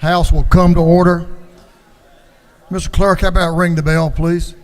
House will come to order. Mr. Clerk, how about ring the bell, please?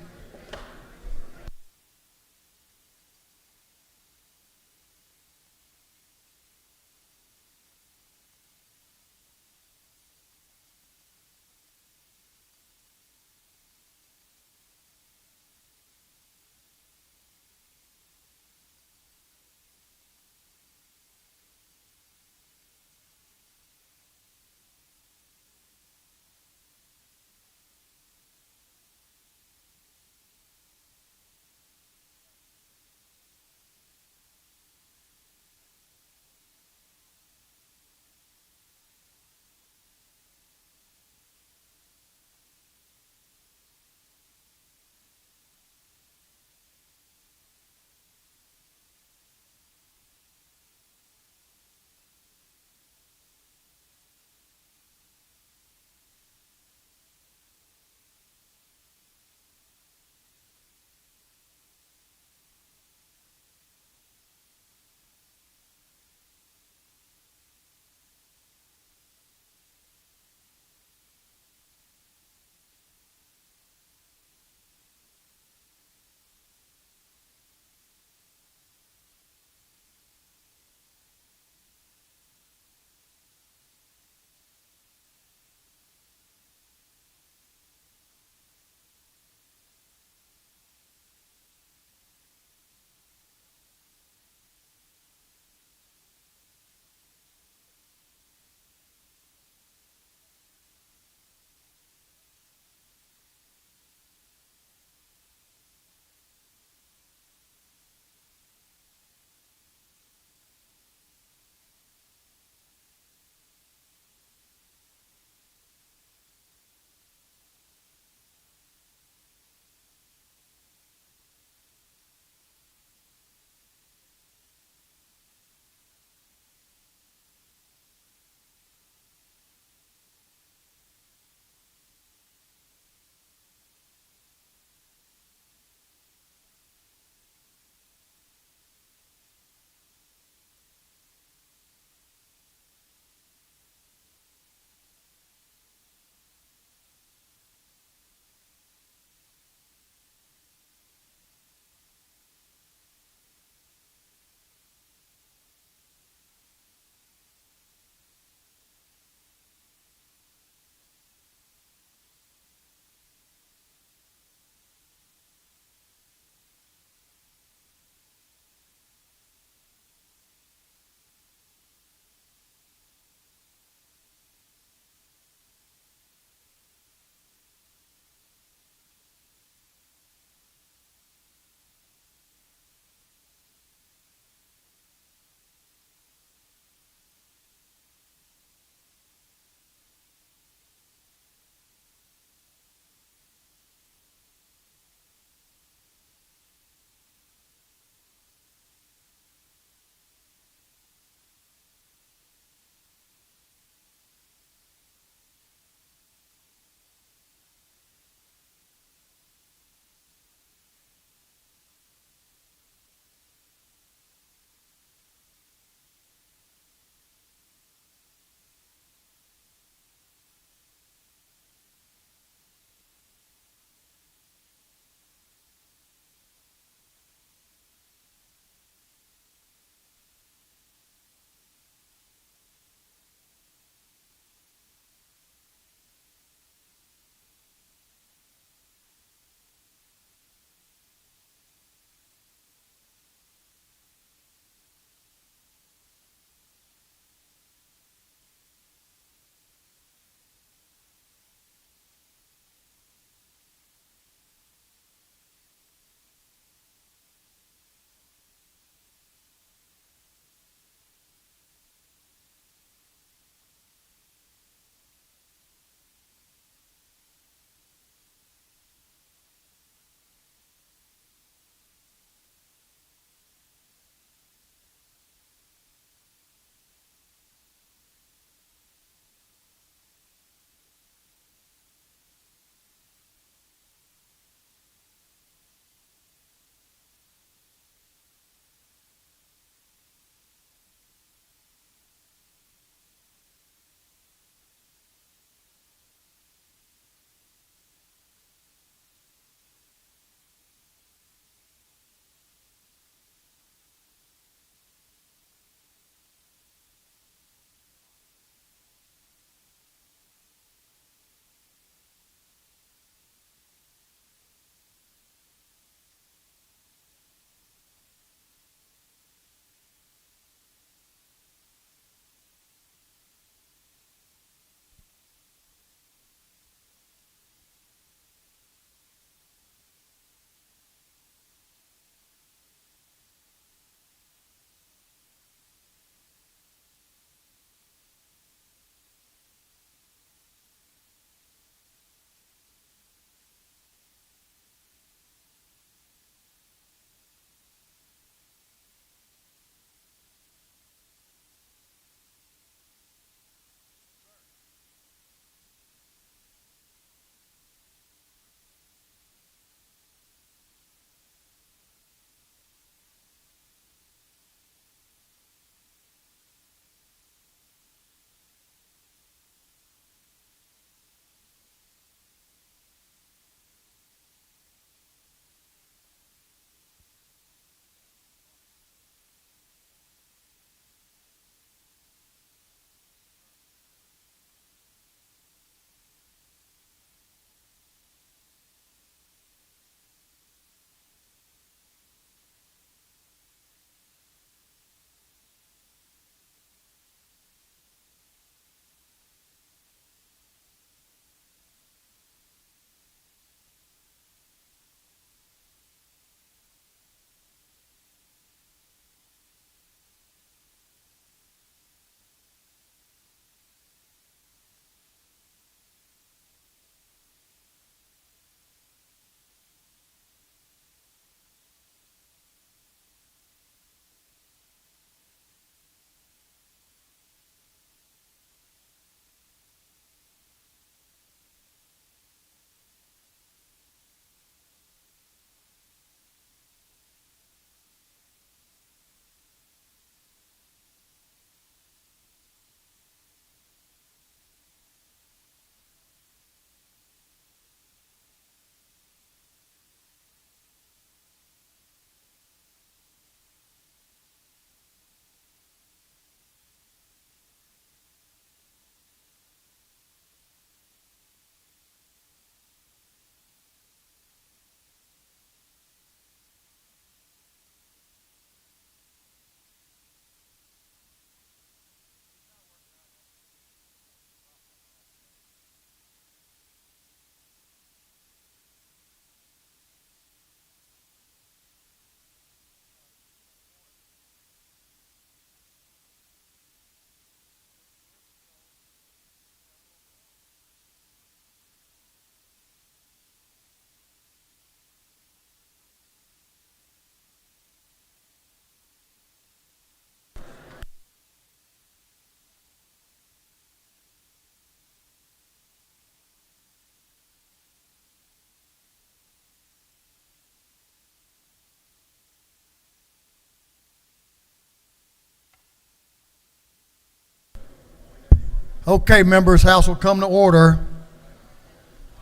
Okay, members, House will come to order.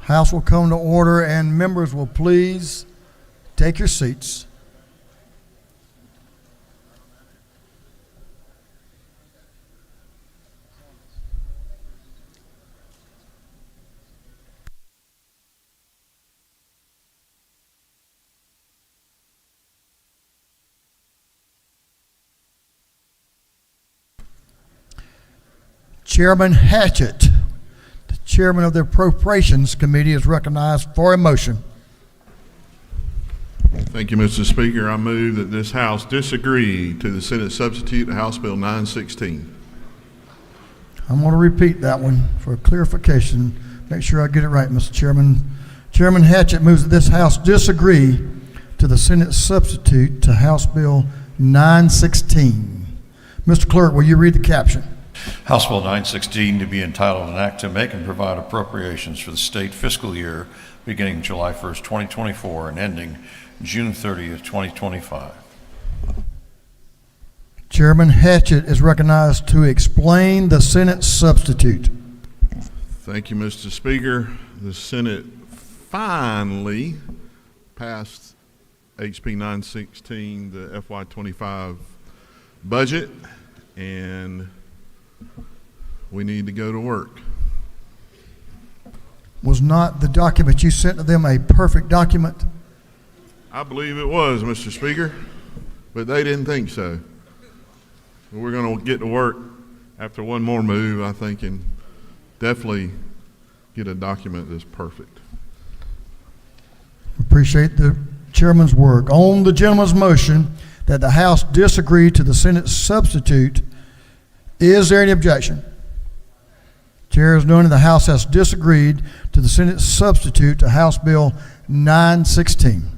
House will come to order, and members will please take your seats. Chairman Hatchett, the chairman of the Appropriations Committee, is recognized for a motion. Thank you, Mr. Speaker. I move that this House disagree to the Senate substitute to House Bill 916. I'm going to repeat that one for clarification. Make sure I get it right, Mr. Chairman. Chairman Hatchett moves that this House disagree to the Senate substitute to House Bill 916. Mr. Clerk, will you read the caption? House Bill 916 to be entitled an act to make and provide appropriations for the state fiscal year beginning July 1st, 2024 and ending June 30th, 2025. Chairman Hatchett is recognized to explain the Senate substitute. Thank you, Mr. Speaker. The Senate finally passed HB 916, the FY25 budget, and we need to go to work. Was not the document you sent to them a perfect document? I believe it was, Mr. Speaker, but they didn't think so. We're going to get to work after one more move, I think, and definitely get a document that's perfect. Appreciate the chairman's work. On the gentleman's motion that the House disagree to the Senate substitute, is there any objection? Chair is noting the House has disagreed to the Senate substitute to House Bill 916.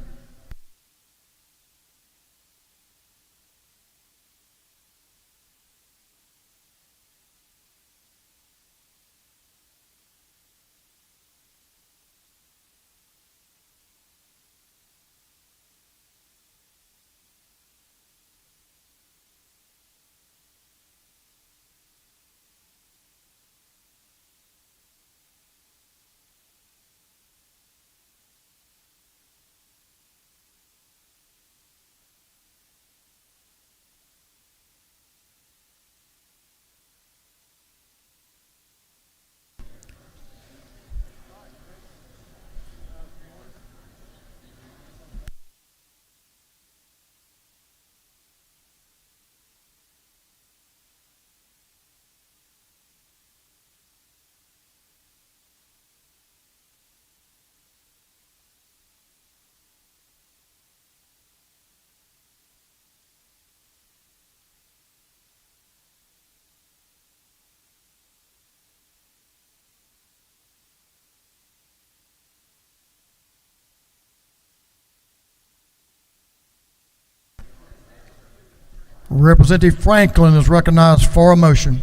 Representative Franklin is recognized for a motion.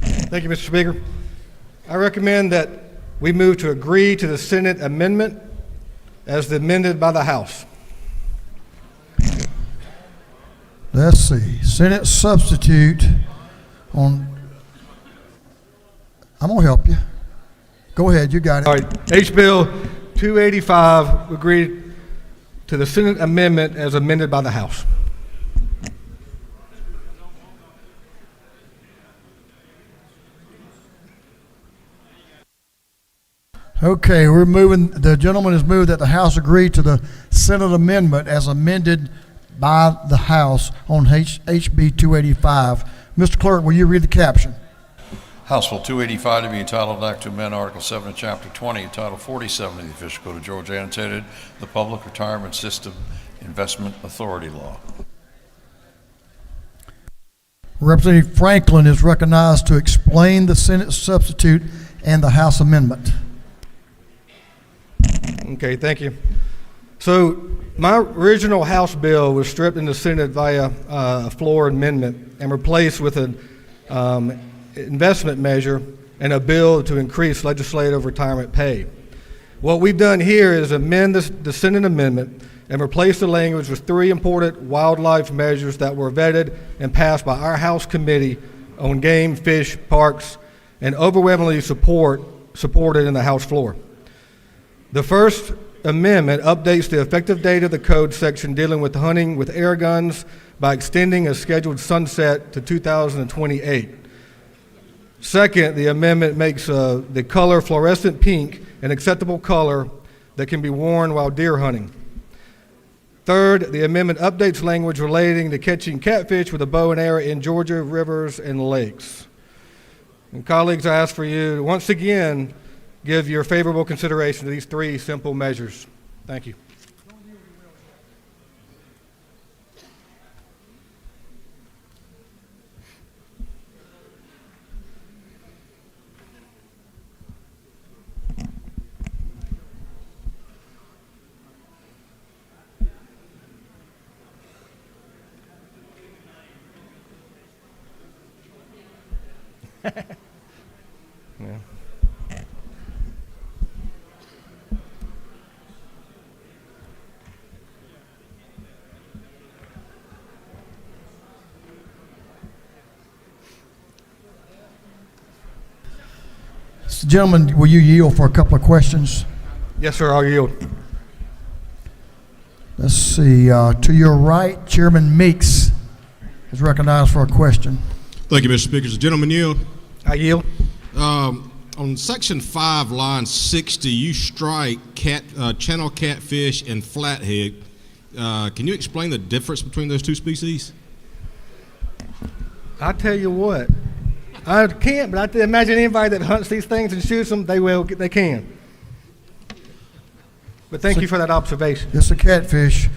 Thank you, Mr. Speaker. I recommend that we move to agree to the Senate amendment as amended by the House. Let's see. Senate substitute on. I'm going to help you. Go ahead. You got it. All right. H. Bill 285, agree to the Senate amendment as amended by the House. Okay, we're moving. The gentleman has moved that the House agree to the Senate amendment as amended by the House on HB 285. Mr. Clerk, will you read the caption? House Bill 285 to be entitled an act to amend Article 7 of Chapter 20, Title 47 of the Official Code of Georgia, annotated the Public Retirement System Investment Authority Law. Representative Franklin is recognized to explain the Senate substitute and the House amendment. Okay, thank you. So my original House bill was stripped in the Senate via a floor amendment and replaced with an investment measure and a bill to increase legislative retirement pay. What we've done here is amend the Senate amendment and replace the language with three important wildlife measures that were vetted and passed by our House committee on game, fish, parks, and overwhelmingly supported in the House floor. The First Amendment updates the effective date of the code section dealing with hunting with air guns by extending a scheduled sunset to 2028. Second, the amendment makes the color fluorescent pink an acceptable color that can be worn while deer hunting. Third, the amendment updates language relating to catching catfish with a bow and arrow in Georgia rivers and lakes. And colleagues, I ask for you to once again give your favorable consideration to these three simple measures. Thank you. Yeah. So, gentlemen, will you yield for a couple of questions? Yes, sir, I'll yield. Let's see. To your right, Chairman Meeks is recognized for a question. Thank you, Mr. Speaker. The gentleman yield. I yield. On section 5, line 60, you strike channel catfish and flathead. Can you explain the difference between those two species? I tell you what, I can't, but I imagine anybody that hunts these things and shoots them, they can. But thank you for that observation. It's a catfish.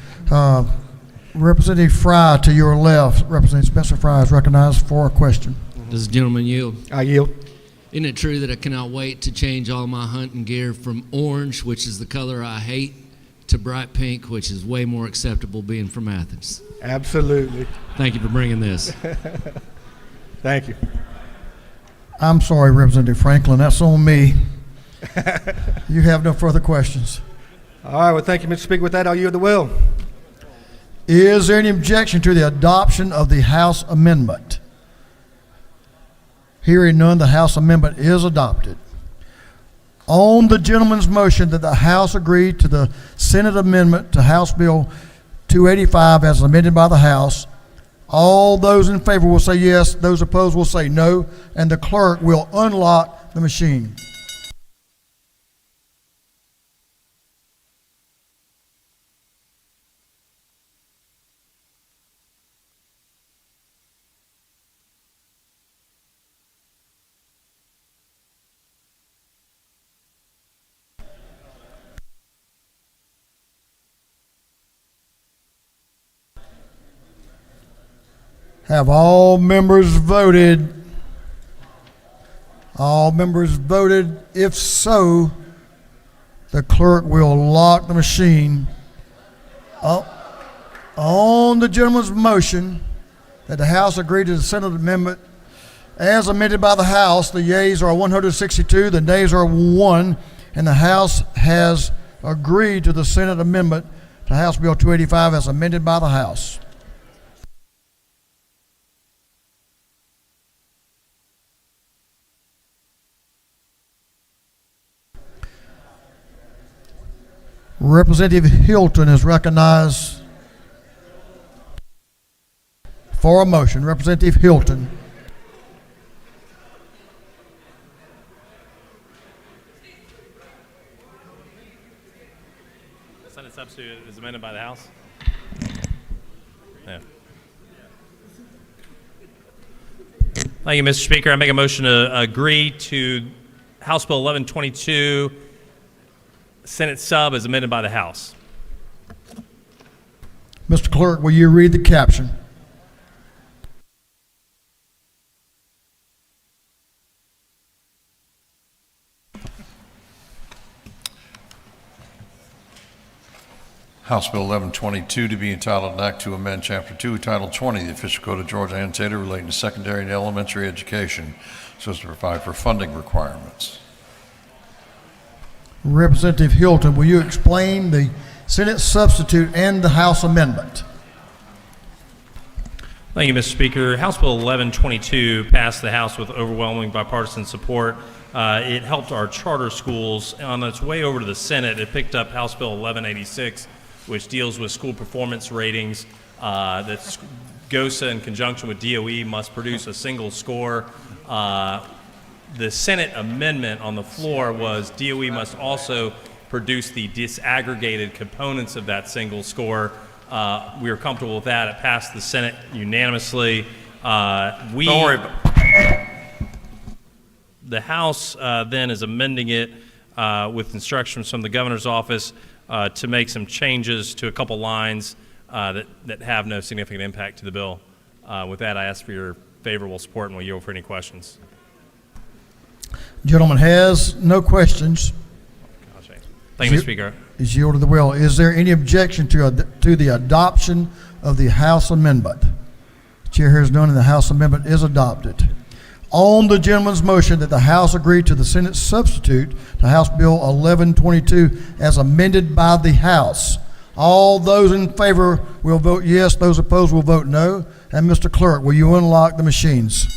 Representative Fry to your left, Representative Spencer Fry is recognized for a question. Does the gentleman yield? I yield. Isn't it true that I cannot wait to change all my hunting gear from orange, which is the color I hate, to bright pink, which is way more acceptable being from Athens? Absolutely. Thank you for bringing this. Thank you. I'm sorry, Representative Franklin, that's on me. You have no further questions. All right, well, thank you, Mr. Speaker. With that, I'll yield the will. Is there any objection to the adoption of the House amendment? Hearing none, the House amendment is adopted. On the gentleman's motion that the House agree to the Senate amendment to House Bill 285 as amended by the House, all those in favor will say yes, those opposed will say no, and the clerk will unlock the machine. Have all members voted? All members voted? If so, the clerk will lock the machine. On the gentleman's motion that the House agree to the Senate amendment as amended by the House, the yeas are 162, the nays are 1, and the House has agreed to the Senate amendment to House Bill 285 as amended by the House. Representative Hilton is recognized for a motion. Representative Hilton. The Senate substitute is amended by the House. Yeah. Thank you, Mr. Speaker. I make a motion to agree to House Bill 1122, Senate sub as amended by the House. Mr. Clerk, will you read the caption? House Bill 1122 to be entitled an act to amend Chapter 2, Title 20 of the Official Code of Georgia annotated relating to secondary and elementary education so as to provide for funding requirements. Representative Hilton, will you explain the Senate substitute and the House amendment? Thank Thank you, Mr. Speaker. House Bill 1122 passed the House with overwhelming bipartisan support. It helped our charter schools. On its way over to the Senate, it picked up House Bill 1186, which deals with school performance ratings. That GOSA, in conjunction with DOE, must produce a single score. The Senate amendment on the floor was DOE must also produce the disaggregated components of that single score. We were comfortable with that. It passed the Senate unanimously. Don't worry about The House then is amending it with instructions from the governor's office to make some changes to a couple lines that have no significant impact to the bill. With that, I ask for your favorable support and will yield for any questions. Gentleman has no questions. Thank you, Mr. Speaker. Is yielded the will. Is there any objection to the adoption of the House amendment? Chair hears none, and the House amendment is adopted. On the gentleman's motion that the House agree to the Senate substitute to House Bill 1122 as amended by the House, all those in favor will vote yes. Those opposed will vote no. And Mr. Clerk, will you unlock the machines?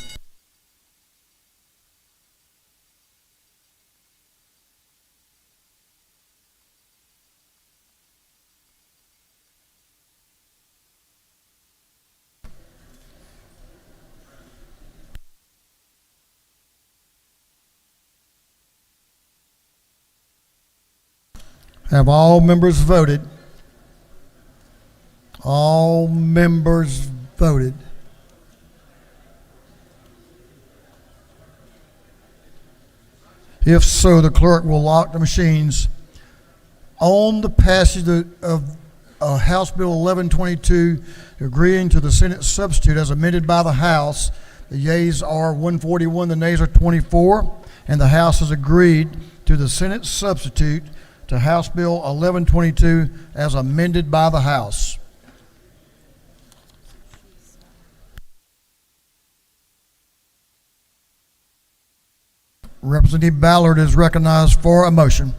Have all members voted? All members voted. If so, the clerk will lock the machines. On the passage of House Bill 1122, agreeing to the Senate substitute as amended by the House, the yeas are 141, the nays are 24, and the House has agreed to the Senate substitute to House Bill 1122 as amended by the House. Representative Ballard is recognized for a motion.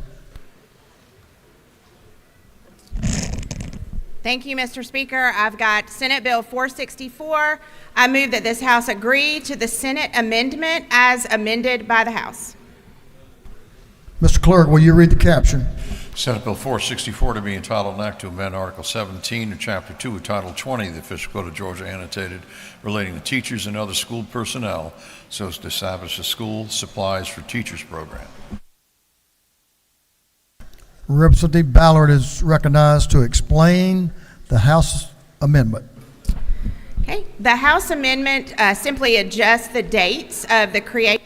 Thank you, Mr. Speaker. I've got Senate Bill 464. I move that this House agree to the Senate amendment as amended by the House. Mr. Clerk, will you read the caption? Senate Bill 464 to be entitled an act to amend Article 17 of Chapter 2 of Title 20 of the Fiscal Code of Georgia annotated relating to teachers and other school personnel so as to establish a school supplies for teachers program. Representative Ballard is recognized to explain the House amendment. Okay. The House amendment simply adjusts the dates of the creation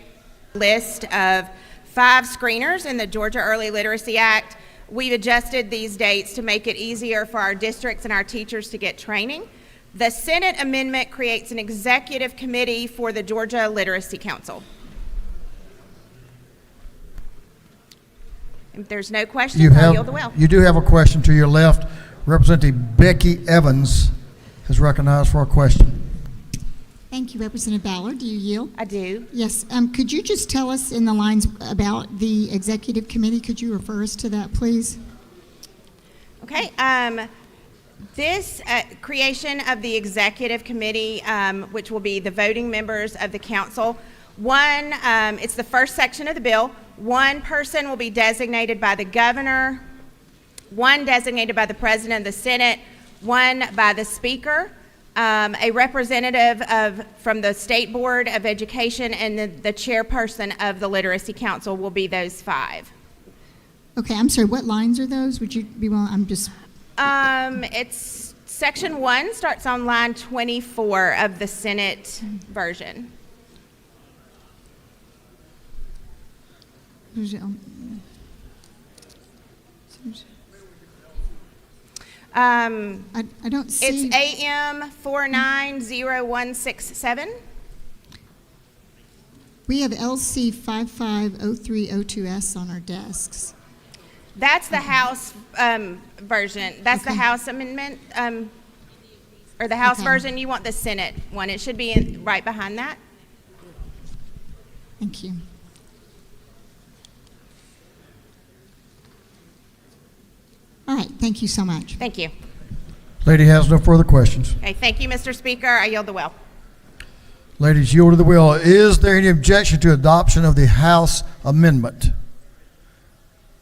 list of 5 screeners in the Georgia Early Literacy Act. We've adjusted these dates to make it easier for our districts and our teachers to get training. The Senate amendment creates an executive committee for the Georgia Literacy Council. If there's no questions, I'll yield the will. You do have a question to your left. Representative Becky Evans is recognized for a question. Thank you, Representative Ballard. Do you yield? I do. Yes. Could you just tell us in the lines about the executive committee? Could you refer us to that, please? Okay. This creation of the executive committee, which will be the voting members of the council, it's the first section of the bill. One person will be designated by the governor, one designated by the president of the Senate, one by the speaker, a representative from the State Board of Education, and the chairperson of the Literacy Council will be those 5. Okay, I'm sorry, what lines are those? Would you be willing, It's section 1 starts on line 24 of the Senate version. I don't see. It's AM 490167. We have LC 550302S on our desks. That's the House version. That's the House amendment, or the House version. You want the Senate one. It should be right behind that. Thank you. All right, thank you so much. Thank you. Lady has no further questions. Okay, thank you, Mr. Speaker. I yield the will. Ladies yield to the will. Is there any objection to adoption of the House amendment?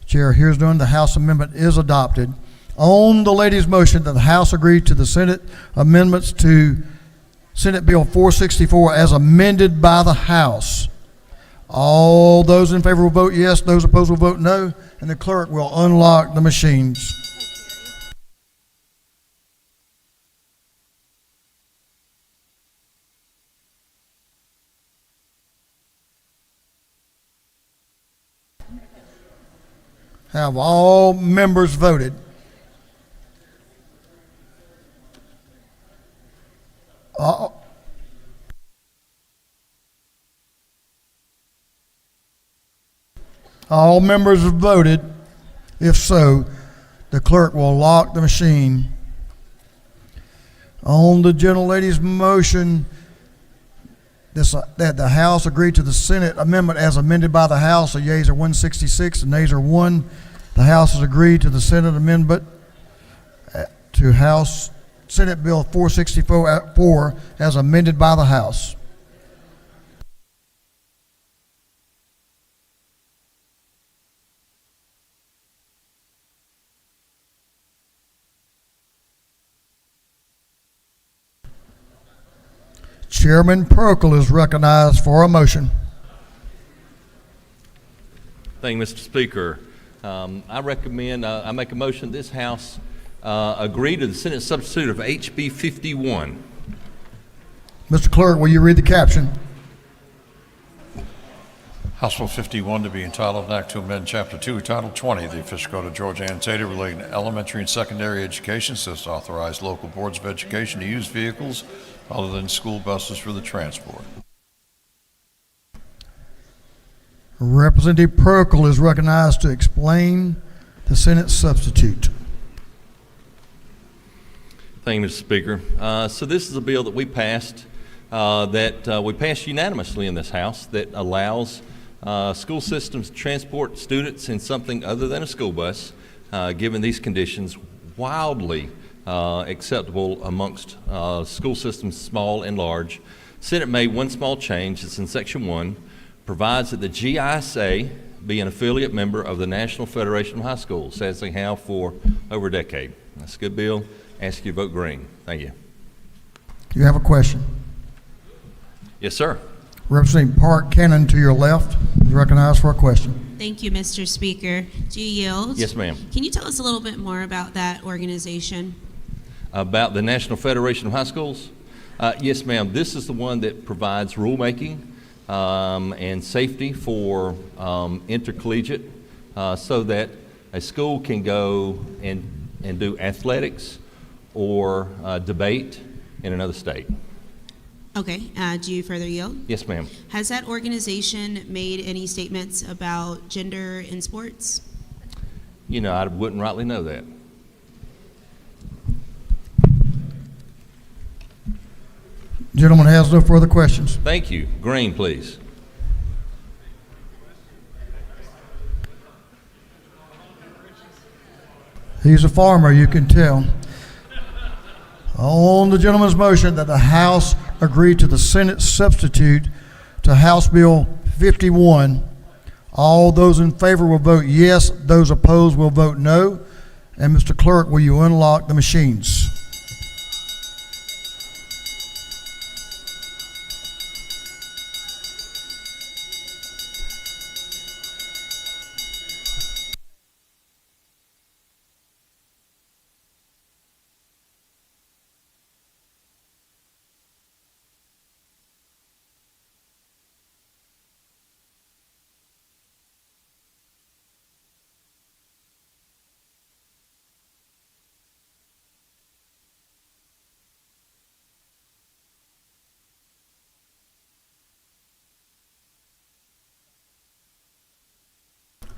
Chair hears none. The House amendment is adopted. On the lady's motion that the House agree to the Senate amendments to Senate Bill 464 as amended by the House. All those in favor will vote yes. Those opposed will vote no. And the clerk will unlock the machines. Have all members voted? All members have voted. If so, the clerk will lock the machine. On the gentlelady's motion that the House agree to the Senate amendment as amended by the House, the yeas are 166 and nays are 1. The House has agreed to the Senate amendment to House Senate Bill 464 as amended by the House. Chairman Perkle is recognized for a motion. Thank you, Mr. Speaker. I make a motion this House agree to the Senate substitute of HB 51. Mr. Clerk, will you read the caption? House Bill 51 to be entitled, an act to amend Chapter 2, Title 20 of the Official Code of Georgia Annotated relating to elementary and secondary education, so as to authorize local boards of education to use vehicles other than school buses for the transport. Representative Perkle is recognized to explain the Senate substitute. Thank you, Mr. Speaker. So this is a bill that we passed unanimously in this House that allows school systems to transport students in something other than a school bus, given these conditions, wildly acceptable amongst school systems, small and large. Senate made one small change. It's in Section 1, provides that the GISA be an affiliate member of the National Federation of High Schools, as they have for over a decade. That's a good bill. Ask you to vote green. Thank you. Do you have a question? Yes, sir. Representative Park Cannon to your left is recognized for a question. Thank you, Mr. Speaker. Do you yield? Yes, ma'am. Can you tell us a little bit more about that organization? About the National Federation of High Schools? Yes, ma'am. This is the one that provides rulemaking and safety for intercollegiate so that a school can go and do athletics or debate in another state. Okay. Do you further yield? Yes, ma'am. Has that organization made any statements about gender in sports? You know, I wouldn't rightly know that. Gentleman has no further questions. Thank you. Green, please. He's a farmer, you can tell. On the gentleman's motion that the House agree to the Senate substitute to House Bill 51, all those in favor will vote yes, those opposed will vote no. And Mr. Clerk, will you unlock the machines?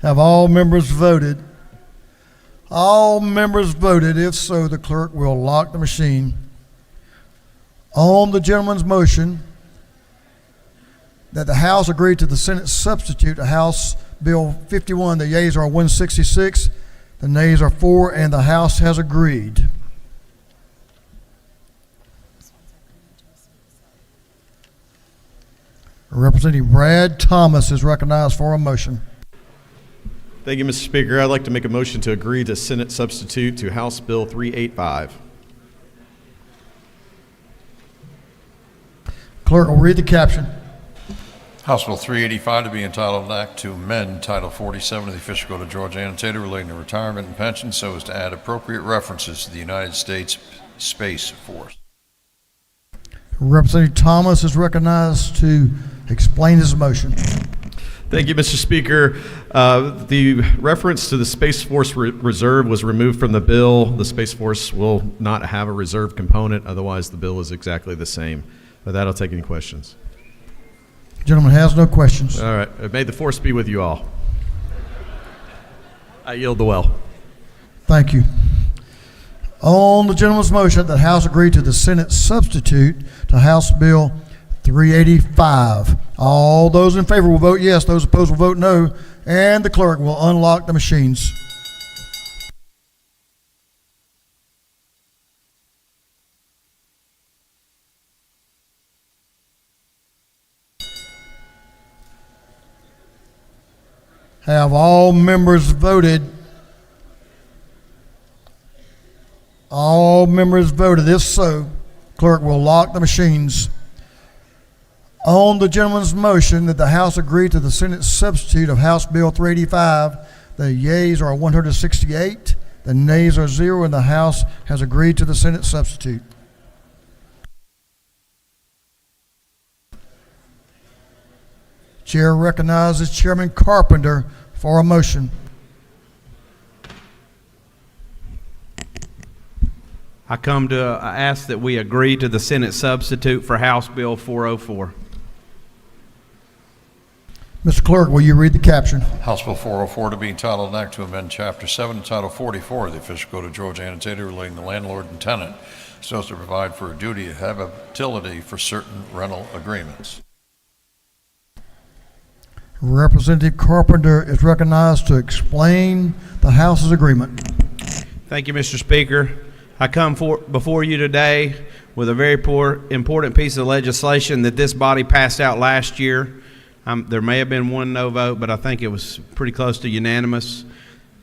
Have all members voted? All members voted. If so, the clerk will lock the machine. On the gentleman's motion that the House agree to the Senate substitute to House Bill 51, the yeas are 166, the nays are 4, and the House has agreed. Representative Brad Thomas is recognized for a motion. Thank you, Mr. Speaker. I'd like to make a motion to agree to Senate substitute to House Bill 385. Clerk will read the caption. House Bill 385 to be entitled an act to amend Title 47 of the Official Code of Georgia Annotated relating to retirement and pension so as to add appropriate references to the United States Space Force. Representative Thomas is recognized to explain his motion. Thank you, Mr. Speaker. The reference to the Space Force Reserve was removed from the bill. The Space Force will not have a reserve component, otherwise the bill is exactly the same. With that, I'll take any questions. Gentleman has no questions. All right. May the force be with you all. I yield the well. Thank you. On the gentleman's motion that the House agree to the Senate substitute to House Bill 385. All those in favor will vote yes. Those opposed will vote no. And the clerk will unlock the machines. Have all members voted? All members voted. If so, clerk will lock the machines. On the gentleman's motion that the House agree to the Senate substitute of House Bill 385, the yeas are 168, the nays are 0, and the House has agreed to the Senate substitute. Chair recognizes Chairman Carpenter for a motion. I come to ask that we agree to the Senate substitute for House Bill 404. Mr. Clerk, will you read the caption? House Bill 404 to be entitled an act to amend Chapter 7 Title 44 of the Official Code of Georgia Annotated relating to landlord and tenant so as to provide for a duty of habitability for certain rental agreements. Representative Carpenter is recognized to explain the House's agreement. Thank you, Mr. Speaker. I come before you today with a very important piece of legislation that this body passed out last year. There may have been one no vote, but I think it was pretty close to unanimous.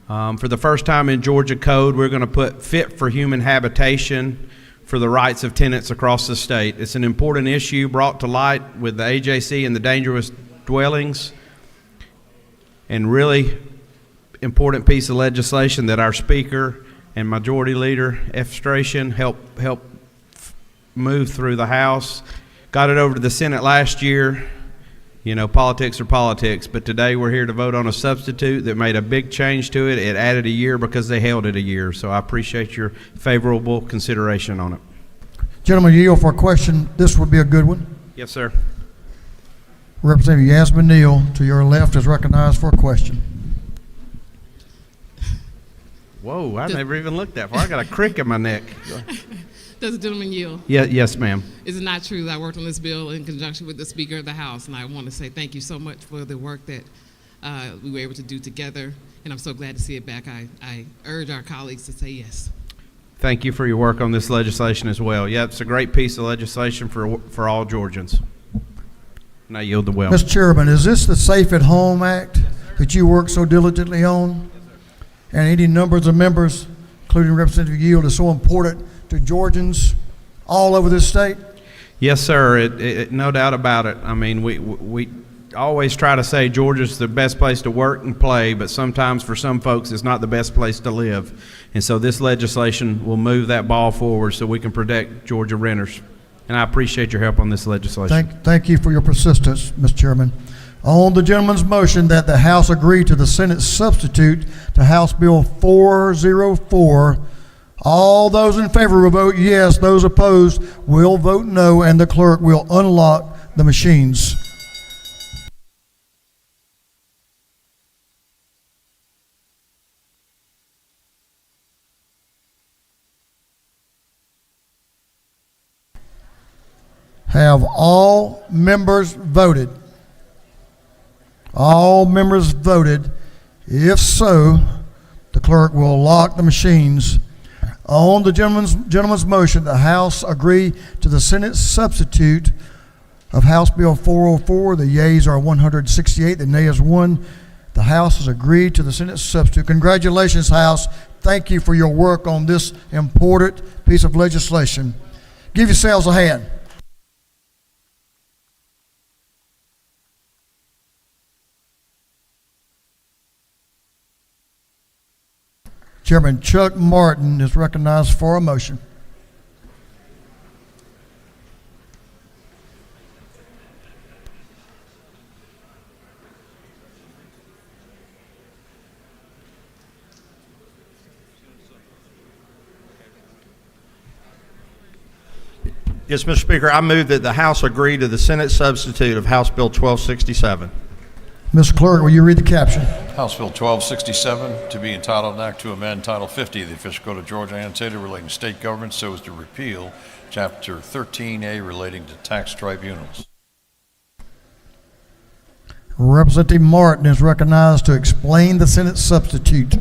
For the first time in Georgia Code, we're going to put fit for human habitation for the rights of tenants across the state. It's an important issue brought to light with the AJC and the dangerous dwellings, and really important piece of legislation that our Speaker and Majority Leader Efstration helped move through the House. Got it over to the Senate last year. You know, politics are politics, but today we're here to vote on a substitute that made a big change to it. It added a year because they held it a year, so I appreciate your favorable consideration on it. Gentlemen, yield for a question. This would be a good one. Yes, sir. Representative Yasmin Neal, to your left, is recognized for a question. Whoa, I never even looked that far. I got a crick in my neck. Does the gentleman yield? Yes, ma'am. Is it not true that I worked on this bill in conjunction with the Speaker of the House? And I want to say thank you so much for the work that we were able to do together. And I'm so glad to see it back. I urge our colleagues to say yes. Thank you for your work on this legislation as well. Yeah, it's a great piece of legislation for all Georgians. And I yield the well. Mr. Chairman, is this the Safe at Home Act that you work so diligently on? And any numbers of members, including Representative Yield, is so important to Georgians all over this state? Yes, sir. No doubt about it. I mean, we always try to say Georgia's the best place to work and play, but sometimes for some folks it's not the best place to live. And so this legislation will move that ball forward so we can protect Georgia renters. And I appreciate your help on this legislation. Thank you for your persistence, Mr. Chairman. On the gentleman's motion that the House agree to the Senate substitute to House Bill 404, all those in favor will vote yes. Those opposed will vote no, and the clerk will unlock the machines. Have all members voted? All members voted. If so, the clerk will lock the machines. On the gentleman's motion, the House agree to the Senate substitute of House Bill 404. The yeas are 168, the nay is 1. The House has agreed to the Senate substitute. Congratulations, House. Thank you for your work on this important piece of legislation. Give yourselves a hand. Chairman Chuck Martin is recognized for a motion. Yes, Mr. Speaker, I move that the House agree to the Senate substitute of House Bill 1267. Mr. Clerk, will you read the caption? House Bill 1267 to be entitled an act to amend Title 50 of the Official Code of Georgia annotated relating to state government so as to repeal Chapter 13A relating to tax tribunals. Representative Martin is recognized to explain the Senate substitute.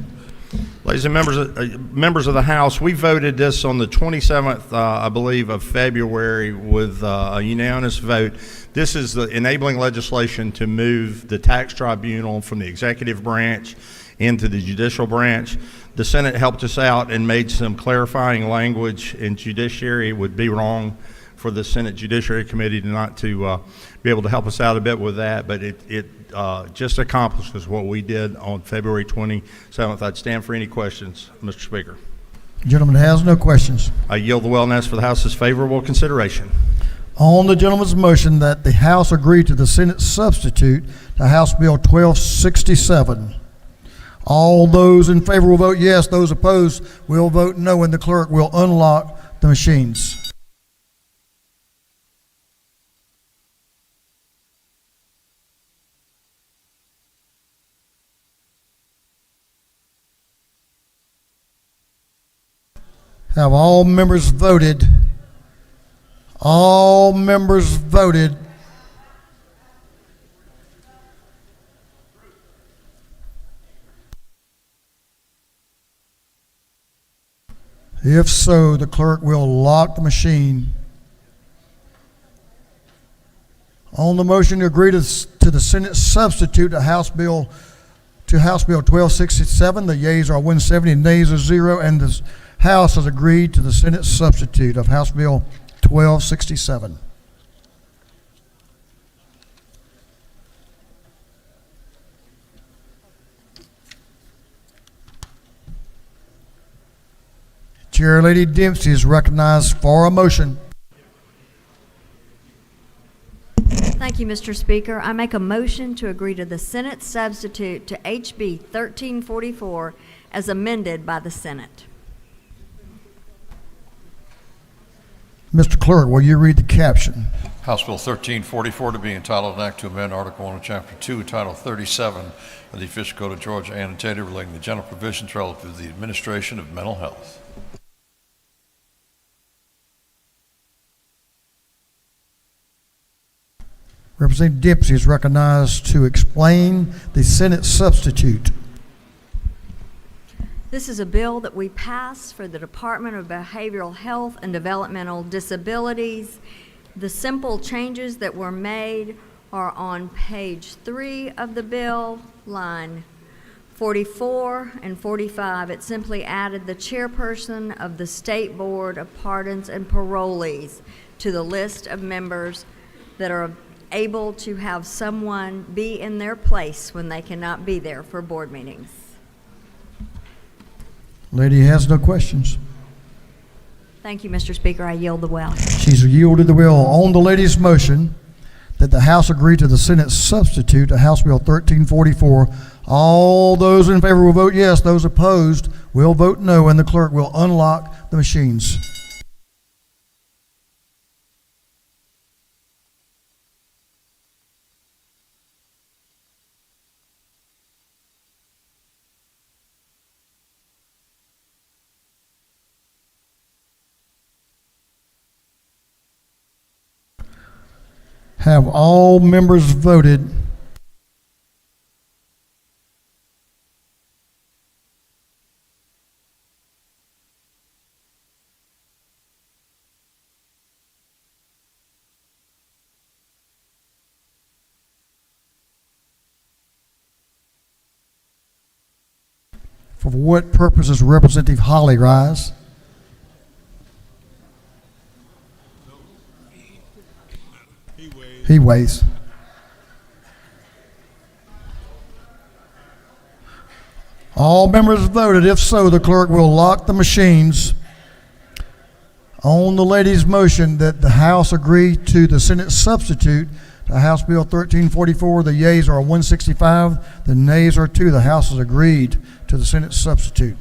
Ladies and members of the House, we voted this on the 27th, I believe, of February with a unanimous vote. This is the enabling legislation to move the tax tribunal from the executive branch into the judicial branch. The Senate helped us out and made some clarifying language in judiciary. It would be wrong for the Senate Judiciary Committee to not to be able to help us out a bit with that, but it just accomplishes what we did on February 27th. I'd stand for any questions, Mr. Speaker. Gentleman has no questions. I yield the well and ask for the House's favorable consideration. On the gentleman's motion that the House agree to the Senate substitute to House Bill 1267. All those in favor will vote yes. Those opposed will vote no, and the clerk will unlock the machines. Have all members voted? All members voted. If so, the clerk will lock the machine. On the motion to agree to the Senate substitute to House Bill 1267, the yeas are 170, nays are 0, and the House has agreed to the Senate substitute of House Bill 1267. Chair Lady Dempsey is recognized for a motion. Thank you, Mr. Speaker. I make a motion to agree to the Senate substitute to HB 1344 as amended by the Senate. Mr. Clerk, will you read the caption? House Bill 1344 to be entitled an act to amend Article 1 of Chapter 2, Title 37 of the Official Code of Georgia annotated relating to general provisions relative to the administration of mental health. Representative Dempsey is recognized to explain the Senate substitute. This is a bill that we passed for the Department of Behavioral Health and Developmental Disabilities. The simple changes that were made are on page 3 of the bill, line 44 and 45. It simply added the chairperson of the State Board of Pardons and Parolees to the list of members that are able to have someone be in their place when they cannot be there for board meetings. Lady has no questions. Thank you, Mr. Speaker. I yield the well. She's yielded the will. On the lady's motion that the House agree to the Senate substitute to House Bill 1344, all those in favor will vote yes. Those opposed will vote no, and the clerk will unlock the machines. Have all members voted? For what purpose does Representative Holly rise? He waits. All members voted. If so, the clerk will lock the machines. On the lady's motion that the House agree to the Senate substitute to House Bill 1344, the yeas are 165, the nays are 2. The House has agreed to the Senate substitute.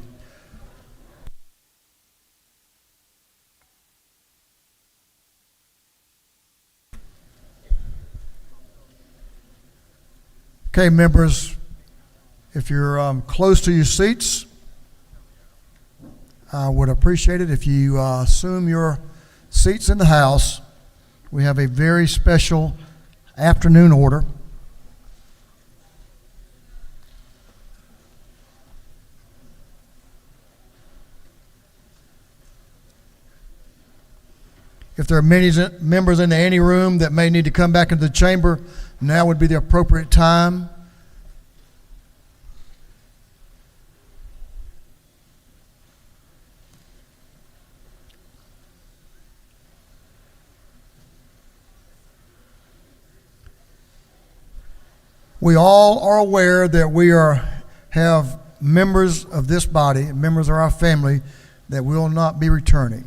Okay, members, if you're close to your seats, I would appreciate it if you assume your seats in the House. We have a very special afternoon order. If there are many members in the ante room that may need to come back into the chamber, now would be the appropriate time. We all are aware that we have members of this body, members of our family, that will not be returning.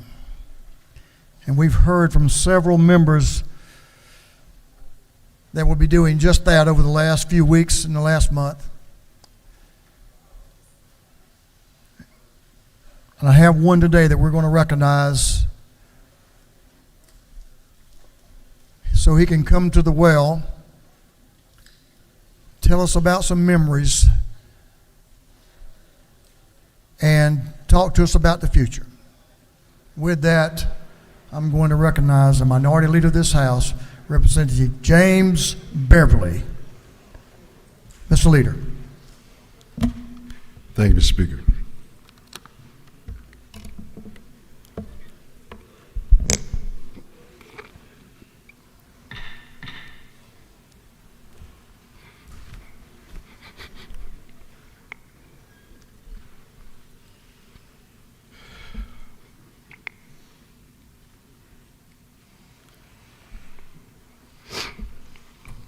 And we've heard from several members that will be doing just that over the last few weeks and the last month. And I have one today that we're going to recognize so he can come to the well, tell us about some memories, and talk to us about the future. With that, I'm going to recognize the minority leader of this House, Representative James Beverly. Mr. Leader. Thank you, Mr. Speaker.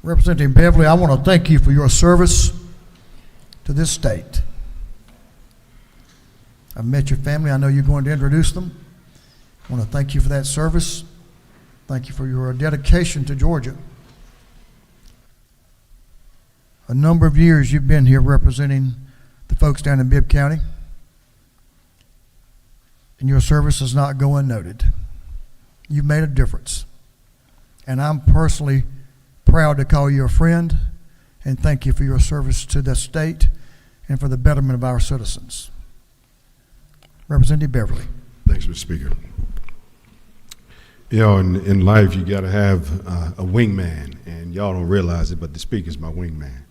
Representative Beverly, I want to thank you for your service to this state. I've met your family. I know you're going to introduce them. I want to thank you for that service. Thank you for your dedication to Georgia. A number of years you've been here representing the folks down in Bibb County, and your service does not go unnoted. You've made a difference, and I'm personally proud to call you a friend and thank you for your service to the state and for the betterment of our citizens. Representative Beverly. Thanks, Mr. Speaker. You know, in life, you got to have a wingman, and y'all don't realize it, but the Speaker's my wingman.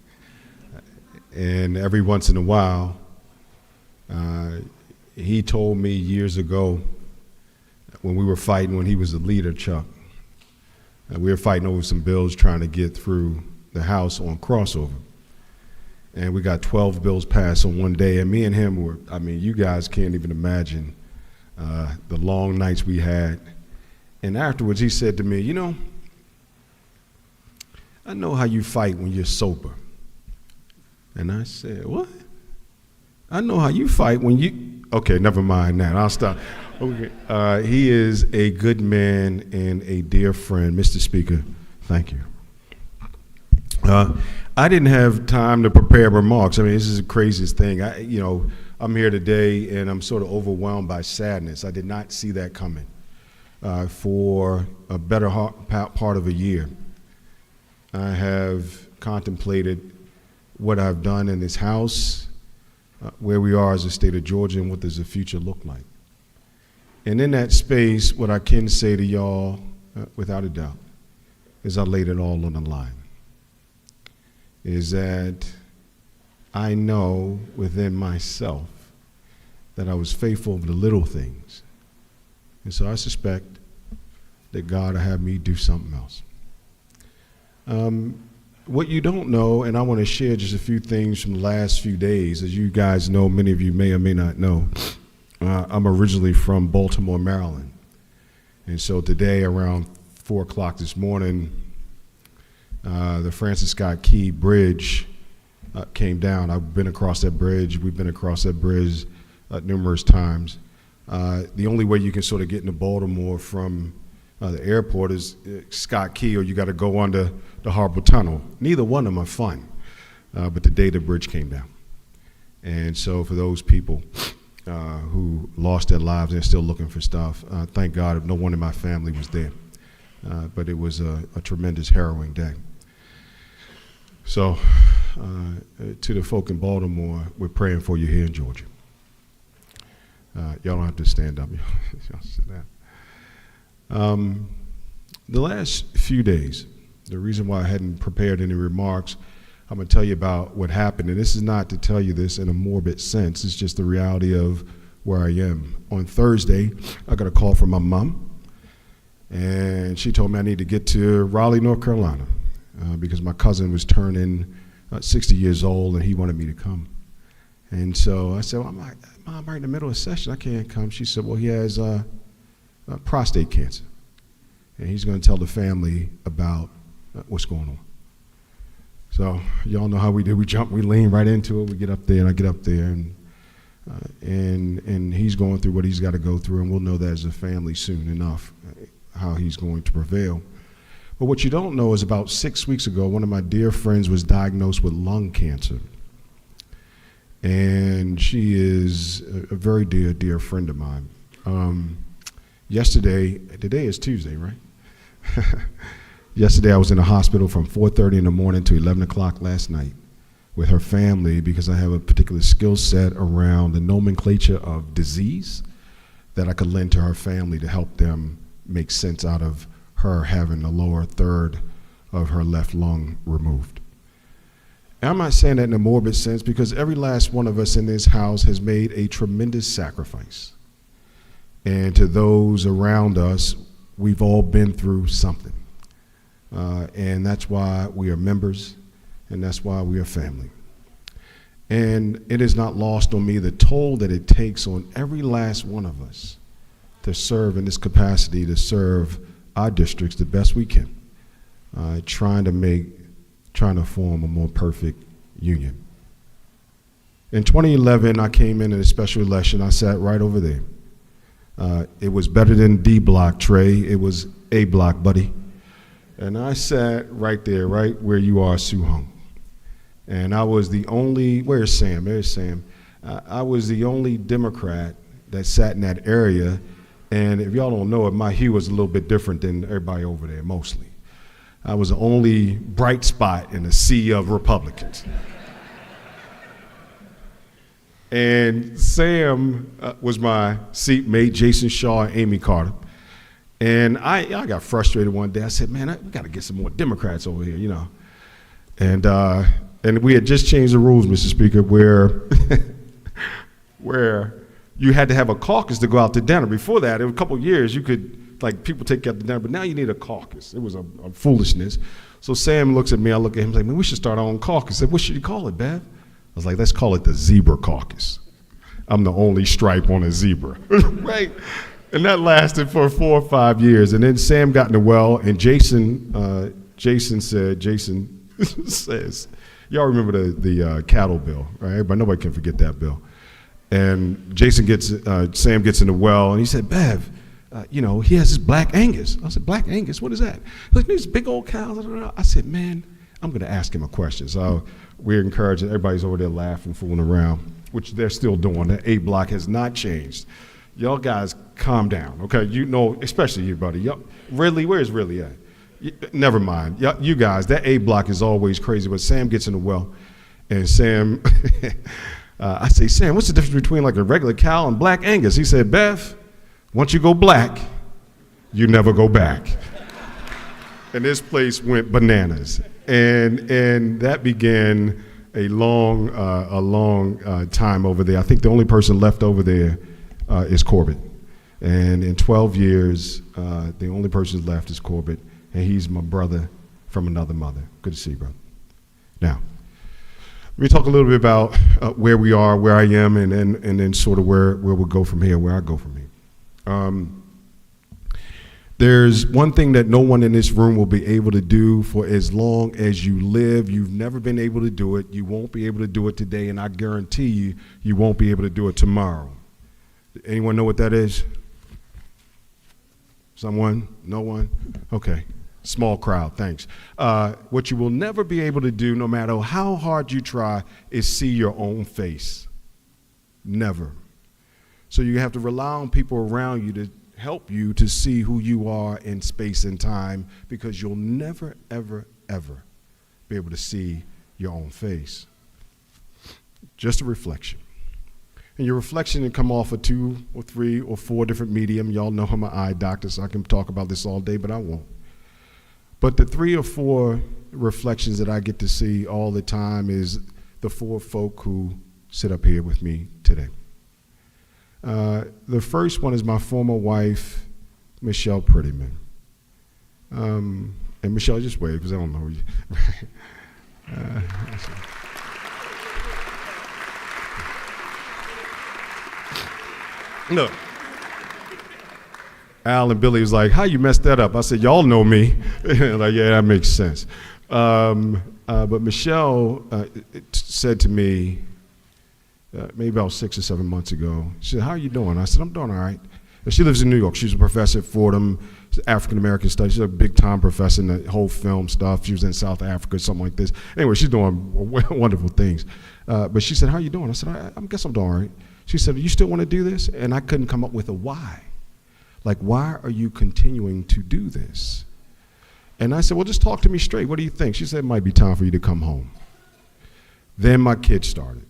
And every once in a while, he told me years ago when we were fighting, when he was the leader, Chuck, we were fighting over some bills trying to get through the House on crossover. And we got 12 bills passed on one day, and me and him were, I mean, you guys can't even imagine the long nights we had. And afterwards, he said to me, you know, I know how you fight when you're sober. And I said, what? I know how you fight when you, okay, never mind that, I'll stop. Okay. He is a good man and a dear friend. Mr. Speaker, thank you. I didn't have time to prepare remarks. I mean, this is the craziest thing. I'm here today and I'm sort of overwhelmed by sadness. I did not see that coming for a better part of a year. I have contemplated what I've done in this House, where we are as a state of Georgia, and what does the future look like. And in that space, what I can say to y'all, without a doubt, is I laid it all on the line. Is that I know within myself that I was faithful of the little things. And so I suspect that God will have me do something else. what you don't know, and I want to share just a few things from the last few days. As you guys know, many of you may or may not know, I'm originally from Baltimore, Maryland. And so today around 4 o'clock this morning, the Francis Scott Key Bridge came down. I've been across that bridge. We've been across that bridge numerous times. The only way you can sort of get into Baltimore from the airport is Scott Key, or you got to go under the Harbor Tunnel. Neither one of them are fun, but the day the bridge came down. And so for those people who lost their lives and are still looking for stuff, thank God no one in my family was there. But it was a tremendous, harrowing day. So to the folk in Baltimore, we're praying for you here in Georgia. Y'all don't have to stand up. Y'all sit down. The last few days, the reason why I hadn't prepared any remarks, I'm going to tell you about what happened. And this is not to tell you this in a morbid sense. It's just the reality of where I am. On Thursday, I got a call from my mom. And she told me I need to get to Raleigh, North Carolina, because my cousin was turning 60 years old and he wanted me to come. And so I said, well, I'm right in the middle of session. I can't come. She said, well, he has prostate cancer. And he's going to tell the family about what's going on. So y'all know how we do. We jump, we lean right into it. We get up there, and I get up there, and he's going through what he's got to go through, and we'll know that as a family soon enough, how he's going to prevail. But what you don't know is about 6 weeks ago, one of my dear friends was diagnosed with lung cancer. And she is a very dear, dear friend of mine. Today is Tuesday, right? Yesterday I was in the hospital from 4:30 in the morning to 11 o'clock last night with her family, because I have a particular skill set around the nomenclature of disease that I could lend to her family to help them make sense out of her having the lower third of her left lung removed. And I'm not saying that in a morbid sense, because every last one of us in this house has made a tremendous sacrifice. And to those around us, we've all been through something. And that's why we are members, and that's why we are family. And it is not lost on me the toll that it takes on every last one of us to serve in this capacity, to serve our districts the best we can, trying to form a more perfect union. In 2011, I came in a special election. I sat right over there. It was better than D block, Trey. It was A block, buddy. And I sat right there, right where you are, Sue Hung. And I was the only, where's Sam? There's Sam. I was the only Democrat that sat in that area. And if y'all don't know it, my hue was a little bit different than everybody over there, mostly. I was the only bright spot in a sea of Republicans. And Sam was my seatmate, Jason Shaw and Amy Carter. And I got frustrated one day. I said, man, we got to get some more Democrats over here, you know. And we had just changed the rules, Mr. Speaker, where you had to have a caucus to go out to dinner. Before that, in a couple of years, you could, like, people take you out to dinner, but now you need a caucus. It was a foolishness. So Sam looks at me, I look at him, like, man, we should start our own caucus. I said, what should you call it, Bev? I was like, let's call it the Zebra Caucus. I'm the only stripe on a zebra, right? And that lasted for 4 or 5 years. And then Sam got in the well, and Jason says, y'all remember the cattle bill, right? But nobody can forget that bill. And Sam gets in the well, and he said, Bev, he has this Black Angus. I said, Black Angus, what is that? He's like, these big old cows. I said, man, I'm going to ask him a question. So we're encouraging, everybody's over there laughing, fooling around, which they're still doing. The A block has not changed. Y'all guys, calm down, okay? You know, especially you, buddy. Ridley, where's Ridley at? Never mind. You guys, that A block is always crazy, but Sam gets in the well, and Sam, I say, Sam, what's the difference between like a regular cow and Black Angus? He said, Bev, once you go black, you never go back. And this place went bananas. And that began a long time over there. I think the only person left over there is Corbett. And in 12 years, the only person left is Corbett, and he's my brother from another mother. Good to see you, brother. Now, let me talk a little bit about where we are, where I am, and then sort of where we'll go from here, where I go from here. There's one thing that no one in this room will be able to do for as long as you live. You've never been able to do it. You won't be able to do it today, and I guarantee you, you won't be able to do it tomorrow. Anyone know what that is? Someone? No one? Okay. Small crowd, thanks. What you will never be able to do, no matter how hard you try, is see your own face. Never. So you have to rely on people around you to help you to see who you are in space and time, because you'll never, ever, ever be able to see your own face. Just a reflection. And your reflection can come off of 2 or 3 or 4 different medium. Y'all know I'm an eye doctor, so I can talk about this all day, but I won't. But the 3 or 4 reflections that I get to see all the time is the 4 folk who sit up here with me today. The first one is my former wife, Michelle Prettyman. And Michelle, just wave, because I don't know you. Look, Al and Billy was like, how you messed that up? I said, y'all know me. Like, yeah, that makes sense. But Michelle said to me, maybe about 6 or 7 months ago, she said, how are you doing? I said, I'm doing all right. And she lives in New York. She's a professor at Fordham, African-American studies. She's a big-time professor in the whole film stuff. She was in South Africa, something like this. Anyway, she's doing wonderful things. But she said, how are you doing? I said, I guess I'm doing all right. She said, you still want to do this? And I couldn't come up with a why. Like, why are you continuing to do this? And I said, well, just talk to me straight. What do you think? She said, it might be time for you to come home. Then my kids started.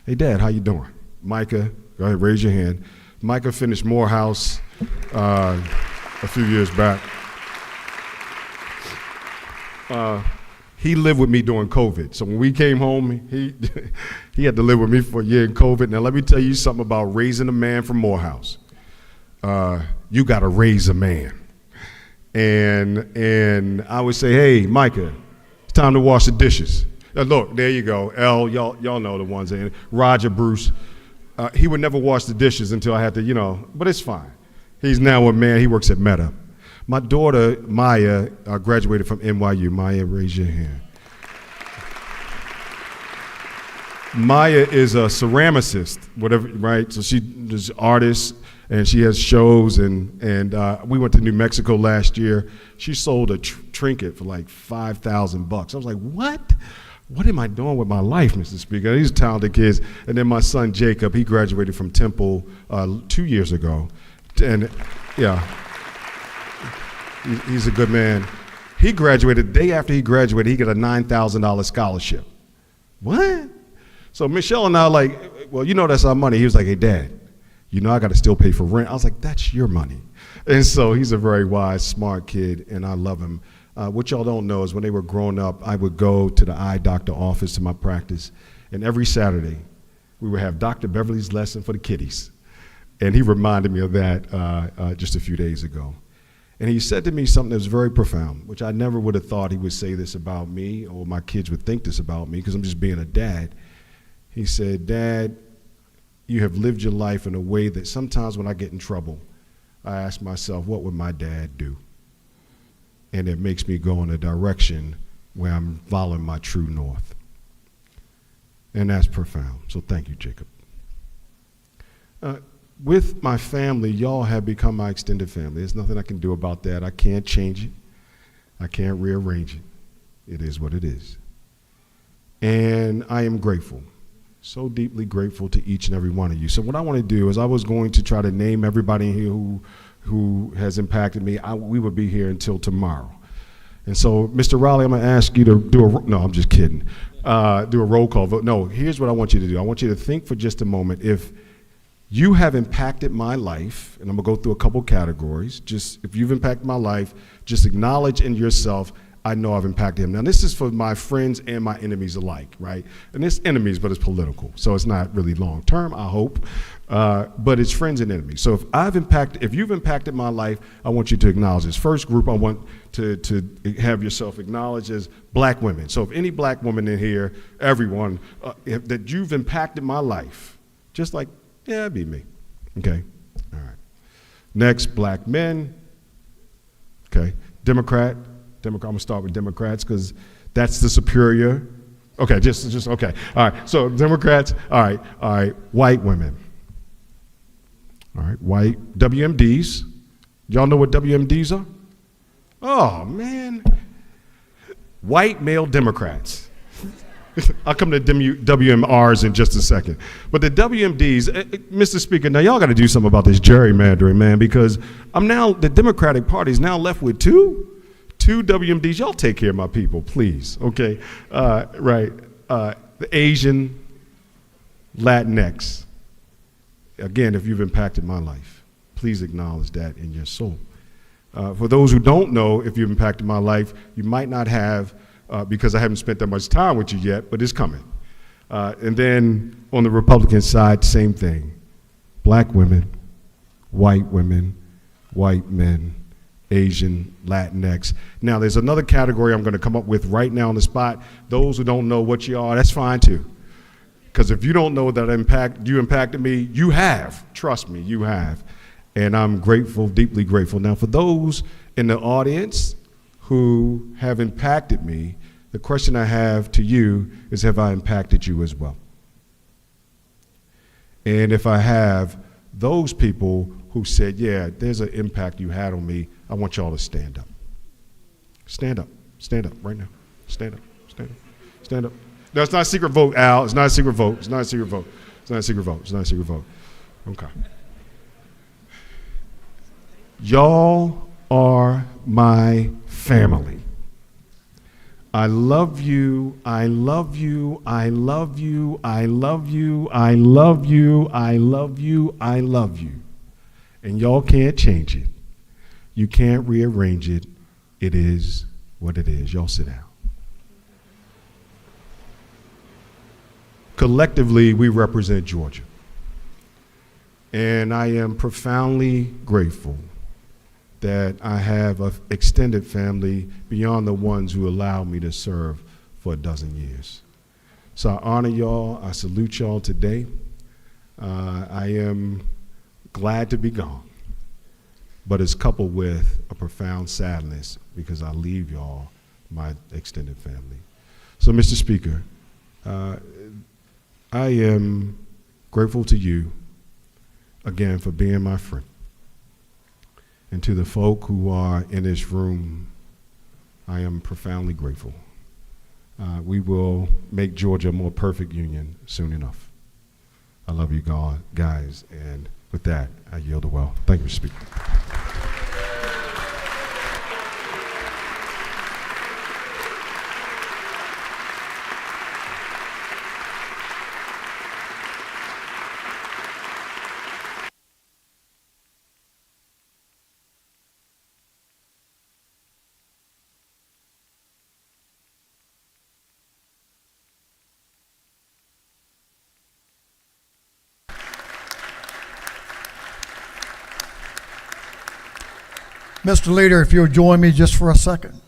Hey, Dad, how you doing? Micah, go ahead, raise your hand. Micah finished Morehouse a few years back. He lived with me during COVID. So when we came home, he had to live with me for a year in COVID. Now, let me tell you something about raising a man from Morehouse. You got to raise a man. And I would say, hey, Micah, it's time to wash the dishes. Look, there you go. L, y'all know the ones. Roger, Bruce. He would never wash the dishes until I had to, but it's fine. He's now a man. He works at Meta. My daughter, Maya, graduated from NYU. Maya, raise your hand. Maya is a ceramicist, whatever, right? So she's an artist, and she has shows, and we went to New Mexico last year. She sold a trinket for like $5,000. I was like, what? What am I doing with my life, Mr. Speaker? These talented kids. And then my son, Jacob, he graduated from Temple 2 years ago. And yeah, he's a good man. He graduated, the day after he graduated, he got a $9,000 scholarship. What? So Michelle and I are like, well, that's our money. He was like, hey, Dad, I got to still pay for rent. I was like, that's your money. And so he's a very wise, smart kid, and I love him. What y'all don't know is when they were growing up, I would go to the eye doctor office to my practice, and every Saturday we would have Dr. Beverly's lesson for the kiddies. And he reminded me of that just a few days ago. And he said to me something that was very profound, which I never would have thought he would say this about me, or my kids would think this about me, because I'm just being a dad. He said, Dad, you have lived your life in a way that sometimes when I get in trouble, I ask myself, what would my dad do? And it makes me go in a direction where I'm following my true north. And that's profound. So thank you, Jacob. With my family, y'all have become my extended family. There's nothing I can do about that. I can't change it. I can't rearrange it. It is what it is. And I am grateful, so deeply grateful to each and every one of you. So what I want to do is I was going to try to name everybody here who has impacted me. We would be here until tomorrow. And so, Mr. Raleigh, I'm going to ask you to no, I'm just kidding, do a roll call vote. No, here's what I want you to do. I want you to think for just a moment. If you have impacted my life, and I'm going to go through a couple categories, just if you've impacted my life, just acknowledge in yourself, I know I've impacted him. Now, this is for my friends and my enemies alike, right? And it's enemies, but it's political, so it's not really long term, I hope. But it's friends and enemies. So if you've impacted my life, I want you to acknowledge this. First group, I want to have yourself acknowledged as black women. So if any black woman in here, everyone, that you've impacted my life, just like, yeah, it'd be me. Okay, all right. Next, black men. Okay, Democrat. I'm gonna start with Democrats because that's the superior. Okay, just okay. All right, so Democrats. All right. White women. All right, white WMDs. Y'all know what WMDs are? Oh man, white male Democrats. I'll come to WMRs in just a second. But the WMDs, Mr. Speaker, now y'all got to do something about this gerrymandering, man, because the Democratic Party is now left with two WMDs. Y'all take care of my people, please, okay? Right, the Asian, Latinx. Again, if you've impacted my life, please acknowledge that in your soul. For those who don't know, if you've impacted my life, you might not have, because I haven't spent that much time with you yet, but it's coming. And then on the Republican side, same thing. Black women, white men, Asian, Latinx. Now, there's another category I'm going to come up with right now on the spot. Those who don't know what you are, that's fine too. Because if you don't know that you impacted me, you have. Trust me, you have. And I'm grateful, deeply grateful. Now, for those in the audience who have impacted me, the question I have to you is, have I impacted you as well? And if I have, those people who said, yeah, there's an impact you had on me, I want y'all to stand up. Stand up. Stand up right now. Stand up. Stand up. Stand up. No, it's not a secret vote, Al. It's not a secret vote. It's not a secret vote. It's not a secret vote. It's not a secret vote. Okay. Y'all are my family. I love you. I love you. I love you. I love you. I love you. I love you. I love you. And y'all can't change it. You can't rearrange it. It is what it is. Y'all sit down. Collectively, we represent Georgia. And I am profoundly grateful that I have an extended family beyond the ones who allowed me to serve for a dozen years. So I honor y'all. I salute y'all today. I am glad to be gone, but it's coupled with a profound sadness because I leave y'all, my extended family. So, Mr. Speaker, I am grateful to you, again, for being my friend. And to the folk who are in this room, I am profoundly grateful. We will make Georgia a more perfect union soon enough. I love you, guys, and with that, I yield the well. Thank you, Mr. Speaker. Mr. Leader, if you'll join me just for a second.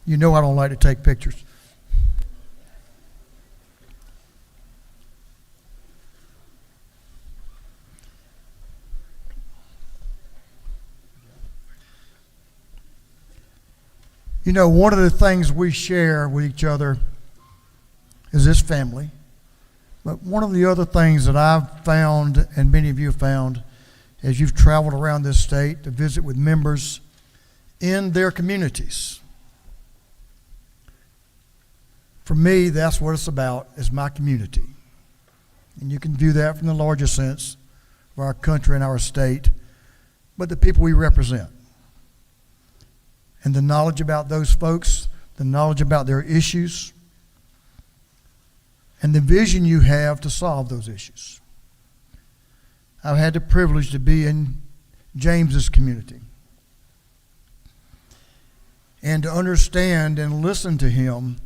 You know I don't like to take pictures. You know, one of the things we share with each other is this family. But one of the other things that I've found, and many of you have found, as you've traveled around this state to visit with members in their communities. For me, that's what it's about, is my community. And you can view that from the larger sense of our country and our state, but the people we represent. And the knowledge about those folks, the knowledge about their issues, and the vision you have to solve those issues. I've had the privilege to be in James's community. and to understand and listen to him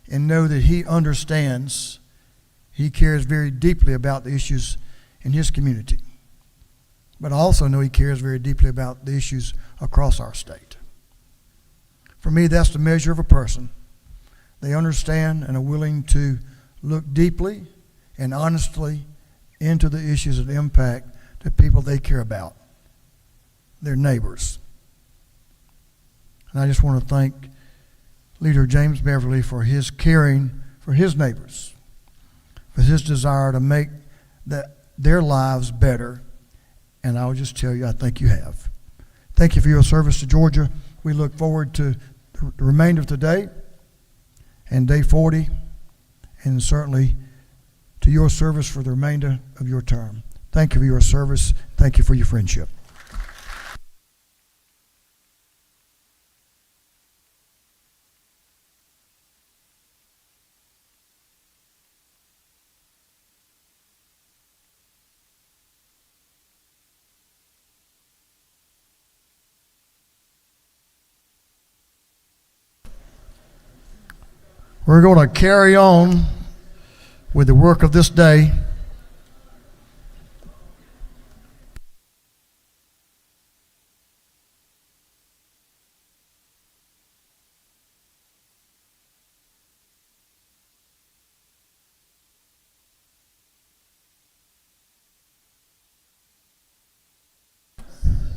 and know that he understands. He cares very deeply about the issues in his community. But I also know he cares very deeply about the issues across our state. For me, that's the measure of a person. They understand and are willing to look deeply and honestly into the issues that impact the people they care about, their neighbors. And I just want to thank Leader James Beverly for his caring for his neighbors, for his desire to make their lives better. And I'll just tell you, I think you have. Thank you for your service to Georgia. We look forward to the remainder of today and day 40, and certainly to your service for the remainder of your term. Thank you for your service. Thank you for your friendship. We're going to carry on with the work of this day.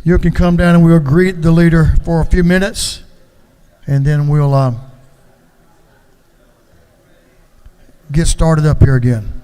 You can come down and we'll greet the leader for a few minutes, and then we'll get started up here again.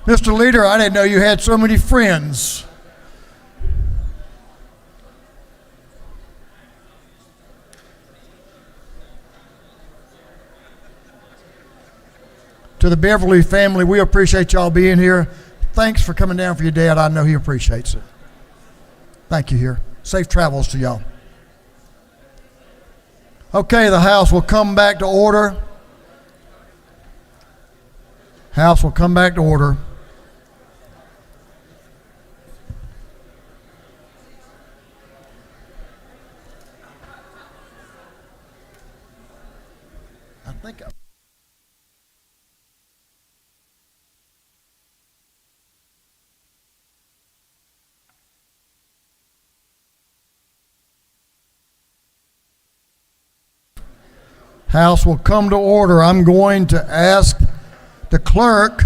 Mr. Leader, I didn't know you had so many friends. To the Beverly family, we appreciate y'all being here. Thanks for coming down for your dad. I know he appreciates it. Thank you here. Safe travels to y'all. Okay, the House will come back to order. House will come back to order. I think House will come to order. I'm going to ask the clerk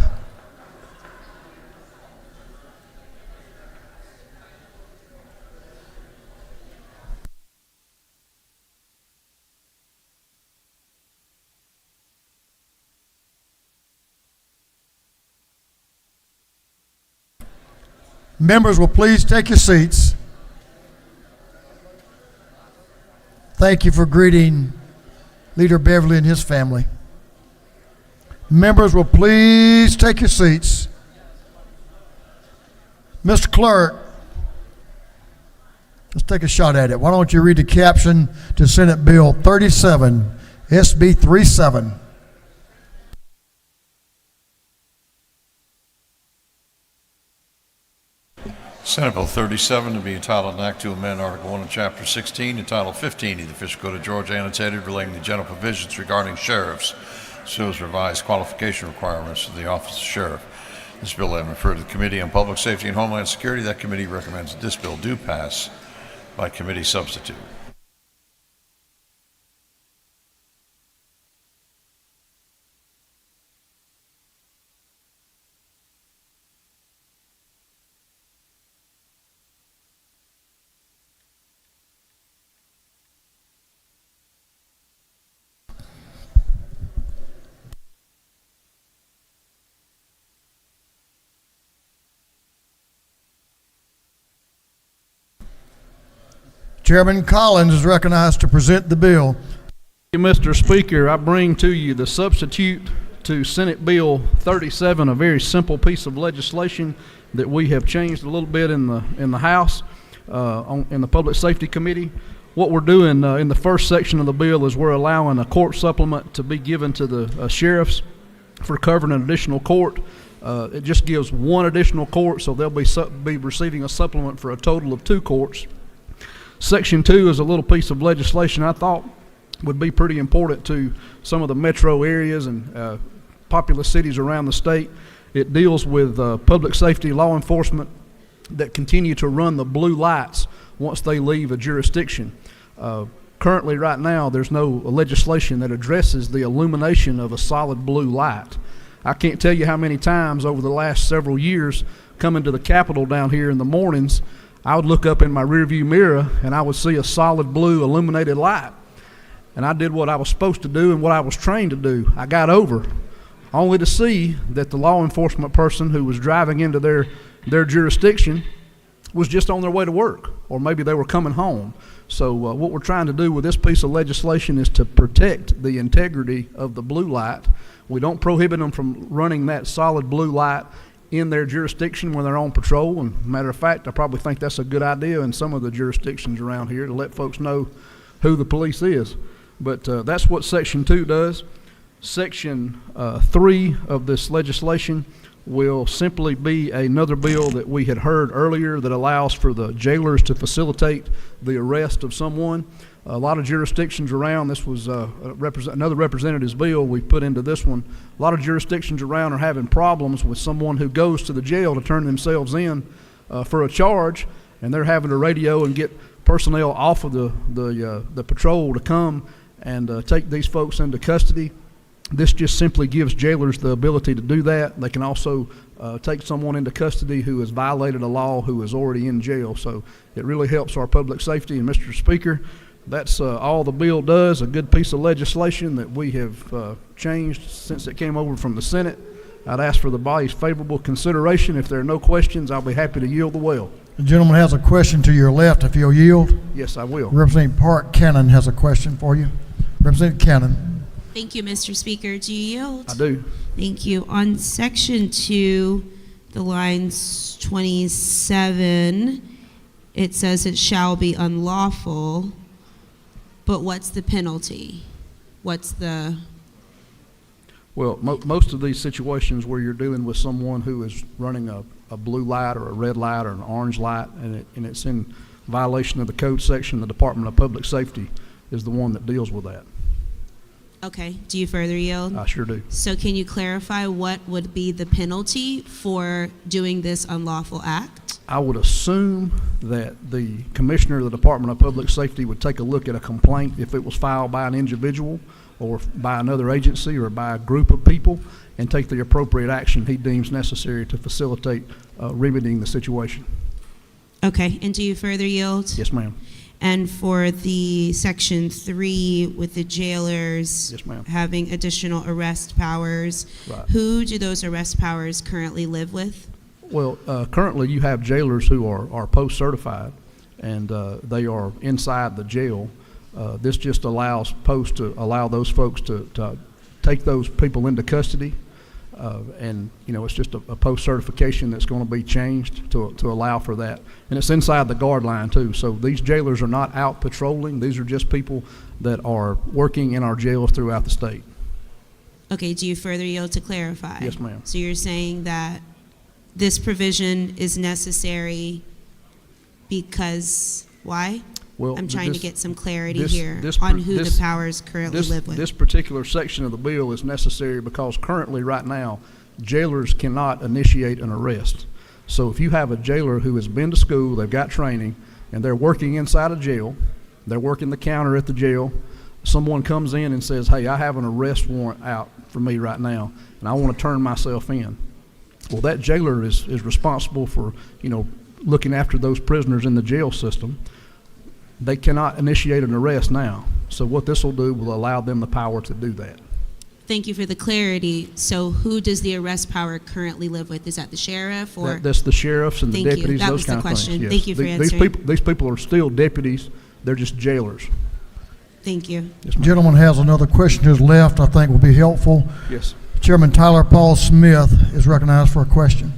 members will please take your seats. Thank you for greeting Leader Beverly and his family. Members will please take your seats. Mr. Clerk, let's take a shot at it. Why don't you read the caption to Senate Bill 37, SB 37. Senate Bill 37 to be entitled an act to amend Article 1 of Chapter 16 and Title 15 of the Fiscal Code of Georgia annotated relating to general provisions regarding sheriffs, so as revised qualification requirements for the office of sheriff. This bill has been referred to the Committee on Public Safety and Homeland Security. That committee recommends that this bill do pass by committee substitute. Chairman Collins is recognized to present the bill. Mr. Speaker, I bring to you the substitute to Senate Bill 37, a very simple piece of legislation that we have changed a little bit in the House, in the Public Safety Committee. What we're doing in the first section of the bill is we're allowing a court supplement to be given to the sheriffs for covering an additional court. It just gives one additional court, so they'll be receiving a supplement for a total of 2 courts. Section 2 is a little piece of legislation I thought would be pretty important to some of the metro areas and populous cities around the state. It deals with public safety law enforcement that continue to run the blue lights once they leave a jurisdiction. Currently, right now, there's no legislation that addresses the illumination of a solid blue light. I can't tell you how many times over the last several years coming to the Capitol down here in the mornings, I would look up in my rearview mirror and I would see a solid blue illuminated light. And I did what I was supposed to do and what I was trained to do. I got over, only to see that the law enforcement person who was driving into their jurisdiction was just on their way to work, or maybe they were coming home. So what we're trying to do with this piece of legislation is to protect the integrity of the blue light. We don't prohibit them from running that solid blue light in their jurisdiction when they're on patrol. And matter of fact, I probably think that's a good idea in some of the jurisdictions around here to let folks know who the police is. But that's what Section 2 does. Section 3 of this legislation will simply be another bill that we had heard earlier that allows for the jailers to facilitate the arrest of someone. A lot of jurisdictions around, this was another representative's bill we put into this one. A lot of jurisdictions around are having problems with someone who goes to the jail to turn themselves in for a charge, and they're having to radio and get personnel off of the patrol to come and take these folks into custody. This just simply gives jailers the ability to do that. They can also take someone into custody who has violated a law who is already in jail. So it really helps our public safety. And Mr. Speaker, that's all the bill does, a good piece of legislation that we have changed since it came over from the Senate. I'd ask for the body's favorable consideration. If there are no questions, I'll be happy to yield the well. The gentleman has a question to your left, if you'll yield. Yes, I will. Representative Park Cannon has a question for you. Representative Cannon. Thank you, Mr. Speaker. Do you yield? I do. Thank you. On section 2, the lines 27, it says it shall be unlawful, but what's the penalty? What's the... Well, most of these situations where you're dealing with someone who is running a blue light or a red light or an orange light, and it's in violation of the code section, the Department of Public Safety is the one that deals with that. Okay. Do you further yield? I sure do. So can you clarify what would be the penalty for doing this unlawful act? I would assume that the Commissioner of the Department of Public Safety would take a look at a complaint if it was filed by an individual or by another agency or by a group of people and take the appropriate action he deems necessary to facilitate remedying the situation. Okay. And do you further yield? Yes, ma'am. And for the section 3 with the jailers Yes, ma'am. having additional arrest powers, Right. who do those arrest powers currently live with? Well, currently you have jailers who are post-certified, and they are inside the jail. This just allows post to allow those folks to take those people into custody, and it's just a post-certification that's going to be changed to allow for that. And it's inside the guard line too. So these jailers are not out patrolling. These are just people that are working in our jails throughout the state. Okay, do you further yield to clarify? Yes, ma'am. So you're saying that this provision is necessary because, why? Well, I'm trying to this- get some clarity this- here this on pr- who this- the powers currently live with. This particular section of the bill is necessary because currently, right now, jailers cannot initiate an arrest. So if you have a jailer who has been to school, they've got training, and they're working inside a jail, they're working the counter at the jail, someone comes in and says, hey, I have an arrest warrant out for me right now, and I want to turn myself in. Well, that jailer is responsible for, looking after those prisoners in the jail system. They cannot initiate an arrest now. So what this will do will allow them the power to do that. Thank you for the clarity. So who does the arrest power currently live with? Is that the sheriff or? That's the sheriffs and the Thank you. deputies, That those was the kind of things. question. Yes. Thank you for These answering. these people are still deputies. They're just jailers. Thank you. Gentleman has another question to his left I think will be helpful. Yes. Chairman Tyler Paul Smith is recognized for a question.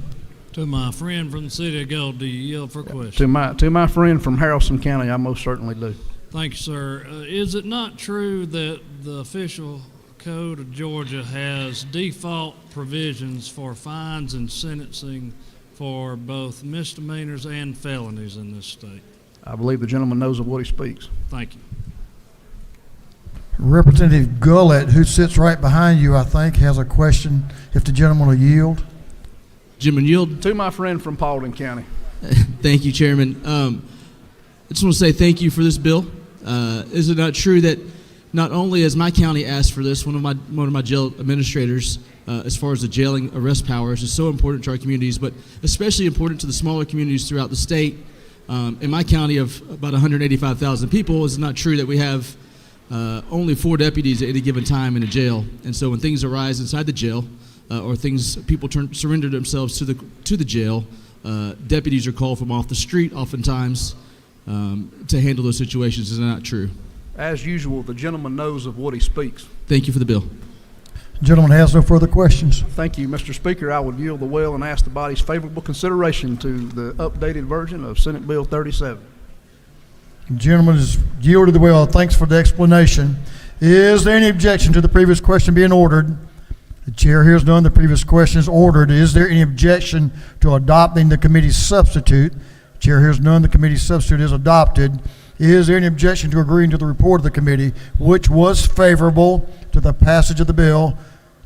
To my friend from the city of Gold, do you yield for a question? To my friend from Haralson County, I most certainly do. Thank you, sir. Is it not true that the official code of Georgia has default provisions for fines and sentencing for both misdemeanors and felonies in this state? I believe the gentleman knows of what he speaks. Thank you. Representative Gullett, who sits right behind you, I think, has a question, if the gentleman will yield. Gentleman, yield. To my friend from Paulding County. Thank you, Chairman. I just want to say thank you for this bill. Is it not true that not only has my county asked for this, one of my jail administrators, as far as the jailing arrest powers, is so important to our communities, but especially important to the smaller communities throughout the state. In my county of about 185,000 people, is it not true that we have only 4 deputies at any given time in a jail? And so when things arise inside the jail, or people surrender themselves to the jail, deputies are called from off the street oftentimes to handle those situations. Is that not true? As usual, the gentleman knows of what he speaks. Thank you for the bill. Gentleman has no further questions. Thank you, Mr. Speaker. I would yield the well and ask the body's favorable consideration to the updated version of Senate Bill 37. Gentleman has yielded the well. Thanks for the explanation. Is there any objection to the previous question being ordered? The chair hears none. The previous question is ordered. Is there any objection to adopting the committee's substitute? Chair hears none. The committee's substitute is adopted. Is there any objection to agreeing to the report of the committee, which was favorable to the passage of the bill?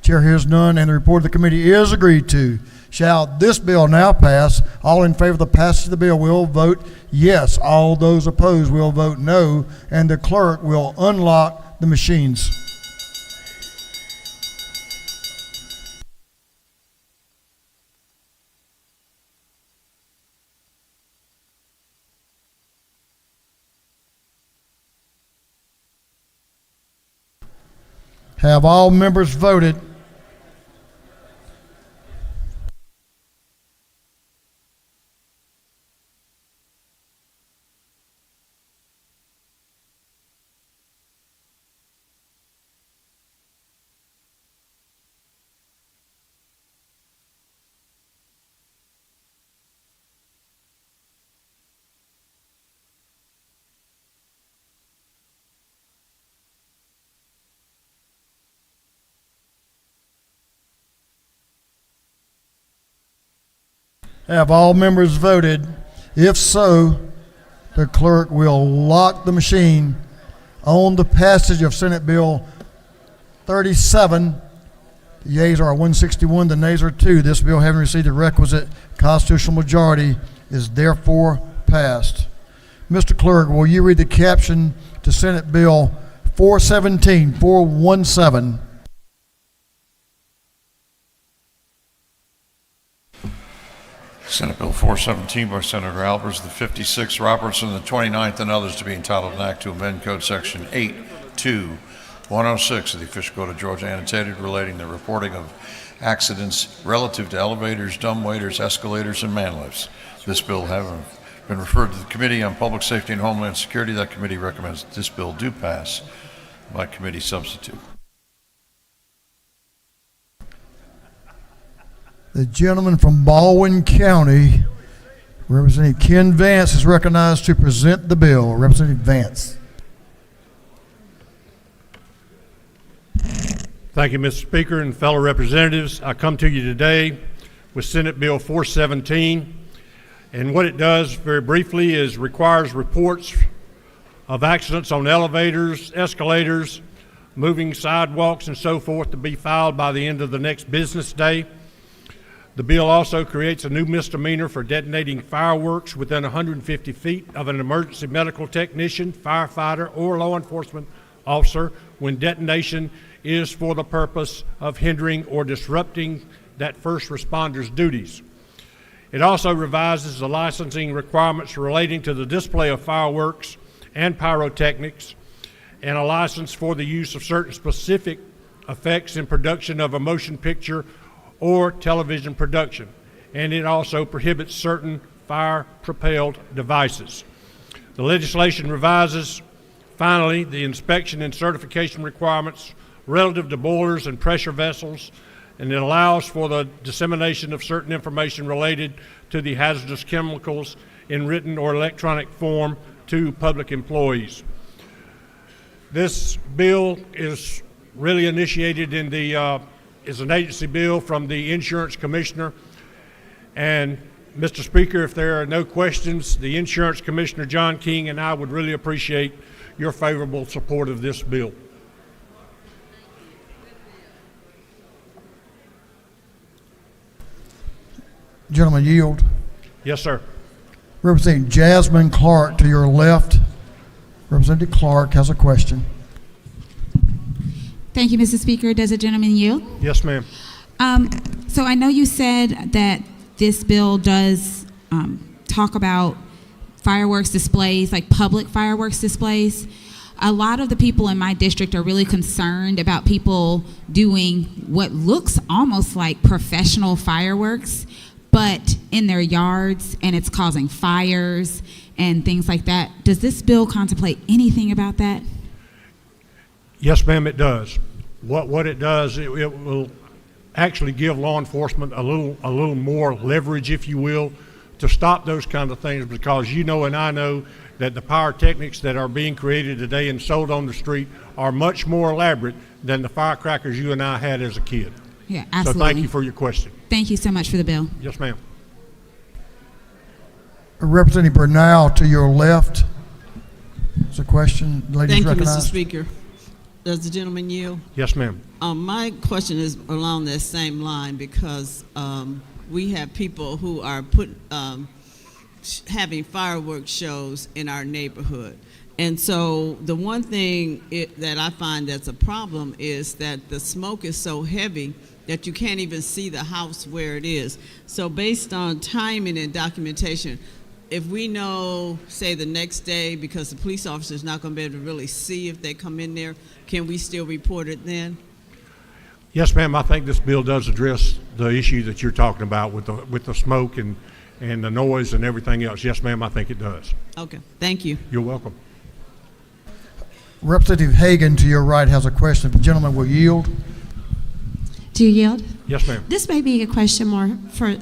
Chair hears none, and the report of the committee is agreed to. Shall this bill now pass? All in favor of the passage of the bill will vote yes. All those opposed will vote no, and the clerk will unlock the machines. Have all members voted? Have all members voted? If so, the clerk will lock the machine on the passage of Senate Bill 37. The yeas are 161, the nays are 2. This bill, having received the requisite constitutional majority, is therefore passed. Mr. Clerk, will you read the caption to Senate Bill 417? Senate Bill 417 by Senator Albers, the 56th, Robertson, the 29th, and others to be entitled an act to amend Code Section 8.2.106 of the Official Code of Georgia annotated relating the reporting of accidents relative to elevators, dumbwaiters, escalators, and man lifts. This bill having been referred to the Committee on Public Safety and Homeland Security, that committee recommends that this bill do pass by committee substitute. The gentleman from Baldwin County, Representative Ken Vance, is recognized to present the bill. Representative Vance. Thank you, Mr. Speaker and fellow representatives. I come to you today with Senate Bill 417, and what it does, very briefly, is requires reports of accidents on elevators, escalators, moving sidewalks, and so forth to be filed by the end of the next business day. The bill also creates a new misdemeanor for detonating fireworks within 150 feet of an emergency medical technician, firefighter, or law enforcement officer when detonation is for the purpose of hindering or disrupting that first responder's duties. It also revises the licensing requirements relating to the display of fireworks and pyrotechnics, and a license for the use of certain specific effects in production of a motion picture or television production, and it also prohibits certain fire-propelled devices. The legislation revises, finally, the inspection and certification requirements relative to boilers and pressure vessels, and it allows for the dissemination of certain information related to the hazardous chemicals in written or electronic form to public employees. This bill is really initiated in the is an agency bill from the insurance commissioner. And Mr. Speaker, if there are no questions, the insurance commissioner, John King, and I would really appreciate your favorable support of this bill. Gentlemen, yield. Yes, sir. Representative Jasmine Clark to your left. Representative Clark has a question. Thank you, Mr. Speaker. Does the gentleman yield? Yes, ma'am. So I know you said that this bill does talk about fireworks displays, like public fireworks displays. A lot of the people in my district are really concerned about people doing what looks almost like professional fireworks, but in their yards, and it's causing fires and things like that. Does this bill contemplate anything about that? Yes, ma'am, it does. What it does, it will actually give law enforcement a little more leverage, if you will, to stop those kind of things, because you know and I know that the pyrotechnics that are being created today and sold on the street are much more elaborate than the firecrackers you and I had as a kid. Yeah, absolutely. So thank you for your question. Thank you so much for the bill. Yes, ma'am. Representative Bernal to your left. There's a question. Ladies Thank you, recognized. Mr. Speaker. Does the gentleman yield? Yes, ma'am. My question is along that same line, because we have people who are having fireworks shows in our neighborhood. And so the one thing that I find that's a problem is that the smoke is so heavy that you can't even see the house where it is. So based on timing and documentation, if we know, say, the next day, because the police officer is not going to be able to really see if they come in there, can we still report it then? Yes, ma'am. I think this bill does address the issue that you're talking about with the smoke and the noise and everything else. Yes, ma'am. I think it does. Okay. Thank you. You're welcome. Representative Hagan to your right has a question. If the gentleman will yield. Do you yield? Yes, ma'am. This may be a question more for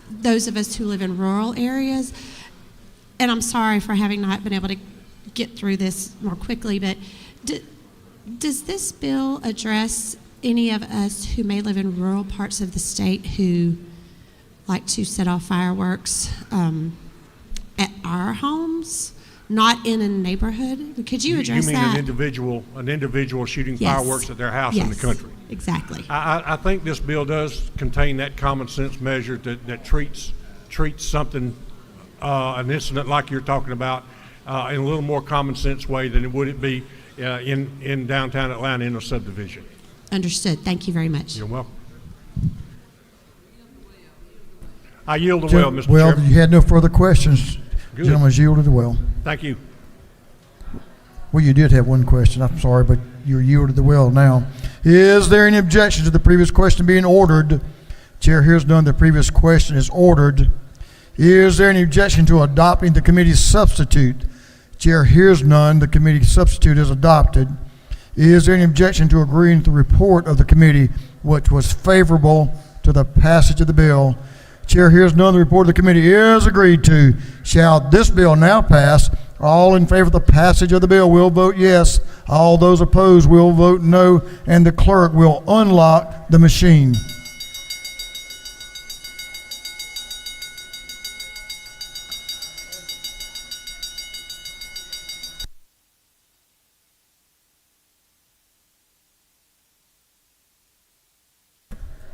those of us who live in rural areas, and I'm sorry for having not been able to get through this more quickly, but does this bill address any of us who may live in rural parts of the state who like to set off fireworks at our homes, not in a neighborhood. Could you address You mean that? an individual shooting Yes. fireworks at their house in the Yes, country? exactly. I think this bill does contain that common sense measure that treats something, an incident like you're talking about, in a little more common sense way than it would be in downtown Atlanta in a subdivision. Understood. Thank you very much. You're welcome. I yield the well, Mr. Well, Chairman. you had no further questions. Good. Gentleman's yielded the well. Thank you. Well, you did have one question. I'm sorry, but you're yielded the well now. Is there any objection to the previous question being ordered? Chair hears none. The previous question is ordered. Is there any objection to adopting the committee's substitute? Chair hears none. The committee substitute is adopted. Is there any objection to agreeing to the report of the committee, which was favorable to the passage of the bill? Chair hears none. The report of the committee is agreed to. Shall this bill now pass? All in favor of the passage of the bill will vote yes. All those opposed will vote no, and the clerk will unlock the machine.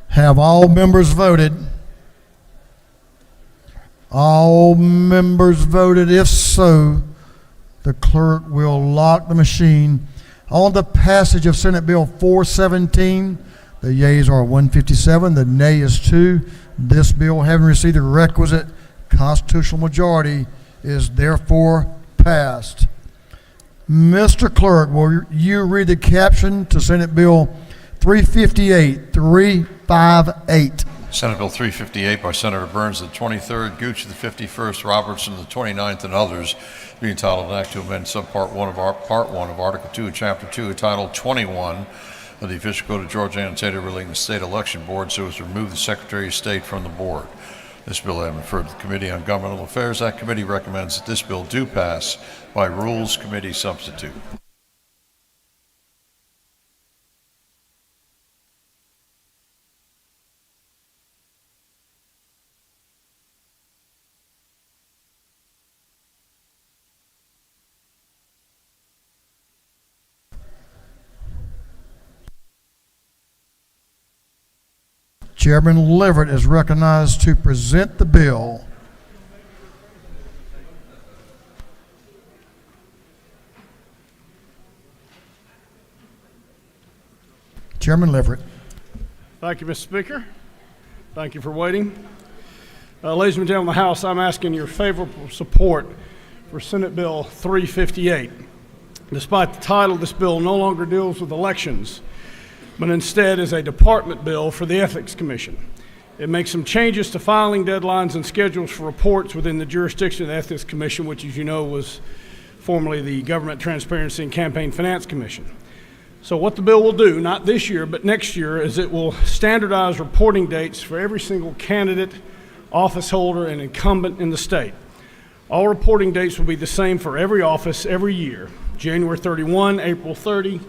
Have all members voted? All members voted. If so, the clerk will lock the machine. On the passage of Senate Bill 417, the yeas are 157, the nay is 2. This bill, having received the requisite constitutional majority, is therefore passed. Mr. Clerk, will you read the caption to Senate Bill 358? Senate Bill 358 by Senator Burns, the 23rd, Gooch, the 51st, Robertson, the 29th, and others, being entitled an act to amend subpart 1 of Part 1 of Article 2 of Chapter 2 of Title 21 of the Official Code of Georgia Annotated relating to State Election Board so as to remove the Secretary of State from the board. This bill having referred to the Committee on Governmental Affairs, that committee recommends that this bill do pass by Rules Committee substitute. Chairman Leverett is recognized to present the bill. Chairman Leverett. Thank you, Mr. Speaker. Thank you for waiting. Ladies and gentlemen of the House, I'm asking your favorable support for Senate Bill 358. Despite the title, this bill no longer deals with elections, but instead is a department bill for the Ethics Commission. It makes some changes to filing deadlines and schedules for reports within the jurisdiction of the Ethics Commission, which, as you know, was formerly the Government Transparency and Campaign Finance Commission. So what the bill will do, not this year, but next year, is it will standardize reporting dates for every single candidate, office holder, and incumbent in the state. All reporting dates will be the same for every office every year: January 31, April 30,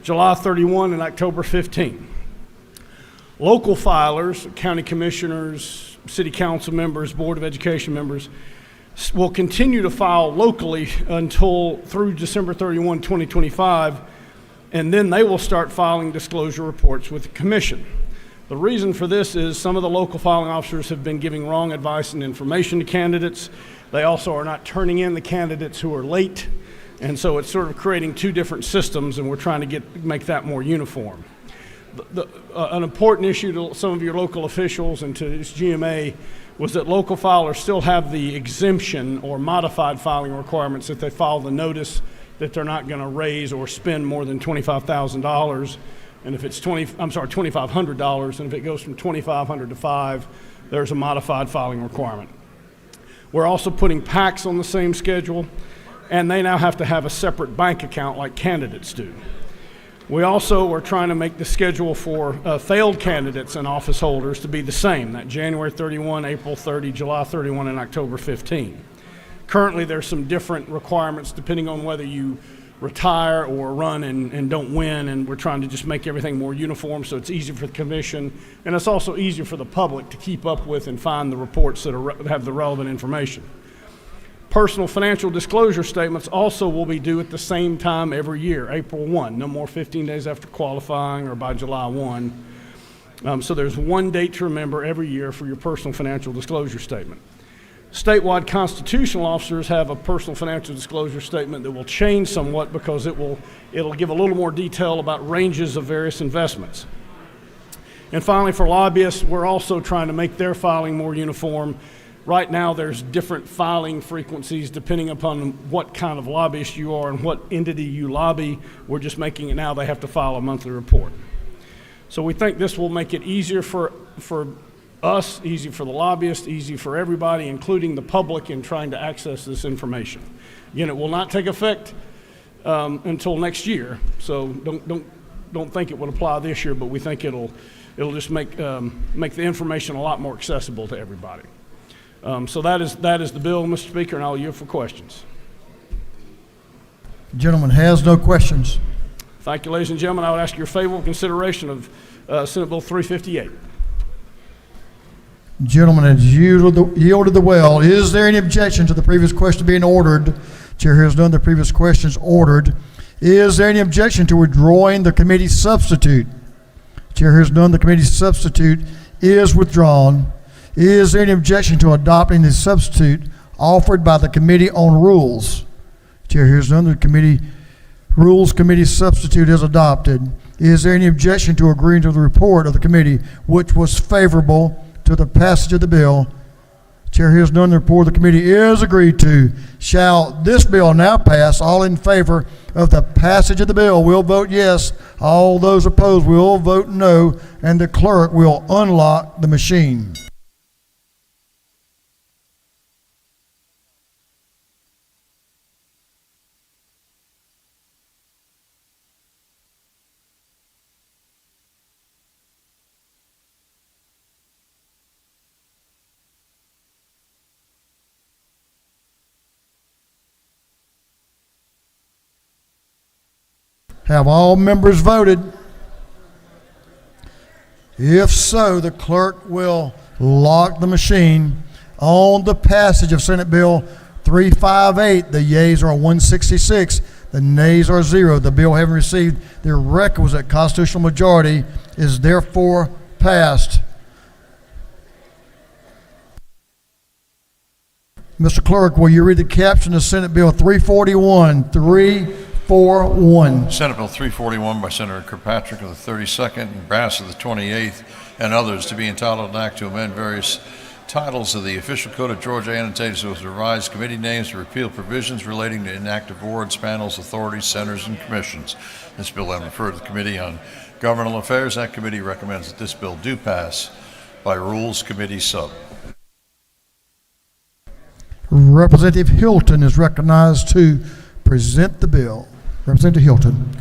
July 31, and October 15. Local filers, county commissioners, city council members, board of education members, will continue to file locally until through December 31, 2025, and then they will start filing disclosure reports with the commission. The reason for this is some of the local filing officers have been giving wrong advice and information to candidates. They also are not turning in the candidates who are late. And so it's sort of creating two different systems, and we're trying to make that more uniform. An important issue to some of your local officials and to this GMA was that local filers still have the exemption or modified filing requirements if they file the notice that they're not going to raise or spend more than $25,000. And if it's $2,500, and if it goes from $2,500 to $5,000, there's a modified filing requirement. We're also putting PACs on the same schedule, and they now have to have a separate bank account like candidates do. We also are trying to make the schedule for failed candidates and office holders to be the same, that January 31, April 30, July 31, and October 15. Currently, there's some different requirements depending on whether you retire or run and don't win, and we're trying to just make everything more uniform so it's easier for the commission, and it's also easier for the public to keep up with and find the reports that have the relevant information. Personal financial disclosure statements also will be due at the same time every year, April 1, no more 15 days after qualifying or by July 1. So there's one date to remember every year for your personal financial disclosure statement. Statewide constitutional officers have a personal financial disclosure statement that will change somewhat because it'll give a little more detail about ranges of various investments. And finally, for lobbyists, we're also trying to make their filing more uniform. Right now, there's different filing frequencies depending upon what kind of lobbyist you are and what entity you lobby. We're just making it now they have to file a monthly report. So we think this will make it easier for us, easy for the lobbyists, easy for everybody, including the public, in trying to access this information. Again, it will not take effect until next year, so don't think it would apply this year, but we think it'll just make the information a lot more accessible to everybody. So that is the bill, Mr. Speaker, and I'll yield for questions. The gentleman has no questions. Thank you, ladies and gentlemen. I would ask your favorable consideration of Senate Bill 358. Gentleman has yielded the well. Is there any objection to the previous question being ordered? Chair hears none. The previous question is ordered. Is there any objection to withdrawing the committee substitute? Chair hears none. The committee substitute is withdrawn. Is there any objection to adopting the substitute offered by the Committee on Rules? Chair hears none. The Rules Committee substitute is adopted. Is there any objection to agreeing to the report of the committee, which was favorable to the passage of the bill? Chair hears none. The report of the committee is agreed to. Shall this bill now pass? All in favor of the passage of the bill will vote yes. All those opposed will vote no, and the clerk will unlock the machine. Have all members voted? If so, the clerk will lock the machine on the passage of Senate Bill 358. The yeas are 166, the nays are 0. The bill, having received the requisite constitutional majority, is therefore passed. Mr. Clerk, will you read the caption of Senate Bill 341? 341. Senate Bill 341 by Senator Kirkpatrick of the 32nd and Bass of the 28th and others, to be entitled an act to amend various titles of the official code of Georgia annotated so as to revise committee names to repeal provisions relating to inactive boards, panels, authorities, centers, and commissions. This bill has been referred to the Committee on Governmental Affairs. That committee recommends that this bill do pass by Rules Committee sub. Representative Hilton is recognized to present the bill. Representative Hilton.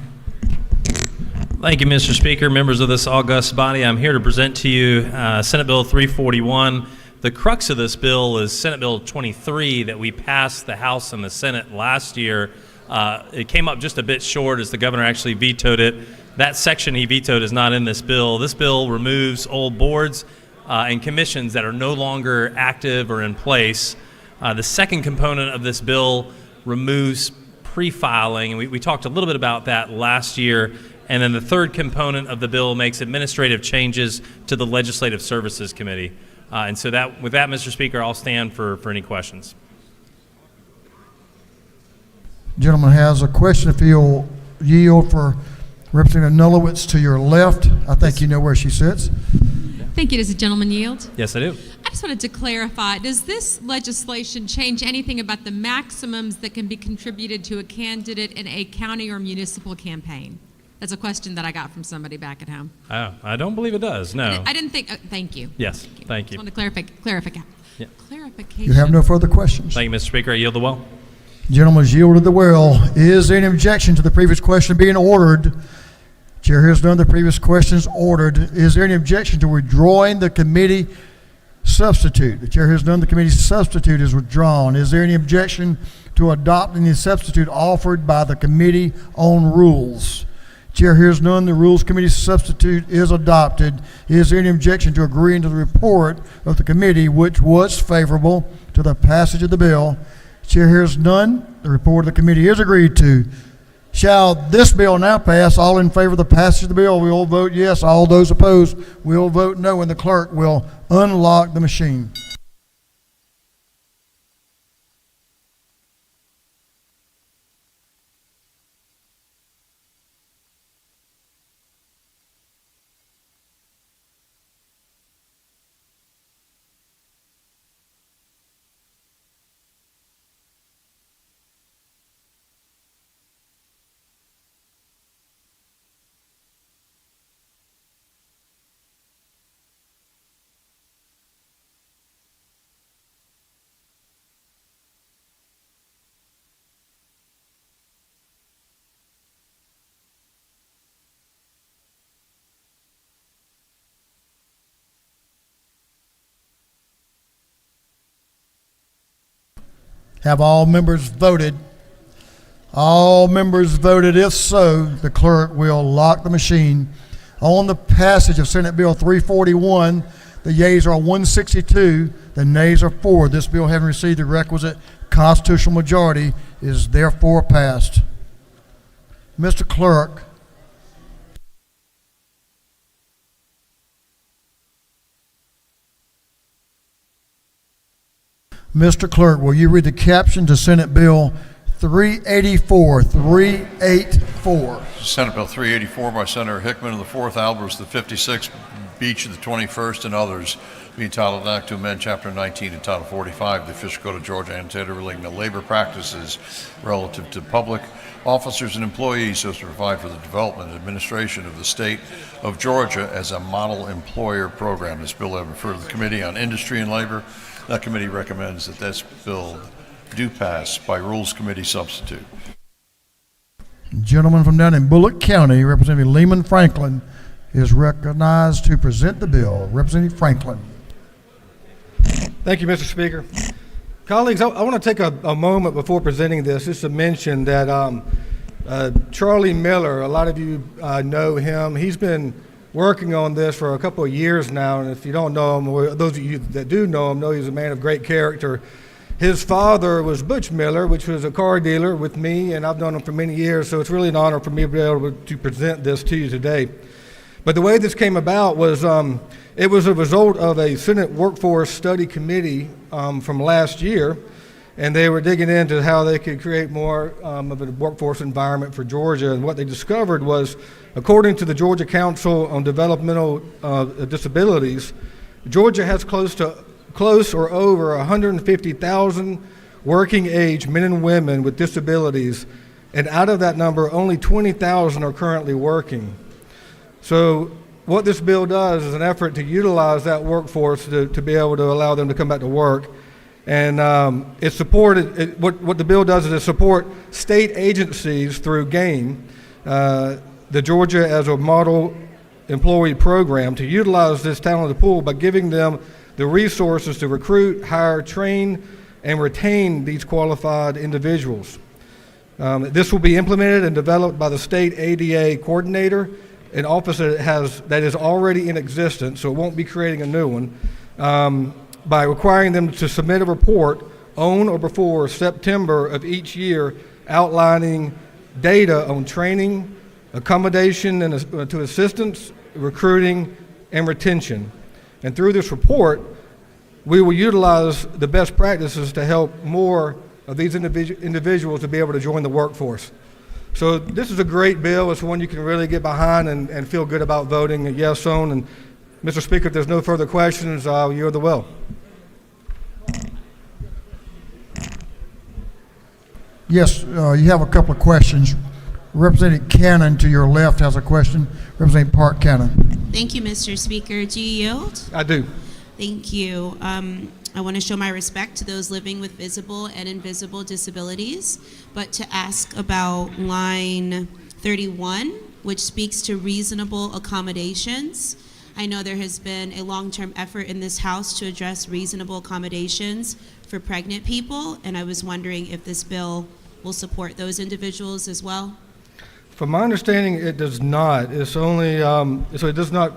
Thank you, Mr. Speaker. Members of this august body, I'm here to present to you Senate Bill 341. The crux of this bill is Senate Bill 23 that we passed the House and the Senate last year. It came up just a bit short as the governor actually vetoed it. That section he vetoed is not in this bill. This bill removes old boards and commissions that are no longer active or in place. The second component of this bill removes pre-filing, and we talked a little bit about that last year. And then the third component of the bill makes administrative changes to the Legislative Services Committee. And so with that, Mr. Speaker, I'll stand for any questions. Gentleman has a question. If you'll yield for Representative Nulowitz to your left. I think you know where she sits. Thank you. Does the gentleman yield? Yes, I do. I just wanted to clarify, does this legislation change anything about the maximums that can be contributed to a candidate in a county or municipal campaign? That's a question that I got from somebody back at home. Oh, I don't believe it does, no. I didn't think, thank you. Yes, thank you. I want to clarification. You have no further questions. Thank you, Mr. Speaker. I yield the well. Gentleman's yielded the well. Is there any objection to the previous question being ordered? Chair hears none. The previous question is ordered. Is there any objection to withdrawing the committee substitute. The chair hears none. The committee's substitute is withdrawn. Is there any objection to adopting the substitute offered by the Committee on Rules? Chair hears none. The Rules Committee substitute is adopted. Is there any objection to agreeing to the report of the committee, which was favorable to the passage of the bill? Chair hears none. The report of the committee is agreed to. Shall this bill now pass? All in favor of the passage of the bill will vote yes. All those opposed will vote no, and the clerk will unlock the machine. Have all members voted? All members voted. If so, the clerk will lock the machine. On the passage of Senate Bill 341, the yeas are 162, the nays are 4. This bill, having received the requisite constitutional majority, is therefore passed. Mr. Clerk, Mr. Clerk, will you read the caption to Senate Bill 384? 384. Senate Bill 384 by Senator Hickman of the 4th, Albers the 56th, Beach of the 21st, and others, being entitled an act to amend Chapter 19 and Title 45 of the Fiscal Code of Georgia annotated relating to labor practices relative to public officers and employees so as to provide for the development and administration of the state of Georgia as a model employer program. This bill will be referred to the Committee on Industry and Labor. That committee recommends that this bill do pass by Rules Committee substitute. Gentleman from down in Bullock County, Representative Lehman Franklin, is recognized to present the bill. Representative Franklin. Thank you, Mr. Speaker. Colleagues, I want to take a moment before presenting this just to mention that Charlie Miller, a lot of you know him. He's been working on this for a couple of years now, and if you don't know him, or those of you that do know him know he's a man of great character. His father was Butch Miller, which was a car dealer with me, and I've known him for many years, so it's really an honor for me to be able to present this to you today. But the way this came about was it was a result of a Senate Workforce Study Committee from last year, and they were digging into how they could create more of a workforce environment for Georgia, and what they discovered was, according to the Georgia Council on Developmental Disabilities, Georgia has close or over 150,000 working age men and women with disabilities, and out of that number, only 20,000 are currently working. So what this bill does is an effort to utilize that workforce to be able to allow them to come back to work. And what the bill does is it support state agencies through GAIN, the Georgia as a Model Employee Program, to utilize this talented pool by giving them the resources to recruit, hire, train, and retain these qualified individuals. This will be implemented and developed by the state ADA coordinator, an office that is already in existence, so it won't be creating a new one, by requiring them to submit a report on or before September of each year outlining data on training, accommodation and to assistance, recruiting, and retention. And through this report, we will utilize the best practices to help more of these individuals to be able to join the workforce. So this is a great bill. It's one you can really get behind and feel good about voting a yes on. And Mr. Speaker, if there's no further questions, I'll yield the will. Yes, you have a couple of questions. Representative Cannon to your left has a question. Representative Park Cannon. Thank you, Mr. Speaker. Do you yield? I do. Thank you. I want to show my respect to those living with visible and invisible disabilities, but to ask about line 31, which speaks to reasonable accommodations. I know there has been a long-term effort in this House to address reasonable accommodations for pregnant people, and I was wondering if this bill will support those individuals as well. From my understanding, it does not. It's only, so it does not,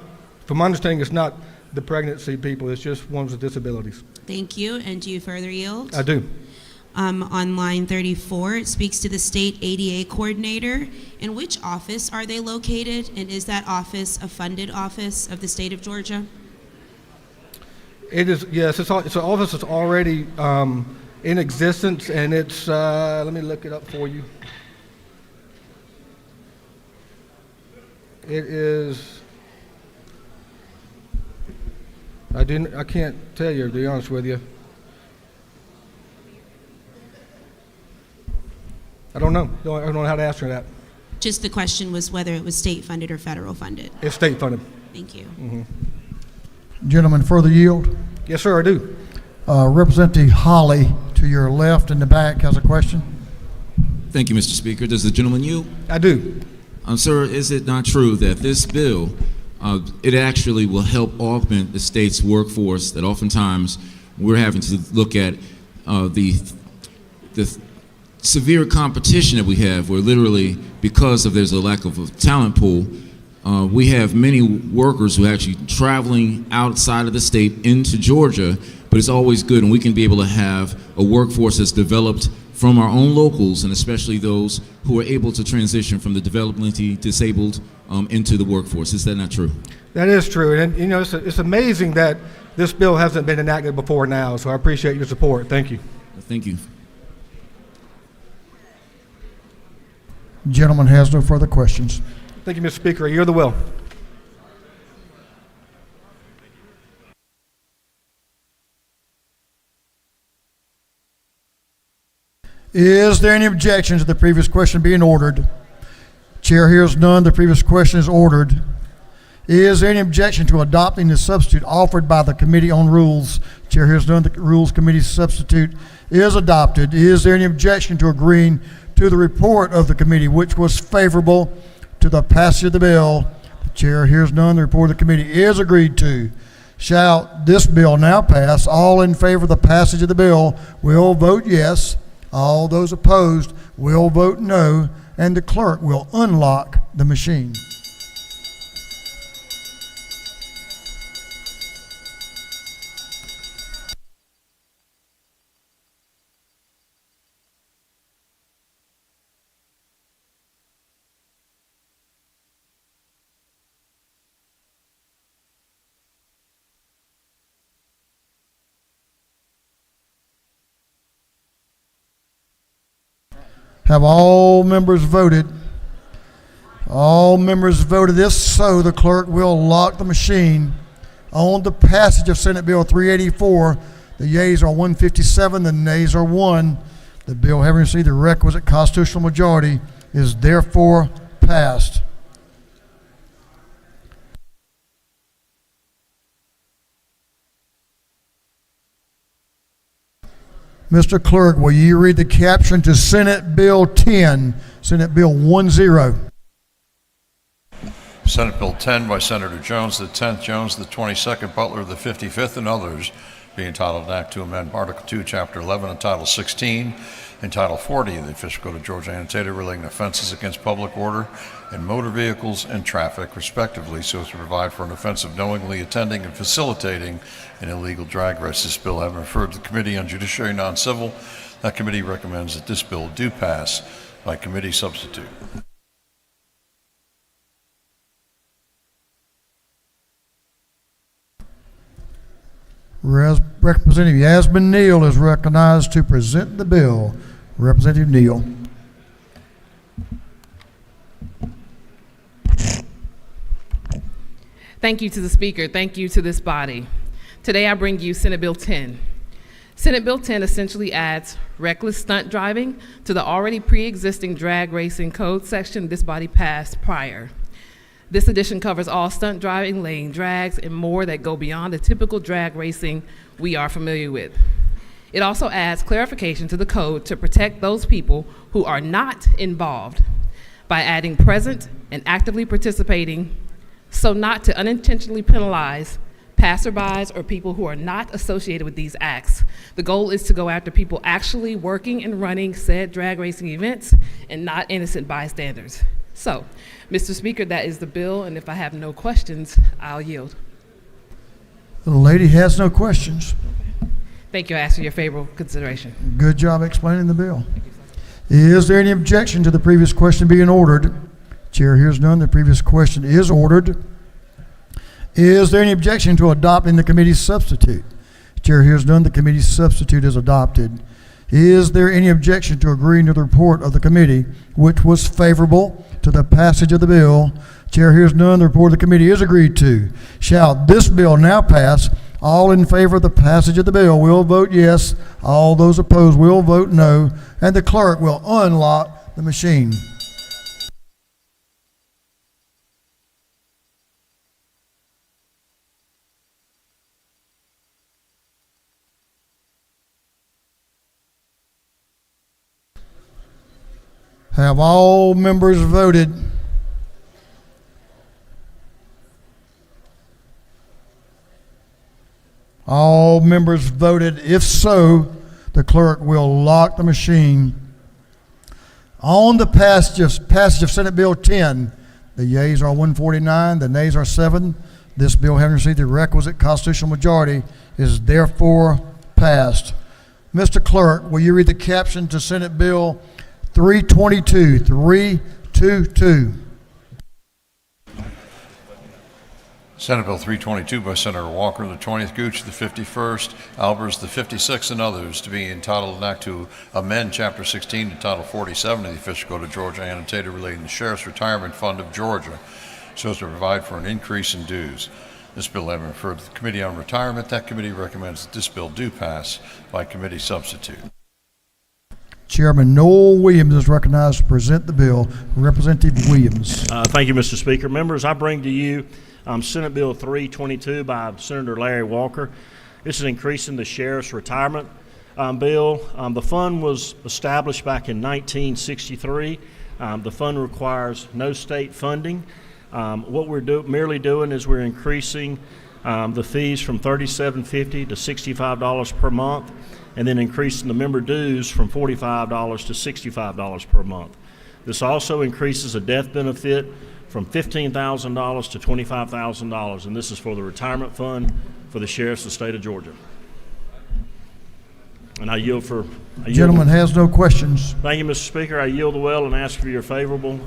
from my understanding, it's not the pregnancy people, it's just ones with disabilities. Thank you, and do you further yield? I do. On line 34, it speaks to the state ADA coordinator. In which office are they located, and is that office a funded office of the state of Georgia? It is, yes, it's an office that's already in existence, and it's, let me look it up for you. It is, I can't tell you, to be honest with you. I don't know. I don't know how to answer that. Just the question was whether it was state funded or federal funded. It's state funded. Thank you. Mm-hmm. Gentlemen, further yield? Yes, sir, I do. Representative Holly, to your left in the back, has a question. Thank you, Mr. Speaker. Does the gentleman yield? I do. Sir, is it not true that this bill, it actually will help augment the state's workforce, that oftentimes we're having to look at the severe competition that we have, where literally, because of there's a lack of a talent pool, we have many workers who are actually traveling outside of the state into Georgia, but it's always good, and we can be able to have a workforce that's developed from our own locals, and especially those who are able to transition from the developmentally disabled into the workforce. Is that not true? That is true, and you know, it's amazing that this bill hasn't been enacted before now, so I appreciate your support. Thank you. Thank you. Gentleman has no further questions. Thank you, Mr. Speaker. You're the will. Is there any objection to the previous question being ordered? Chair hears none. The previous question is ordered. Is there any objection to adopting the substitute offered by the Committee on Rules? Chair hears none. The Rules Committee substitute is adopted. Is there any objection to agreeing to the report of the committee, which was favorable to the passage of the bill? The chair hears none. The report of the committee is agreed to. Shall this bill now pass? All in favor of the passage of the bill will vote yes. All those opposed will vote no, and the clerk will unlock the machine. Have all members voted? All members voted. If so, the clerk will lock the machine. On the passage of Senate Bill 384, the yeas are 157, the nays are 1. The bill, having received the requisite constitutional majority, is therefore passed. Mr. Clerk, will you read the caption to Senate Bill 10, Senate Bill 10? Senate Bill 10 by Senator Jones, the 10th Jones, the 22nd Butler, the 55th, and others, being entitled an act to amend Article 2, Chapter 11, and Title 16, and Title 40 of the Official Code of Georgia annotated relating to offenses against public order and motor vehicles and traffic, respectively, so as to provide for an offense of knowingly attending and facilitating an illegal drag race. This bill having referred to the Committee on Judiciary and Non-Civil, that committee recommends that this bill do pass by committee substitute. Representative Yasmin Neal is recognized to present the bill. Representative Neal. Thank you to the Speaker. Thank you to this body. Today I bring you Senate Bill 10. Senate Bill 10 essentially adds reckless stunt driving to the already pre-existing drag racing code section this body passed prior. This addition covers all stunt driving, laying drags, and more that go beyond the typical drag racing we are familiar with. It also adds clarification to the code to protect those people who are not involved by adding present and actively participating so not to unintentionally penalize passerbys or people who are not associated with these acts. The goal is to go after people actually working and running said drag racing events and not innocent bystanders. So, Mr. Speaker, that is the bill, and if I have no questions, I'll yield. The lady has no questions. Thank you. I ask for your favorable consideration. Good job explaining the bill. Is there any objection to the previous question being ordered? Chair hears none. The previous question is ordered. Is there any objection to adopting the committee's substitute? Chair hears none. The committee's substitute is adopted. Is there any objection to agreeing to the report of the committee, which was favorable to the passage of the bill? Chair hears none. The report of the committee is agreed to. Shall this bill now pass? All in favor of the passage of the bill will vote yes. All those opposed will vote no. And the clerk will unlock the machine. Have all members voted? All members voted. If so, the clerk will lock the machine. On the passage of Senate Bill 10, the yeas are 149, the nays are 7. This bill, having received the requisite constitutional majority, is therefore passed. Mr. Clerk, will you read the caption to Senate Bill 322, 322. Senate Bill 322 by Senator Walker, the 20th, Gooch, the 51st, Albers, the 56th, and others, to be entitled an act to amend Chapter 16 to Title 47 of the Official Code of Georgia, annotated relating to Sheriff's Retirement Fund of Georgia, so as to provide for an increase in dues. This bill having referred to the Committee on Retirement, that committee recommends that this bill do pass by committee substitute. Chairman Noel Williams is recognized to present the bill. Representative Williams. Thank you, Mr. Speaker. Members, I bring to you Senate Bill 322 by Senator Larry Walker. This is increasing the sheriff's retirement bill. The fund was established back in 1963. The fund requires no state funding. What we're merely doing is we're increasing the fees from $37.50 to $65 per month, and then increasing the member dues from $45 to $65 per month. This also increases a death benefit from $15,000 to $25,000, and this is for the retirement fund for the sheriffs of the state of Georgia. And I yield for... Gentleman has no questions. Thank you, Mr. Speaker. I yield the well and ask for your favorable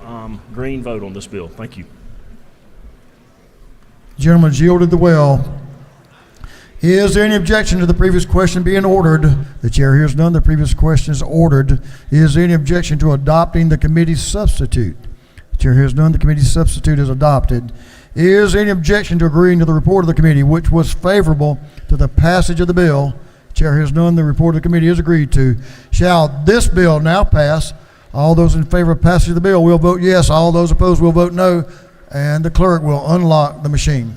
green vote on this bill. Thank you. Gentleman's yielded the well. Is there any objection to the previous question being ordered? The chair hears none. The previous question is ordered. Is there any objection to adopting the committee's substitute? The chair hears none. The committee's substitute is adopted. Is there any objection to agreeing to the report of the committee, which was favorable to the passage of the bill? The chair hears none. The report of the committee is agreed to. Shall this bill now pass? All those in favor of passage of the bill will vote yes. All those opposed will vote no. And the clerk will unlock the machine.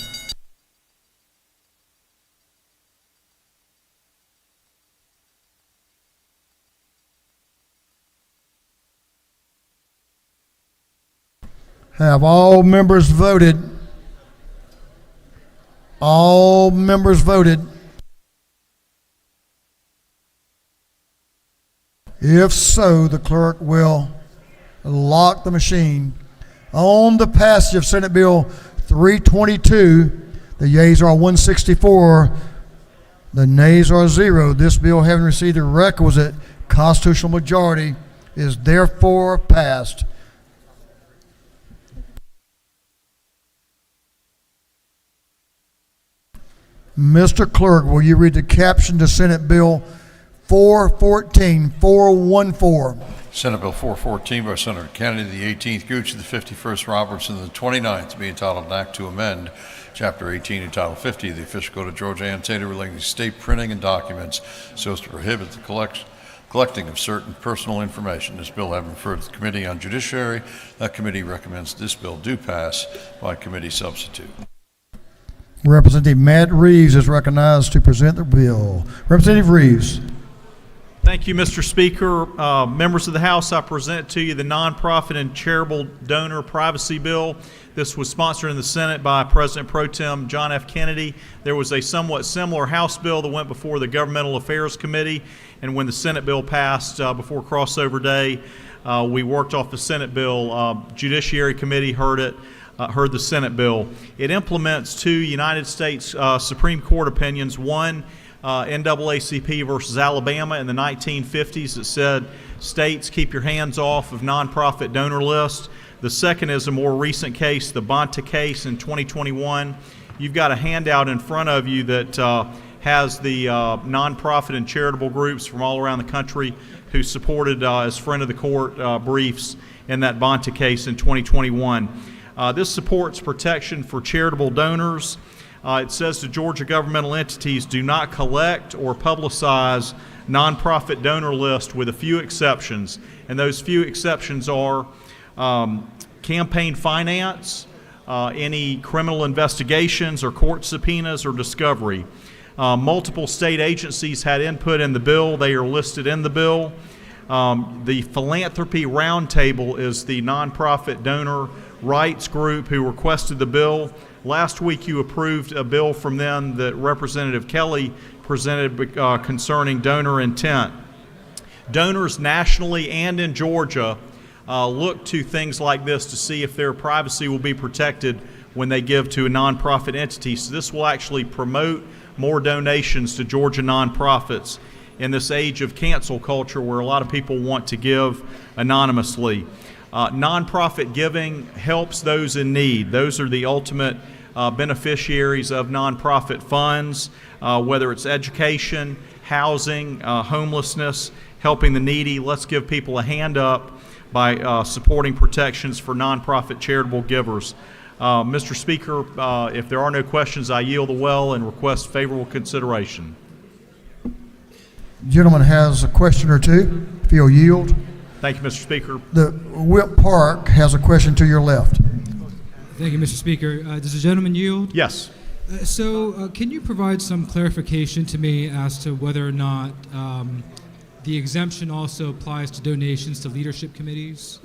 Have all members voted? All members voted. If so, the clerk will lock the machine. On the passage of Senate Bill 322, the yeas are 164, the nays are 0. This bill, having received the requisite constitutional majority, is therefore passed. Mr. Clerk, will you read the caption to Senate Bill 414? Senate Bill 414 by Senator Kennedy, the 18th, Gooch, the 51st, Robertson, the 29th, to be entitled an act to amend Chapter 18 and Title 50 of the Official Code of Georgia, annotated relating to state printing and documents, so as to prohibit the collecting of certain personal information. This bill having referred to the Committee on Judiciary, that committee recommends this bill do pass by committee substitute. Representative Matt Reeves is recognized to present the bill. Representative Reeves. Thank you, Mr. Speaker. Members of the House, I present to you the Nonprofit and Charitable Donor Privacy Bill. This was sponsored in the Senate by President Pro Tem John F. Kennedy. There was a somewhat similar House bill that went before the Governmental Affairs Committee, and when the Senate bill passed before crossover day, we worked off the Senate bill. Judiciary Committee heard the Senate bill. It implements two United States Supreme Court opinions, one NAACP versus Alabama in the 1950s that said states keep your hands off of nonprofit donor lists. The second is a more recent case, the Bonta case in 2021. You've got a handout in front of you that has the nonprofit and charitable groups from all around the country who supported as friend of the court briefs in that Bonta case in 2021. This supports protection for charitable donors. It says to Georgia governmental entities, do not collect or publicize nonprofit donor lists with a few exceptions. And those few exceptions are campaign finance, any criminal investigations or court subpoenas or discovery. Multiple state agencies had input in the bill. They are listed in the bill. The Philanthropy Roundtable is the nonprofit donor rights group who requested the bill. Last week you approved a bill from them that Representative Kelly presented concerning donor intent. Donors nationally and in Georgia look to things like this to see if their privacy will be protected when they give to a nonprofit entity. So this will actually promote more donations to Georgia nonprofits in this age of cancel culture where a lot of people want to give anonymously. Nonprofit giving helps those in need. Those are the ultimate beneficiaries of nonprofit funds, whether it's education, housing, homelessness, helping the needy. Let's give people a hand up by supporting protections for nonprofit charitable givers. Mr. Speaker, if there are no questions, I yield the well and request favorable consideration. Gentleman has a question or two, if he'll yield. Thank you, Mr. Speaker. The Whip Park has a question to your left. Thank you, Mr. Speaker. Does the gentleman yield? Yes. Can you provide some clarification to me as to whether or not the exemption also applies to donations to leadership committees?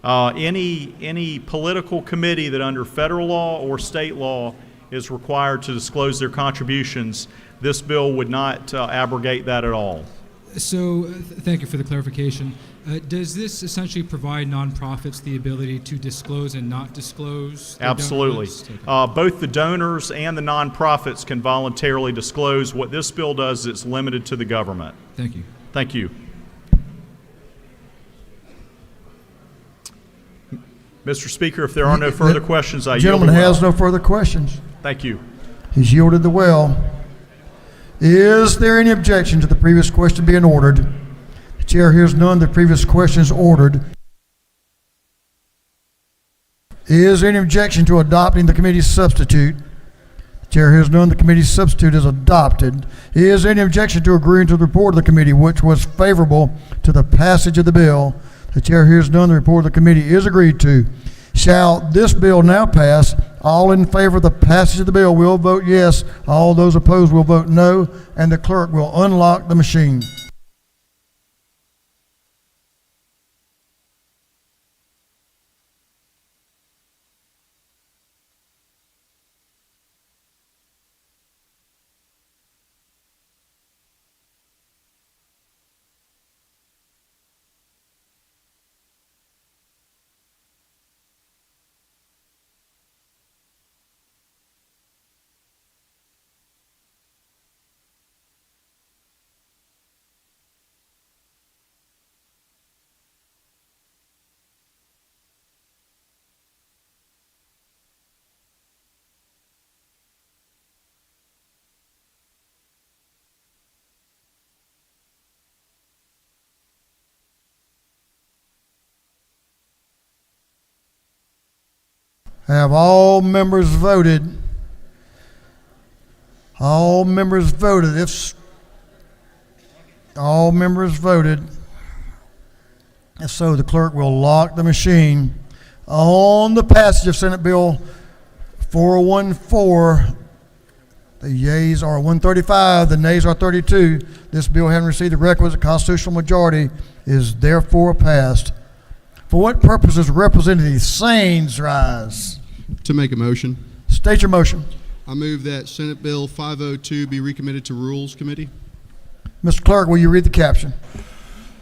Any political committee that under federal law or state law is required to disclose their contributions, this bill would not abrogate that at all. Thank you for the clarification. Does this essentially provide nonprofits the ability to disclose and not disclose? Absolutely. Both the donors and the nonprofits can voluntarily disclose. What this bill does is it's limited to the government. Thank you. Thank you. Mr. Speaker, if there are no further questions, I yield the well. Gentleman has no further questions. Thank you. He's yielded the well. Is there any objection to the previous question being ordered? The chair hears none. The previous question is ordered. Is there any objection to adopting the committee's substitute? The chair hears none. The committee's substitute is adopted. Is there any objection to agreeing to the report of the committee, which was favorable to the passage of the bill? The chair hears none. The report of the committee is agreed to. Shall this bill now pass? All in favor of the passage of the bill will vote yes. All those opposed will vote no, and the clerk will unlock the machine. Have all members voted? All members voted. If all members voted, if so, the clerk will lock the machine on the passage of Senate Bill 414, The yeas are 135, the nays are 32. This bill, having received the requisite constitutional majority, is therefore passed. For what purpose does Representative Saines rise? To make a motion. State your motion. I move that Senate Bill 502 be recommitted to Rules Committee. Mr. Clerk, will you read the caption?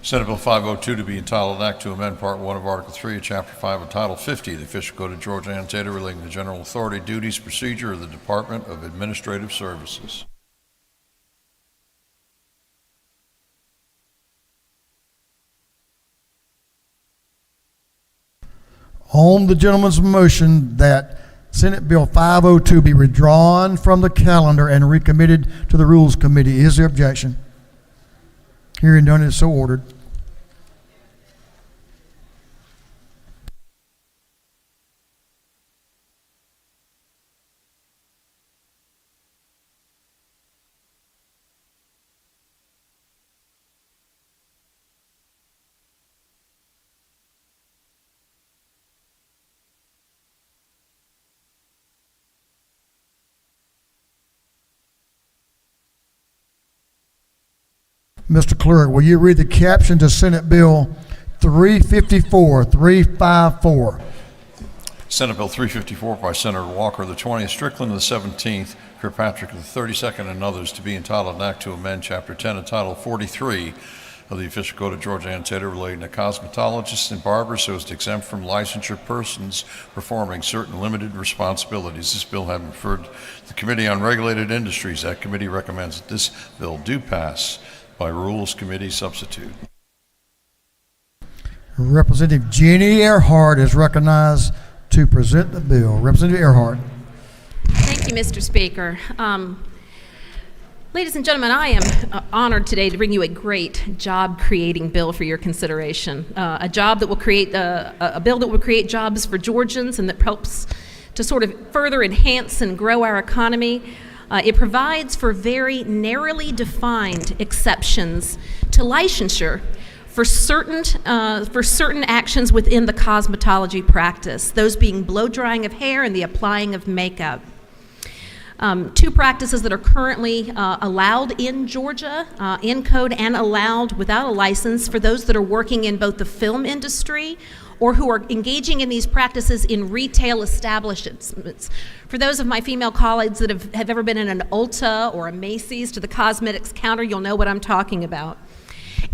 Senate Bill 502 to be entitled Act to amend Part 1 of Article 3 of Chapter 5 of Title 50 of the Official Code of Georgia annotated relating to general authority, duties, procedure of the Department of Administrative Services. On the gentleman's motion that Senate Bill 502 be withdrawn from the calendar and recommitted to the Rules Committee, is there objection? Hearing none, it is so ordered. Mr. Clerk, will you read the caption to Senate Bill 354? Senate Bill 354 by Senator Walker, the 20th, Strickland, the 17th, Kirkpatrick, the 32nd, and others, to be entitled an act to amend Chapter 10 and Title 43 of the Official Code of Georgia annotated relating to cosmetologists and barbers so as to exempt from licensure persons performing certain limited responsibilities. This bill having referred to the Committee on Regulated Industries. That committee recommends that this bill do pass by Rules Committee substitute. Representative Jeannie Earhart is recognized to present the bill. Representative Earhart. Thank you, Mr. Speaker. Ladies and gentlemen, I am honored today to bring you a great job-creating bill for your consideration. A job that will create a bill that will create jobs for Georgians and that helps to sort of further enhance and grow our economy. It provides for very narrowly defined exceptions to licensure for certain actions within the cosmetology practice, those being blow drying of hair and the applying of makeup. Two practices that are currently allowed in Georgia, in code, and allowed without a license for those that are working in both the film industry or who are engaging in these practices in retail establishments. For those of my female colleagues that have ever been in an Ulta or a Macy's to the cosmetics counter, you'll know what I'm talking about.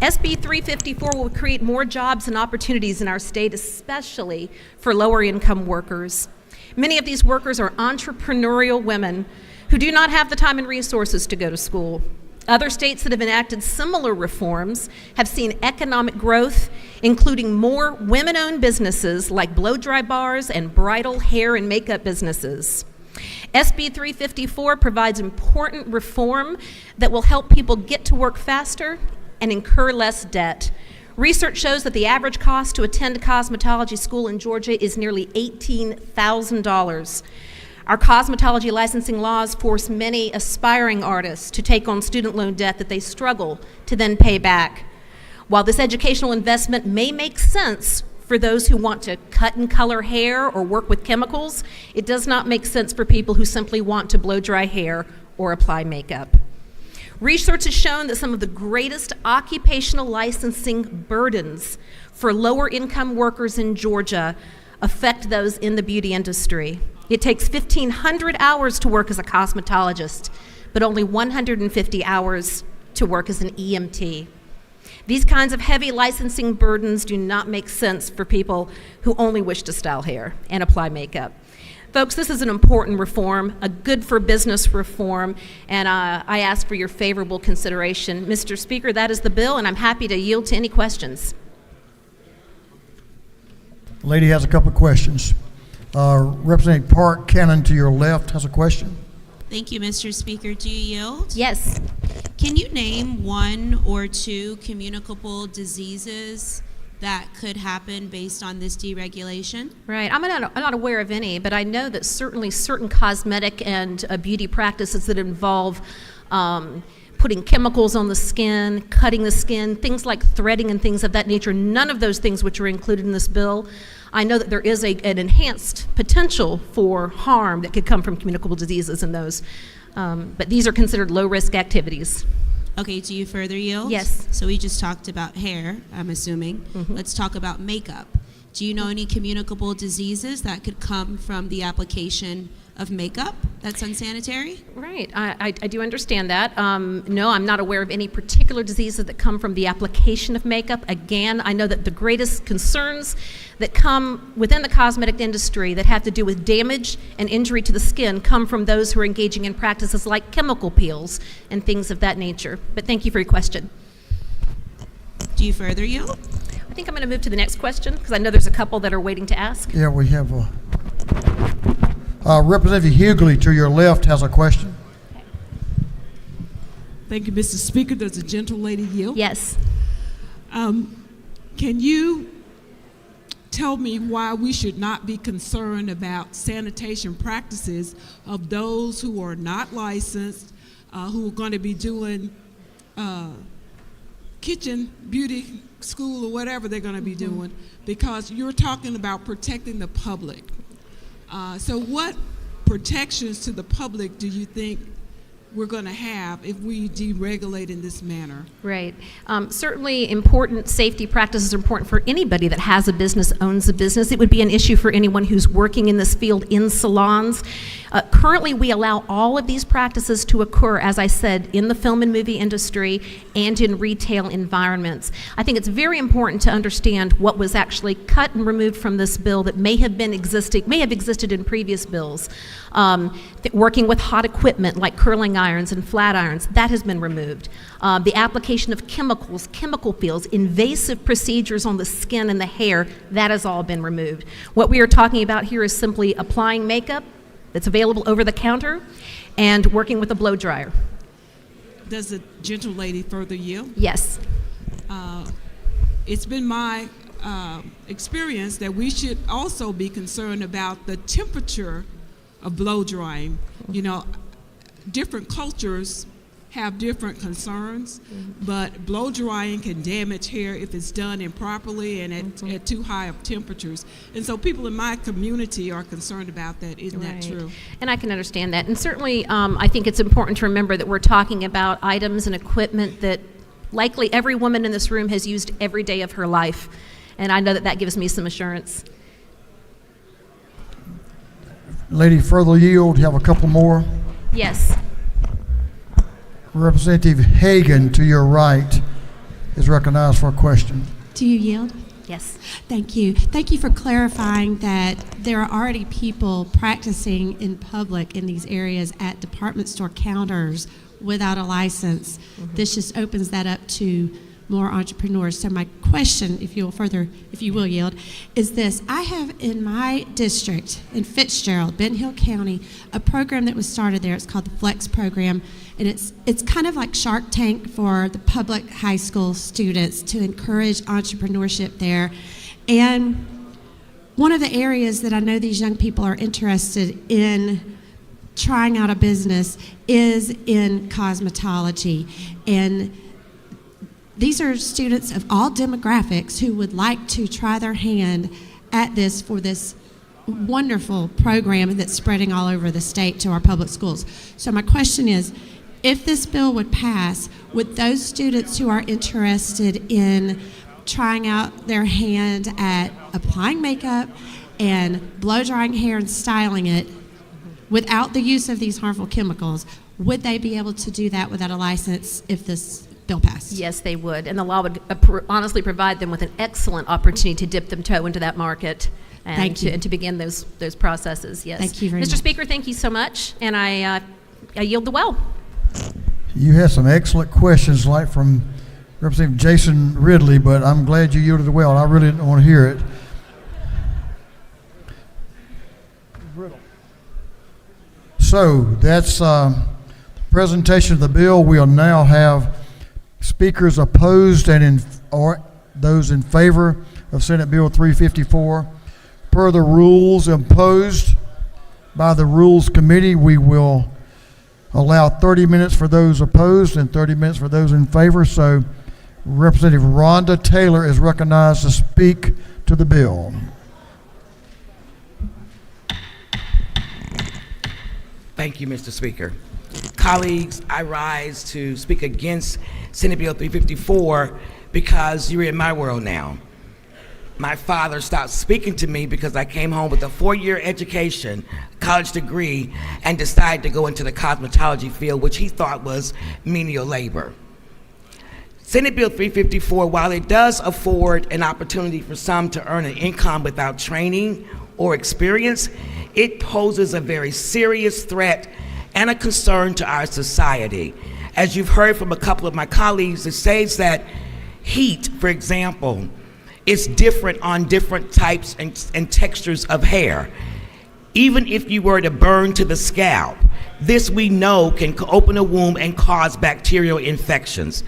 SB 354 will create more jobs and opportunities in our state, especially for lower income workers. Many of these workers are entrepreneurial women who do not have the time and resources to go to school. Other states that have enacted similar reforms have seen economic growth, including more women-owned businesses like blow-dry bars and bridal hair and makeup businesses. SB 354 provides important reform that will help people get to work faster and incur less debt. Research shows that the average cost to attend a cosmetology school in Georgia is nearly $18,000. Our cosmetology licensing laws force many aspiring artists to take on student loan debt that they struggle to then pay back. While this educational investment may make sense for those who want to cut and color hair or work with chemicals, it does not make sense for people who simply want to blow dry hair or apply makeup. Research has shown that some of the greatest occupational licensing burdens for lower income workers in Georgia affect those in the beauty industry. It takes 1,500 hours to work as a cosmetologist, but only 150 hours to work as an EMT. These kinds of heavy licensing burdens do not make sense for people who only wish to style hair and apply makeup. Folks, this is an important reform, a good for business reform, and I ask for your favorable consideration. Mr. Speaker, that is the bill, and I'm happy to yield to any questions. The lady has a couple of questions. Representative Park Cannon to your left has a question. Thank you, Mr. Speaker. Do you yield? Yes. Can you name one or two communicable diseases that could happen based on this deregulation? Right. I'm not aware of any, but I know that certainly certain cosmetic and beauty practices that involve putting chemicals on the skin, cutting the skin, things like threading and things of that nature, none of those things which are included in this bill. I know that there is an enhanced potential for harm that could come from communicable diseases in those. But these are considered low-risk activities. Okay, do you further yield? Yes. So we just talked about hair, I'm assuming. Let's talk about makeup. Do you know any communicable diseases that could come from the application of makeup that's unsanitary? Right, I do understand that. No, I'm not aware of any particular diseases that come from the application of makeup. Again, I know that the greatest concerns that come within the cosmetic industry that have to do with damage and injury to the skin come from those who are engaging in practices like chemical peels and things of that nature. But thank you for your question. Do you further yield? I think I'm going to move to the next question because I know there's a couple that are waiting to ask. Yeah, we have Representative Hughley to your left has a question. Thank you, Mr. Speaker. Does the gentle lady yield? Yes. Can you tell me why we should not be concerned about sanitation practices of those who are not licensed, who are going to be doing kitchen, beauty school, or whatever they're going to be doing, because you're talking about protecting the public. So what protections to the public do you think we're going to have if we deregulate in this manner? Right. Certainly important safety practices are important for anybody that has a business, owns a business. It would be an issue for anyone who's working in this field in salons. Currently, we allow all of these practices to occur, as I said, in the film and movie industry and in retail environments. I think it's very important to understand what was actually cut and removed from this bill that may have existed in previous bills. Working with hot equipment like curling irons and flat irons, that has been removed. The application of chemicals, chemical peels, invasive procedures on the skin and the hair, that has all been removed. What we are talking about here is simply applying makeup that's available over the counter and working with a blow dryer. Does the gentle lady further yield? Yes. It's been my experience that we should also be concerned about the temperature of blow drying. You know, different cultures have different concerns, but blow drying can damage hair if it's done improperly and at too high of temperatures. And so people in my community are concerned about that. Isn't that true? And I can understand that. And certainly I think it's important to remember that we're talking about items and equipment that likely every woman in this room has used every day of her life. And I know that that gives me some assurance. Lady, further yield. You have a couple more. Yes. Representative Hagan to your right is recognized for a question. Do you yield? Yes. Thank you. Thank you for clarifying that there are already people practicing in public in these areas at department store counters without a license. This just opens that up to more entrepreneurs. So my question, if you will yield, is this. I have in my district, in Fitzgerald, Ben Hill County, a program that was started there. It's called the Flex Program, and it's kind of like Shark Tank for the public high school students to encourage entrepreneurship there. And one of the areas that I know these young people are interested in trying out a business is in cosmetology. And these are students of all demographics who would like to try their hand at this for this wonderful program that's spreading all over the state to our public schools. So my question is, if this bill would pass, would those students who are interested in trying out their hand at applying makeup and blow drying hair and styling it without the use of these harmful chemicals, would they be able to do that without a license if this bill passed? Yes, they would. And the law would honestly provide them with an excellent opportunity to dip them toe into that market and to begin those processes. Yes. Thank you very much. Mr. Speaker, thank you so much. And I yield the well. You had some excellent questions, like from Representative Jason Ridley, but I'm glad you yielded the well. I really didn't want to hear it. So that's the presentation of the bill. We'll now have speakers opposed or those in favor of Senate Bill 354. Per the rules imposed by the Rules Committee, we will allow 30 minutes for those opposed and 30 minutes for those in favor. So Representative Rhonda Taylor is recognized to speak to the bill. Thank you, Mr. Speaker. Colleagues, I rise to speak against Senate Bill 354 because you're in my world now. My father stopped speaking to me because I came home with a 4-year education, college degree, and decided to go into the cosmetology field, which he thought was menial labor. Senate Bill 354, while it does afford an opportunity for some to earn an income without training or experience, it poses a very serious threat and a concern to our society. As you've heard from a couple of my colleagues, it says that heat, for example, is different on different types and textures of hair. Even if you were to burn to the scalp, this we know can open a wound and cause bacterial infections.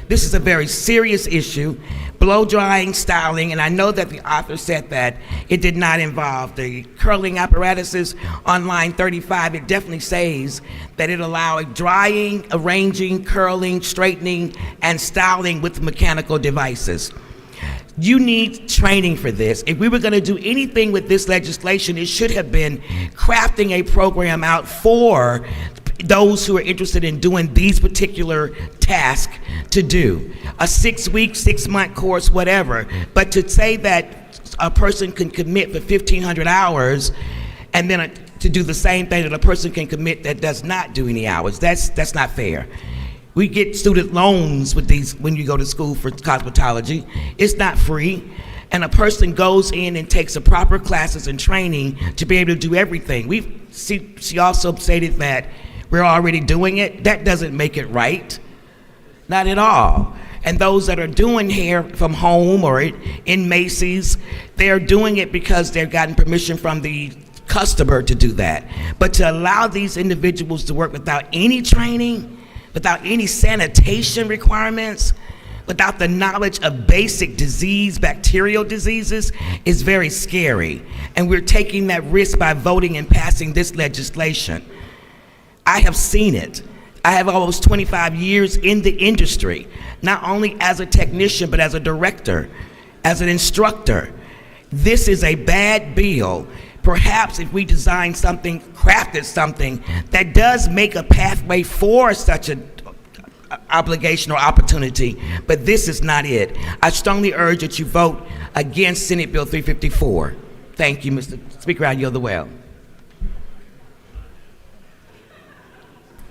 This is a very serious issue. Blow drying, styling, and I know that the author said that it did not involve the curling apparatuses. On line 35, it definitely says that it allowed drying, arranging, curling, straightening, and styling with mechanical devices. You need training for this. If we were going to do anything with this legislation, it should have been crafting a program out for those who are interested in doing these particular tasks to do. A 6-week, 6-month course, whatever. But to say that a person can commit for 1,500 hours and then to do the same thing that a person can commit that does not do any hours, that's not fair. We get student loans with these when you go to school for cosmetology. It's not free. And a person goes in and takes the proper classes and training to be able to do everything. She also stated that we're already doing it. That doesn't make it right. Not at all. And those that are doing hair from home or in Macy's, they're doing it because they've gotten permission from the customer to do that. But to allow these individuals to work without any training, without any sanitation requirements, without the knowledge of basic disease, bacterial diseases, is very scary. And we're taking that risk by voting and passing this legislation. I have seen it. I have almost 25 years in the industry, not only as a technician, but as a director, as an instructor. This is a bad bill. Perhaps if we design something, crafted something that does make a pathway for such an obligation or opportunity, but this is not it. I strongly urge that you vote against Senate Bill 354. Thank you, Mr. Speaker. I yield the well.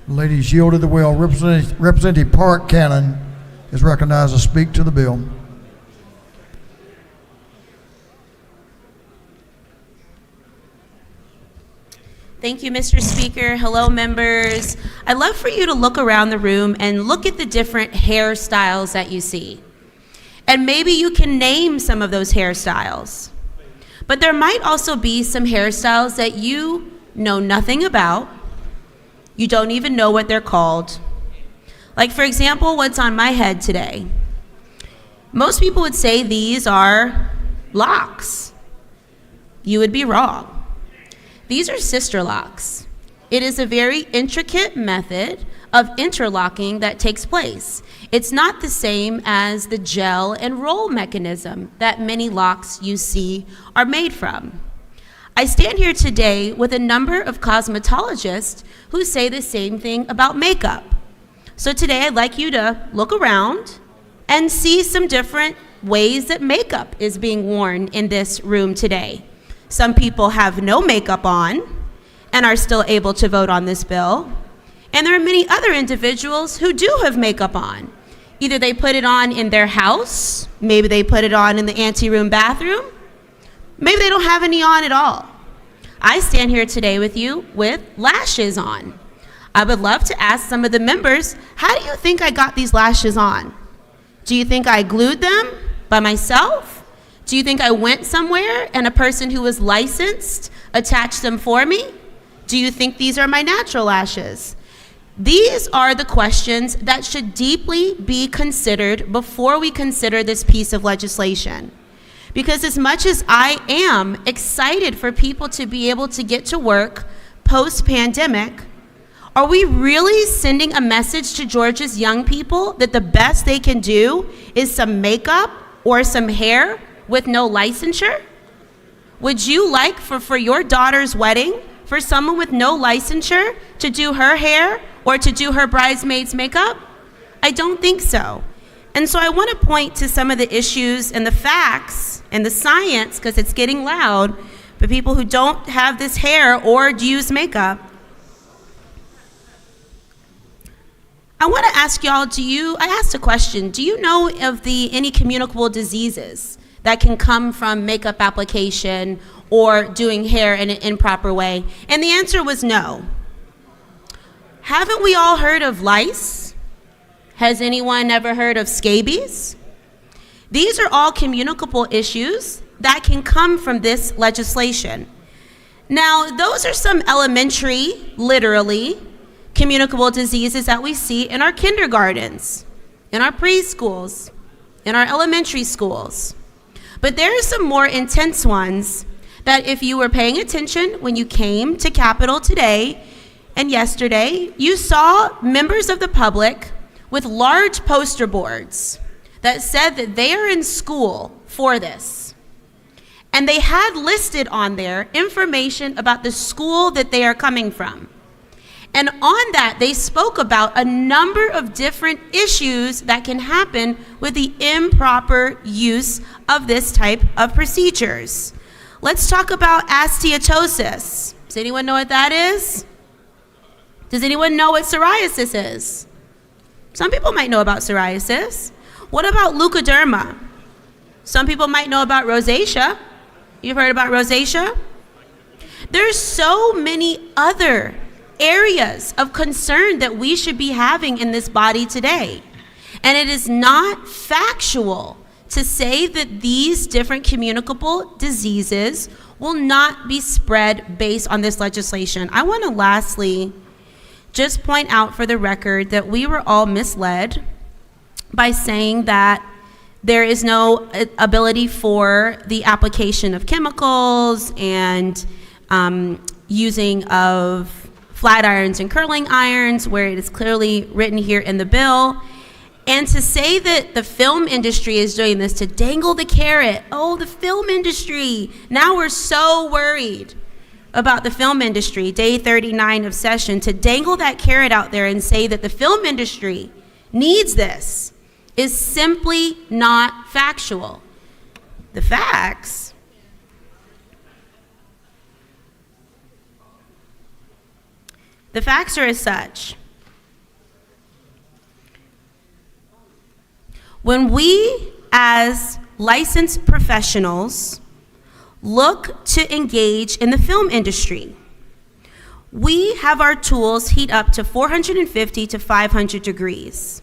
Ladies, yielded the will. Representative Park Cannon is recognized to speak to the bill. Thank you, Mr. Speaker. Hello, members. I'd love for you to look around the room and look at the different hairstyles that you see. And maybe you can name some of those hairstyles. But there might also be some hairstyles that you know nothing about. You don't even know what they're called. Like, for example, what's on my head today. Most people would say these are locks. You would be wrong. These are sister locks. It is a very intricate method of interlocking that takes place. It's not the same as the gel and roll mechanism that many locks you see are made from. I stand here today with a number of cosmetologists who say the same thing about makeup. So today I'd like you to look around and see some different ways that makeup is being worn in this room today. Some people have no makeup on and are still able to vote on this bill. And there are many other individuals who do have makeup on. Either they put it on in their house, maybe they put it on in the anteroom bathroom, maybe they don't have any on at all. I stand here today with you with lashes on. I would love to ask some of the members, how do you think I got these lashes on? Do you think I glued them by myself? Do you think I went somewhere and a person who was licensed attached them for me? Do you think these are my natural lashes? These are the questions that should deeply be considered before we consider this piece of legislation. Because as much as I am excited for people to be able to get to work post-pandemic, are we really sending a message to Georgia's young people that the best they can do is some makeup or some hair with no licensure? Would you like for your daughter's wedding for someone with no licensure to do her hair or to do her bridesmaid's makeup? I don't think so. And so I want to point to some of the issues and the facts and the science, because it's getting loud, for people who don't have this hair or use makeup. I want to ask y'all, I asked a question, do you know of any communicable diseases that can come from makeup application or doing hair in an improper way? And the answer was no. Haven't we all heard of lice? Has anyone ever heard of scabies? These are all communicable issues that can come from this legislation. Now, those are some elementary, literally, communicable diseases that we see in our kindergartens, in our preschools, in our elementary schools. But there are some more intense ones that if you were paying attention when you came to Capitol today and yesterday, you saw members of the public with large poster boards that said that they are in school for this. And they had listed on there information about the school that they are coming from. And on that, they spoke about a number of different issues that can happen with the improper use of this type of procedures. Let's talk about osteotosis. Does anyone know what that is? Does anyone know what psoriasis is? Some people might know about psoriasis. What about leukoderma? Some people might know about rosacea. You've heard about rosacea? There's so many other areas of concern that we should be having in this body today. And it is not factual to say that these different communicable diseases will not be spread based on this legislation. I want to lastly just point out for the record that we were all misled by saying that there is no ability for the application of chemicals and using of flat irons and curling irons, where it is clearly written here in the bill. And to say that the film industry is doing this to dangle the carrot. Oh, the film industry. Now we're so worried about the film industry, day 39 of session, to dangle that carrot out there and say that the film industry needs this is simply not factual. The facts are as such. When we, as licensed professionals, look to engage in the film industry, we have our tools heat up to 450 to 500 degrees.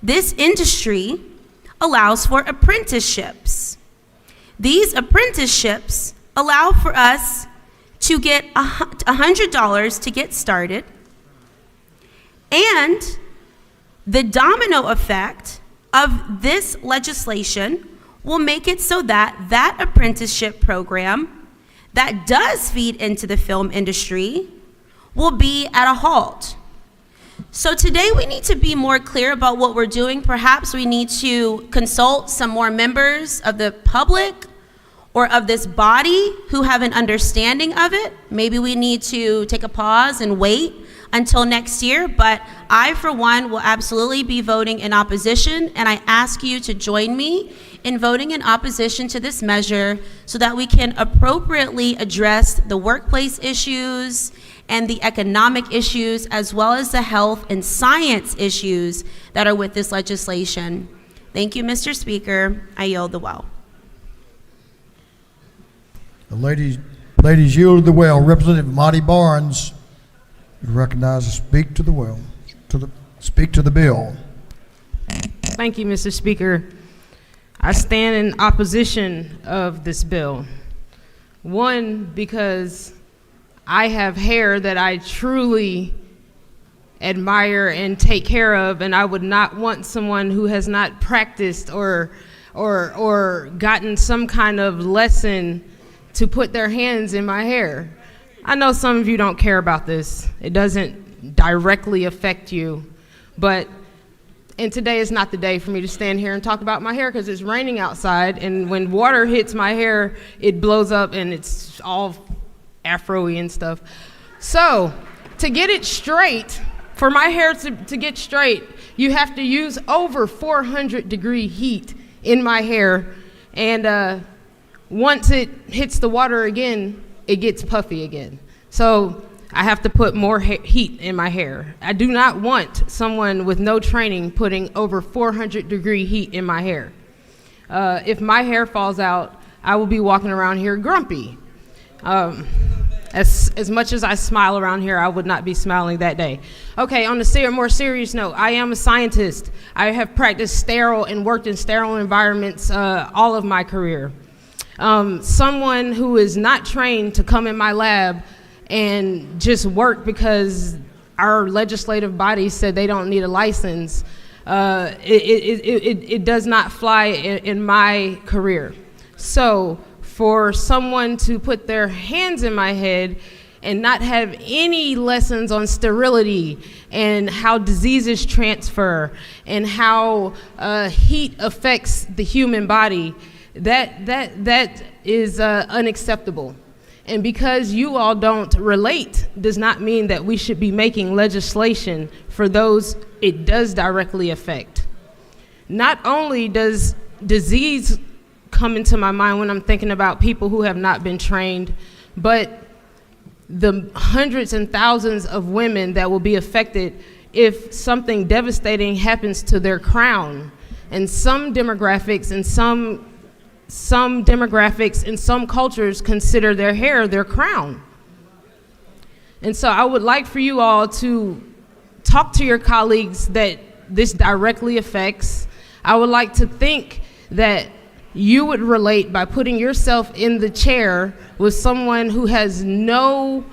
This industry allows for apprenticeships. These apprenticeships allow for us to get $100 to get started, and the domino effect of this legislation will make it so that that apprenticeship program that does feed into the film industry will be at a halt. So today we need to be more clear about what we're doing. Perhaps we need to consult some more members of the public or of this body who have an understanding of it. Maybe we need to take a pause and wait until next year, but I, for one, will absolutely be voting in opposition, and I ask you to join me in voting in opposition to this measure so that we can appropriately address the workplace issues and the economic issues, as well as the health and science issues that are with this legislation. Thank you, Mr. Speaker. I yield the well. The ladies yielded the well. Representative Monty Barnes is recognized to speak to the well, speak to the bill. Thank you, Mr. Speaker. I stand in opposition of this bill. One, because I have hair that I truly admire and take care of, and I would not want someone who has not practiced or gotten some kind of lesson to put their hands in my hair. I know some of you don't care about this. It doesn't directly affect you, and today is not the day for me to stand here and talk about my hair because it's raining outside, and when water hits my hair, it blows up and it's all afro-y and stuff. So to get it straight, for my hair to get straight, you have to use over 400-degree heat in my hair. And once it hits the water again, it gets puffy again. So I have to put more heat in my hair. I do not want someone with no training putting over 400-degree heat in my hair. If my hair falls out, I will be walking around here grumpy. As much as I smile around here, I would not be smiling that day. Okay, on a more serious note, I am a scientist. I have practiced sterile and worked in sterile environments all of my career. Someone who is not trained to come in my lab and just work because our legislative body said they don't need a license, it does not fly in my career. So for someone to put their hands in my head and not have any lessons on sterility and how diseases transfer and how heat affects the human body, that is unacceptable. And because you all don't relate does not mean that we should be making legislation for those it does directly affect. Not only does disease come into my mind when I'm thinking about people who have not been trained, but the hundreds and thousands of women that will be affected if something devastating happens to their crown. And some demographics and some cultures consider their hair their crown. And so I would like for you all to talk to your colleagues that this directly affects. I would like to think that you would relate by putting yourself in the chair with someone who has no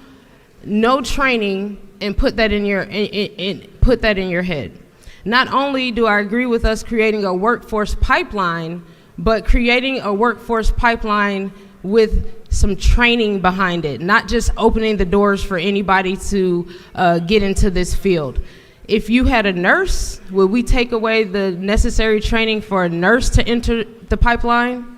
training and put that in your head. Not only do I agree with us creating a workforce pipeline, but creating a workforce pipeline with some training behind it, not just opening the doors for anybody to get into this field. If you had a nurse, would we take away the necessary training for a nurse to enter the pipeline?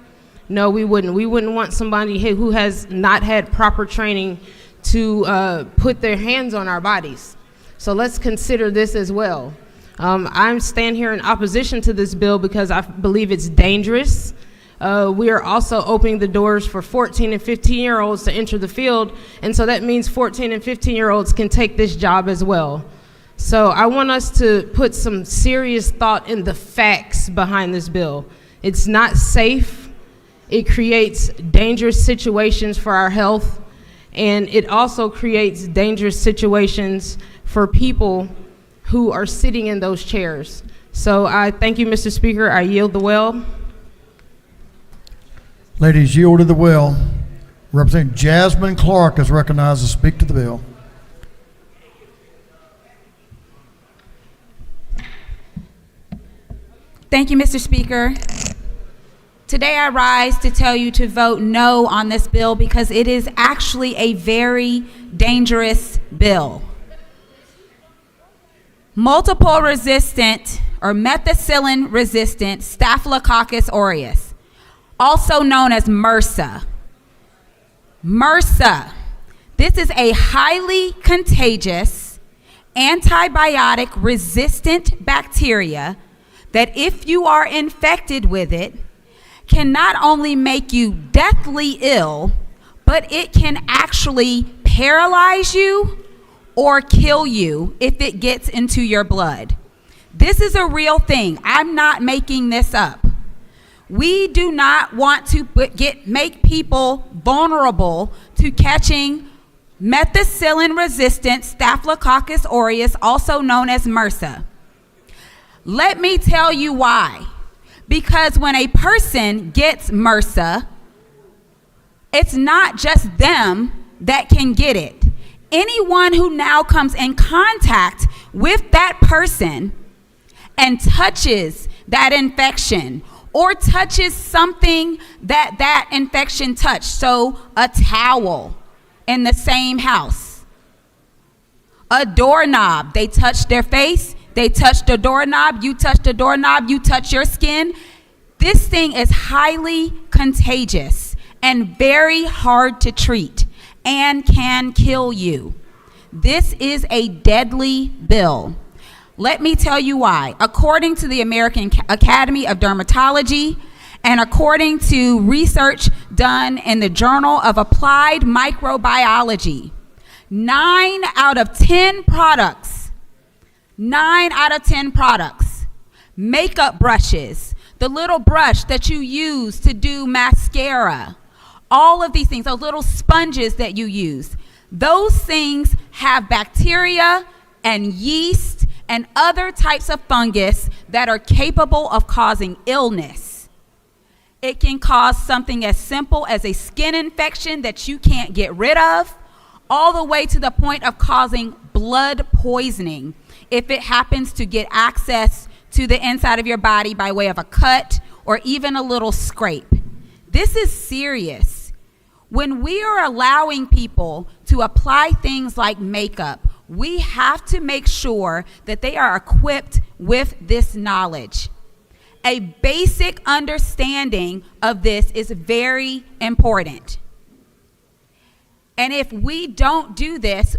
No, we wouldn't. We wouldn't want somebody who has not had proper training to put their hands on our bodies. So let's consider this as well. I stand here in opposition to this bill because I believe it's dangerous. We are also opening the doors for 14 and 15-year-olds to enter the field, and so that means 14 and 15-year-olds can take this job as well. So I want us to put some serious thought in the facts behind this bill. It's not safe. It creates dangerous situations for our health, and it also creates dangerous situations for people who are sitting in those chairs. So I thank you, Mr. Speaker. I yield the well. Ladies, yield to the well. Representative Jasmine Clark is recognized to speak to the bill. Thank you, Mr. Speaker. Today I rise to tell you to vote no on this bill because it is actually a very dangerous bill. Multiple resistant or methicillin resistant Staphylococcus aureus, also known as MRSA. MRSA. This is a highly contagious antibiotic resistant bacteria that if you are infected with it, can not only make you deathly ill, but it can actually paralyze you or kill you if it gets into your blood. This is a real thing. I'm not making this up. We do not want to make people vulnerable to catching methicillin-resistant Staphylococcus aureus, also known as MRSA. Let me tell you why. Because when a person gets MRSA, it's not just them that can get it. Anyone who now comes in contact with that person and touches that infection or touches something that that infection touched, so a towel in the same house, a doorknob, they touched their face, they touched the doorknob, you touch the doorknob, you touch your skin. This thing is highly contagious and very hard to treat and can kill you. This is a deadly bill. Let me tell you why. According to the American Academy of Dermatology, and according to research done in the Journal of Applied Microbiology, 9 out of 10 products, makeup brushes, the little brush that you use to do mascara, all of these things, those little sponges that you use, those things have bacteria and yeast and other types of fungus that are capable of causing illness. It can cause something as simple as a skin infection that you can't get rid of, all the way to the point of causing blood poisoning if it happens to get access to the inside of your body by way of a cut or even a little scrape. This is serious. When we are allowing people to apply things like makeup, we have to make sure that they are equipped with this knowledge. A basic understanding of this is very important. And if we don't do this,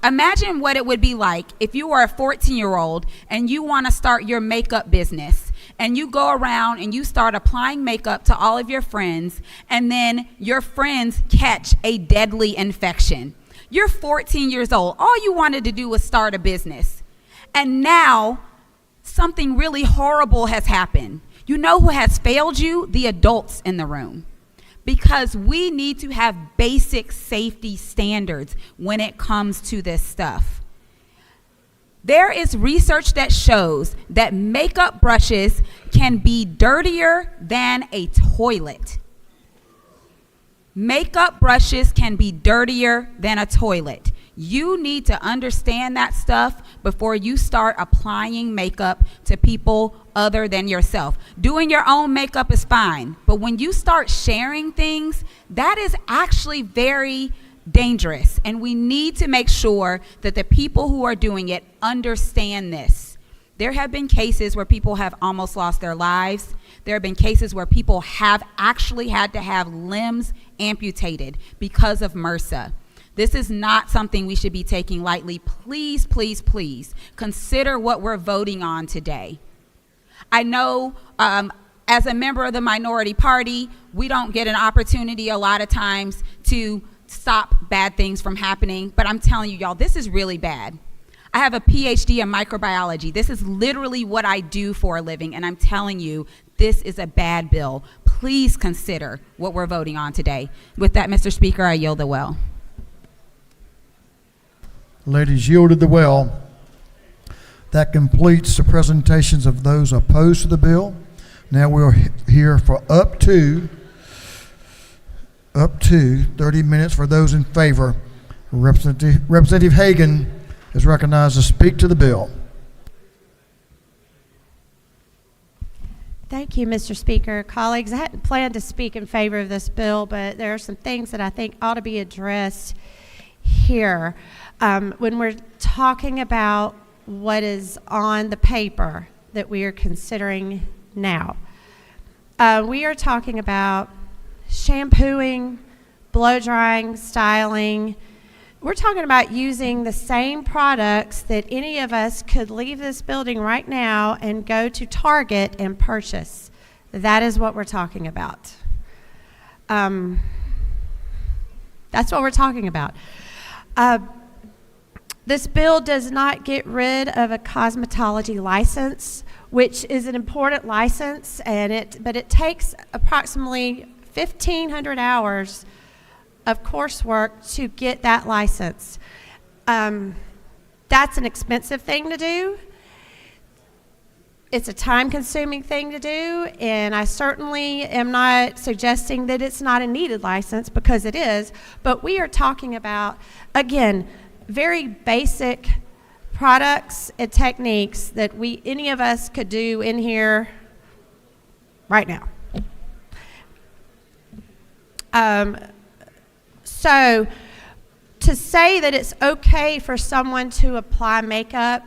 imagine what it would be like if you were a 14-year-old and you want to start your makeup business and you go around and you start applying makeup to all of your friends, and then your friends catch a deadly infection. You're 14 years old. All you wanted to do was start a business. And now something really horrible has happened. You know who has failed you? The adults in the room. Because we need to have basic safety standards when it comes to this stuff. There is research that shows that makeup brushes can be dirtier than a toilet. Makeup brushes can be dirtier than a toilet. You need to understand that stuff before you start applying makeup to people other than yourself. Doing your own makeup is fine, but when you start sharing things, that is actually very dangerous. And we need to make sure that the people who are doing it understand this. There have been cases where people have almost lost their lives. There have been cases where people have actually had to have limbs amputated because of MRSA. This is not something we should be taking lightly. Please, please, please consider what we're voting on today. I know as a member of the minority party, we don't get an opportunity a lot of times to stop bad things from happening, but I'm telling you, y'all, this is really bad. I have a PhD in microbiology. This is literally what I do for a living, and I'm telling you, this is a bad bill. Please consider what we're voting on today. With that, Mr. Speaker, I yield the well. Ladies yielded the well. That completes the presentations of those opposed to the bill. Now we'll hear for up to 30 minutes for those in favor. Representative Hagan is recognized to speak to the bill. Thank you, Mr. Speaker. Colleagues, I hadn't planned to speak in favor of this bill, but there are some things that I think ought to be addressed here. When we're talking about what is on the paper that we are considering now, we are talking about shampooing, blow drying, styling. We're talking about using the same products that any of us could leave this building right now and go to Target and purchase. That is what we're talking about. That's what we're talking about. This bill does not get rid of a cosmetology license, which is an important license, but it takes approximately 1,500 hours of coursework to get that license. That's an expensive thing to do. It's a time-consuming thing to do, and I certainly am not suggesting that it's not a needed license, because it is, but we are talking about, again, very basic products and techniques that any of us could do in here right now. So to say that it's okay for someone to apply makeup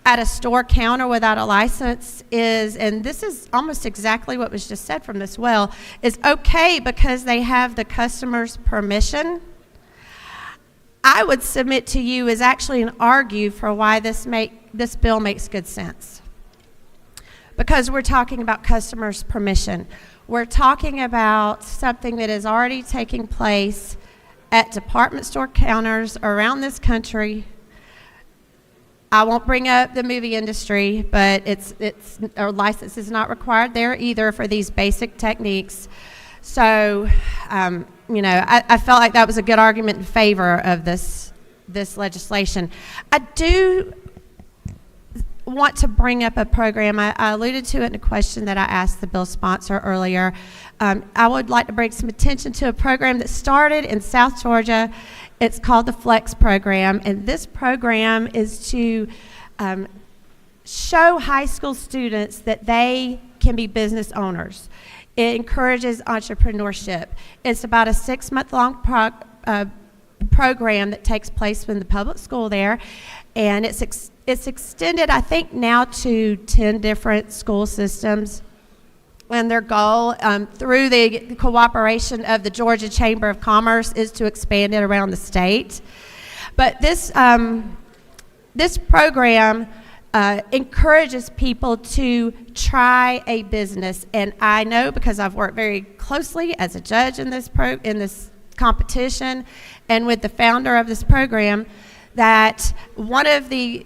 at a store counter without a license is, and this is almost exactly what was just said from this well, is okay because they have the customer's permission. I would submit to you is actually an argue for why this bill makes good sense. Because we're talking about customers' permission. We're talking about something that is already taking place at department store counters around this country. I won't bring up the movie industry, but a license is not required there either for these basic techniques. So, I felt like that was a good argument in favor of this legislation. I do want to bring up a program. I alluded to it in a question that I asked the bill sponsor earlier. I would like to bring some attention to a program that started in South Georgia. It's called the Flex program, and this program is to show high school students that they can be business owners. It encourages entrepreneurship. It's about a 6-month-long program that takes place in the public school there, and it's extended, I think, now to 10 different school systems. And their goal, through the cooperation of the Georgia Chamber of Commerce, is to expand it around the state. But this program encourages people to try a business. And I know, because I've worked very closely as a judge in this competition and with the founder of this program, that one of the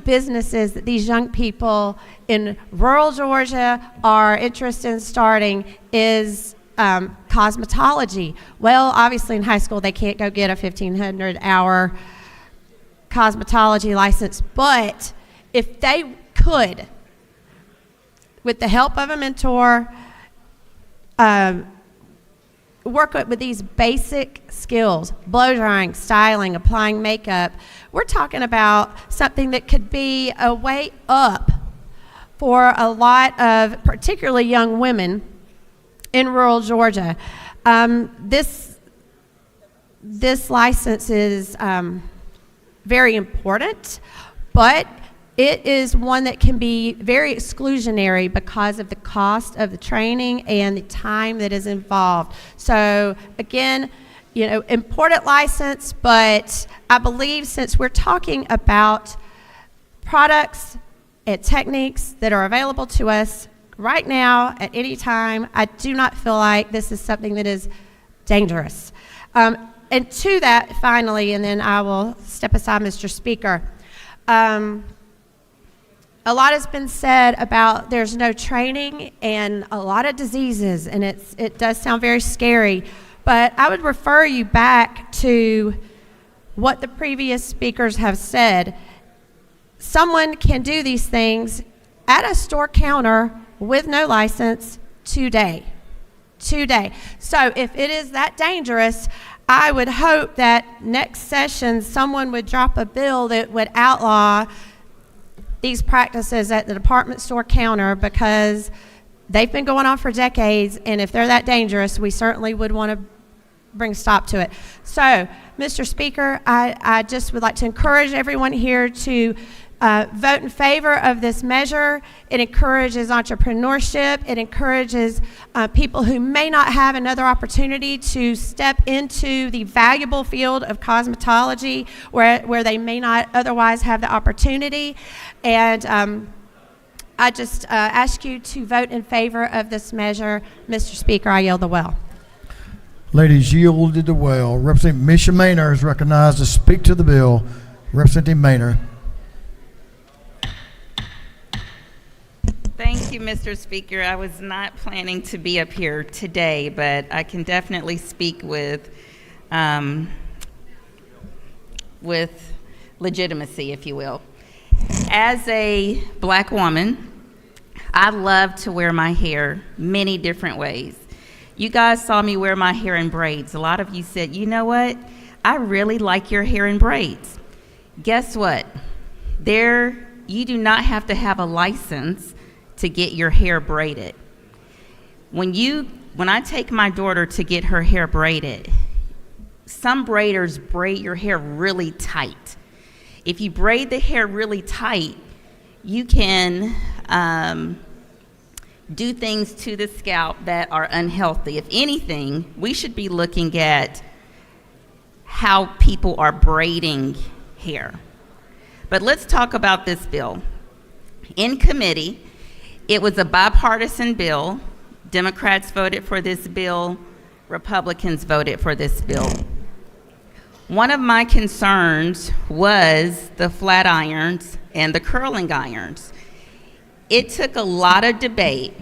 businesses that these young people in rural Georgia are interested in starting is cosmetology. Well, obviously in high school they can't go get a 1,500-hour cosmetology license, but if they could, with the help of a mentor, work with these basic skills, blow drying, styling, applying makeup, we're talking about something that could be a way up for a lot of particularly young women in rural Georgia. This license is very important, but it is one that can be very exclusionary because of the cost of the training and the time that is involved. So again, important license, but I believe since we're talking about products and techniques that are available to us right now at any time, I do not feel like this is something that is dangerous. And to that, finally, and then I will step aside, Mr. Speaker, a lot has been said about there's no training and a lot of diseases, and it does sound very scary. But I would refer you back to what the previous speakers have said. Someone can do these things at a store counter with no license today. So if it is that dangerous, I would hope that next session someone would drop a bill that would outlaw these practices at the department store counter, because they've been going on for decades, and if they're that dangerous, we certainly would want to bring a stop to it. So, Mr. Speaker, I just would like to encourage everyone here to vote in favor of this measure. It encourages entrepreneurship. It encourages people who may not have another opportunity to step into the valuable field of cosmetology where they may not otherwise have the opportunity. And I just ask you to vote in favor of this measure. Mr. Speaker, I yield the well. Ladies yielded the well. Representative Misha Maynard is recognized to speak to the bill. Representative Maynard. Thank you, Mr. Speaker. I was not planning to be up here today, but I can definitely speak with legitimacy, if you will. As a black woman, I love to wear my hair many different ways. You guys saw me wear my hair in braids. A lot of you said, you know what? I really like your hair in braids. Guess what? You do not have to have a license to get your hair braided. When I take my daughter to get her hair braided, some braiders braid your hair really tight. If you braid the hair really tight, you can do things to the scalp that are unhealthy. If anything, we should be looking at how people are braiding hair. But let's talk about this bill. In committee, it was a bipartisan bill. Democrats voted for this bill. Republicans voted for this bill. One of my concerns was the flat irons and the curling irons. It took a lot of debate,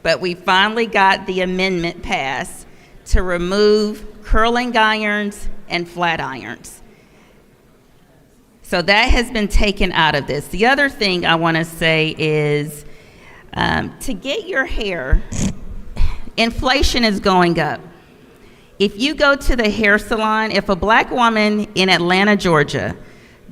but we finally got the amendment passed to remove curling irons and flat irons. So that has been taken out of this. The other thing I want to say is to get your hair, inflation is going up. If you go to the hair salon, if a black woman in Atlanta, Georgia,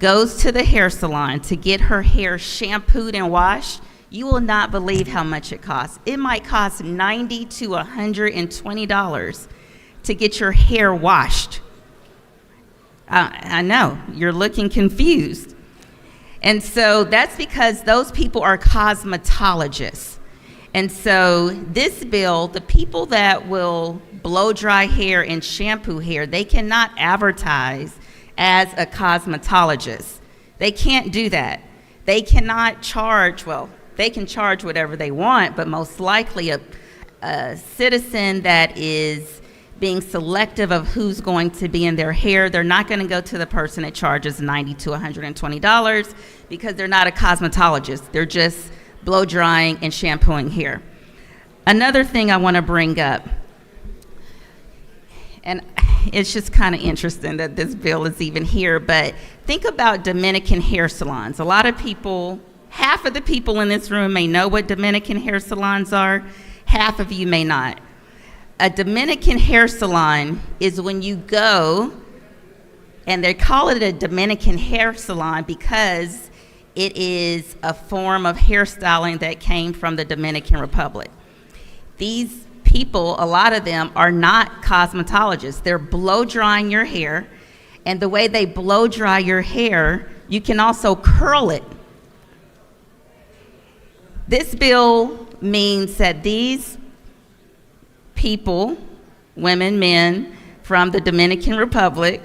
goes to the hair salon to get her hair shampooed and washed, you will not believe how much it costs. It might cost $90 to $120 to get your hair washed. I know, you're looking confused. And so that's because those people are cosmetologists. And so this bill, the people that will blow dry hair and shampoo hair, they cannot advertise as a cosmetologist. They can't do that. They cannot charge, well, they can charge whatever they want, but most likely a citizen that is being selective of who's going to be in their hair, they're not going to go to the person that charges $90 to $120 because they're not a cosmetologist. They're just blow drying and shampooing hair. Another thing I want to bring up, and it's just kind of interesting that this bill is even here, but think about Dominican hair salons. A lot of people, half of the people in this room may know what Dominican hair salons are, half of you may not. A Dominican hair salon is when you go, and they call it a Dominican hair salon because it is a form of hairstyling that came from the Dominican Republic. These people, a lot of them, are not cosmetologists. They're blow drying your hair, and the way they blow dry your hair, you can also curl it. This bill means that these people, women, men from the Dominican Republic,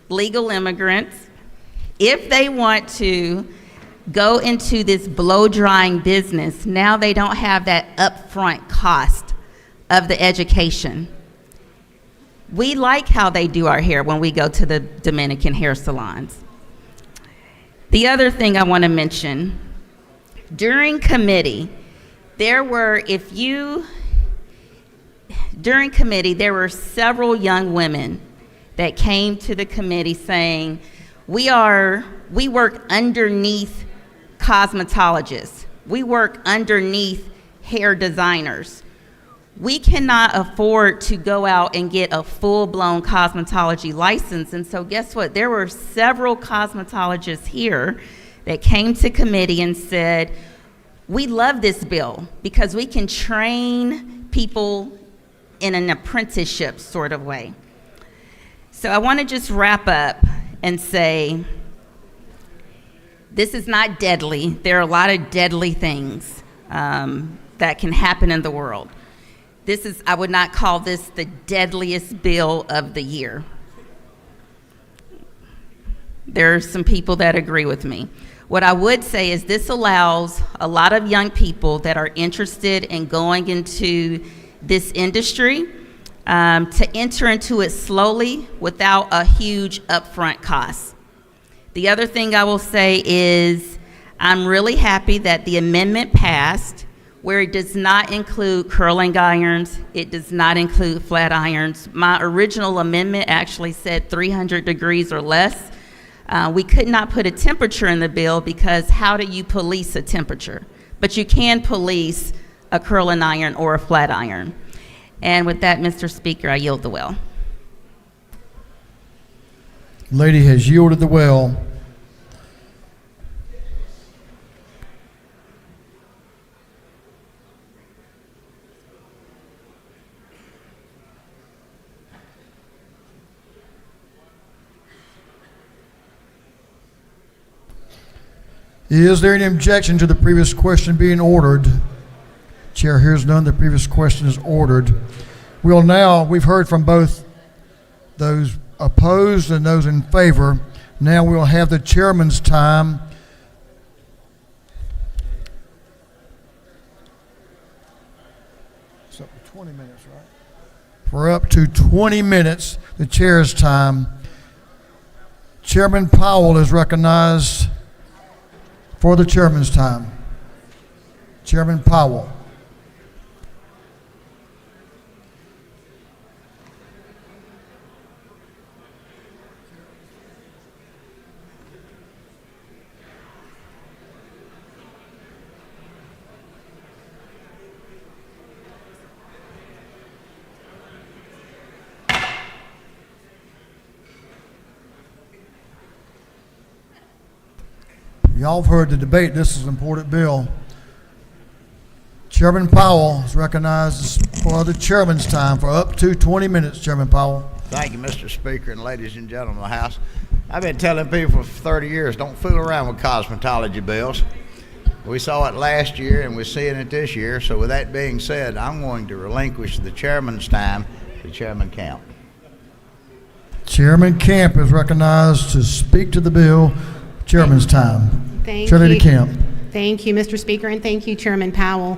legal immigrants, if they want to go into this blow drying business, now they don't have that upfront cost of the education. We like how they do our hair when we go to the Dominican hair salons. The other thing I want to mention, during committee, there were several young women that came to the committee saying, we work underneath cosmetologists. We work underneath hair designers. We cannot afford to go out and get a full-blown cosmetology license. And so guess what? There were several cosmetologists here that came to committee and said, we love this bill because we can train people in an apprenticeship sort of way. So I want to just wrap up and say, this is not deadly. There are a lot of deadly things that can happen in the world. I would not call this the deadliest bill of the year. There are some people that agree with me. What I would say is this allows a lot of young people that are interested in going into this industry to enter into it slowly without a huge upfront cost. The other thing I will say is I'm really happy that the amendment passed where it does not include curling irons, it does not include flat irons. My original amendment actually said 300 degrees or less. We could not put a temperature in the bill because how do you police a temperature? But you can police a curling iron or a flat iron. And with that, Mr. Speaker, I yield the well. Lady has yielded the well. Is there any objection to the previous question being ordered? Chair hears none. The previous question is ordered. We've heard from both Those opposed and those in favor. Now we'll have the chairman's time. It's up to 20 minutes, right? For up to 20 minutes, the chair's time. Chairman Powell is recognized for the chairman's time. Chairman Powell. Y'all have heard the debate. This is an important bill. Chairman Powell is recognized for the chairman's time for up to 20 minutes. Chairman Powell. Thank you, Mr. Speaker, and ladies and gentlemen of the House. I've been telling people for 30 years, don't fool around with cosmetology bills. We saw it last year, and we're seeing it this year. So with that being said, I'm going to relinquish the chairman's time to Chairman Camp. Chairman Camp is recognized to speak to the bill. Chairman's time. Thank Chair Lady you. Camp. Thank you, Mr. Speaker, and thank you, Chairman Powell.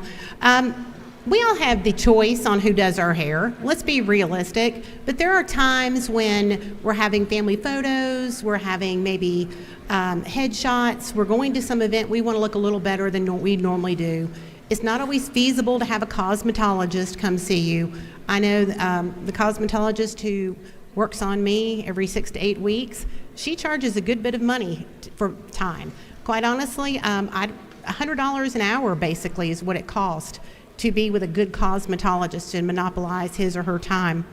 We all have the choice on who does our hair. Let's be realistic. But there are times when we're having family photos, we're having maybe headshots, we're going to some event, we want to look a little better than we normally do. It's not always feasible to have a cosmetologist come see you. I know the cosmetologist who works on me every 6 to 8 weeks, she charges a good bit of money for time. Quite honestly, $100 an hour basically is what it costs to be with a good cosmetologist and monopolize his or her time.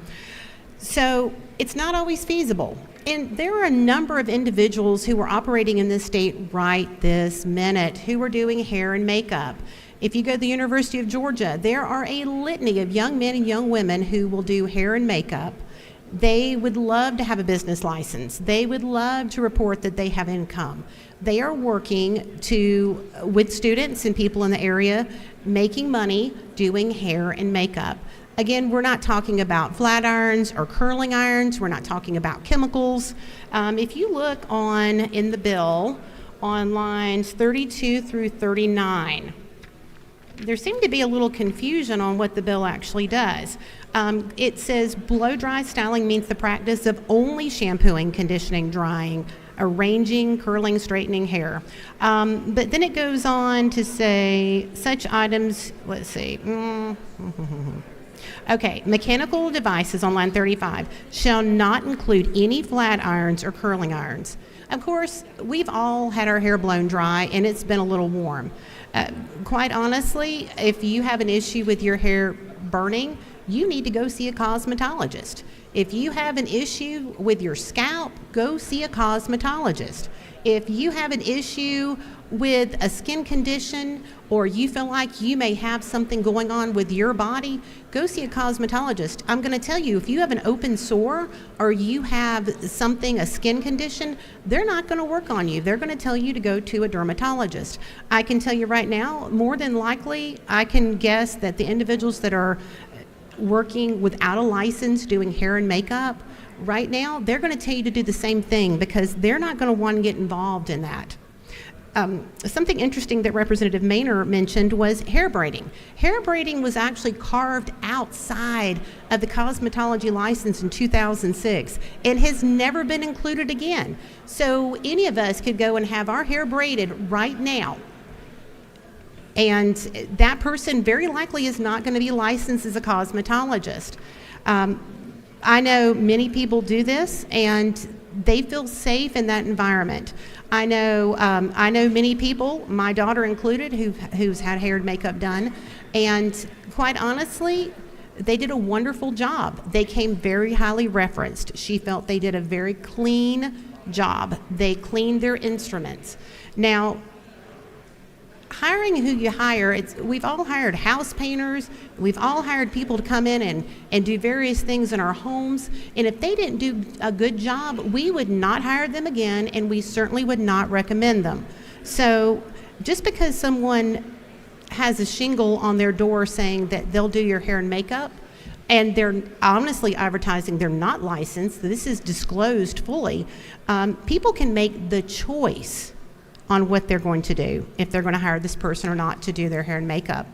So it's not always feasible. And there are a number of individuals who are operating in this state right this minute who are doing hair and makeup. If you go to the University of Georgia, there are a litany of young men and young women who will do hair and makeup. They would love to have a business license. They would love to report that they have income. They are working with students and people in the area, making money doing hair and makeup. Again, we're not talking about flat irons or curling irons. We're not talking about chemicals. If you look in the bill on lines 32 through 39, there seemed to be a little confusion on what the bill actually does. It says blow dry styling means the practice of only shampooing, conditioning, drying, arranging, curling, straightening hair. But then it goes on to say such items, let's see. Okay, mechanical devices on line 35 shall not include any flat irons or curling irons. Of course, we've all had our hair blown dry and it's been a little warm. Quite honestly, if you have an issue with your hair burning, you need to go see a cosmetologist. If you have an issue with your scalp, go see a cosmetologist. If you have an issue with a skin condition or you feel like you may have something going on with your body, go see a cosmetologist. I'm going to tell you, if you have an open sore or you have a skin condition, they're not going to work on you. They're going to tell you to go to a dermatologist. I can tell you right now, more than likely, I can guess that the individuals that are working without a license doing hair and makeup, right now, they're going to tell you to do the same thing because they're not going to want to get involved in that. Something interesting that Representative Maynor mentioned was hair braiding. Hair braiding was actually carved outside of the cosmetology license in 2006 and has never been included again. So any of us could go and have our hair braided right now. And that person very likely is not going to be licensed as a cosmetologist. I know many people do this and they feel safe in that environment. I know many people, my daughter included, who's had hair and makeup done, and quite honestly, they did a wonderful job. They came very highly referenced. She felt they did a very clean job. They cleaned their instruments. Now, hiring who you hire, we've all hired house painters, we've all hired people to come in and do various things in our homes, and if they didn't do a good job, we would not hire them again, and we certainly would not recommend them. So just because someone has a shingle on their door saying that they'll do your hair and makeup, and they're honestly advertising they're not licensed. This is disclosed fully. People can make the choice on what they're going to do, if they're going to hire this person or not to do their hair and makeup.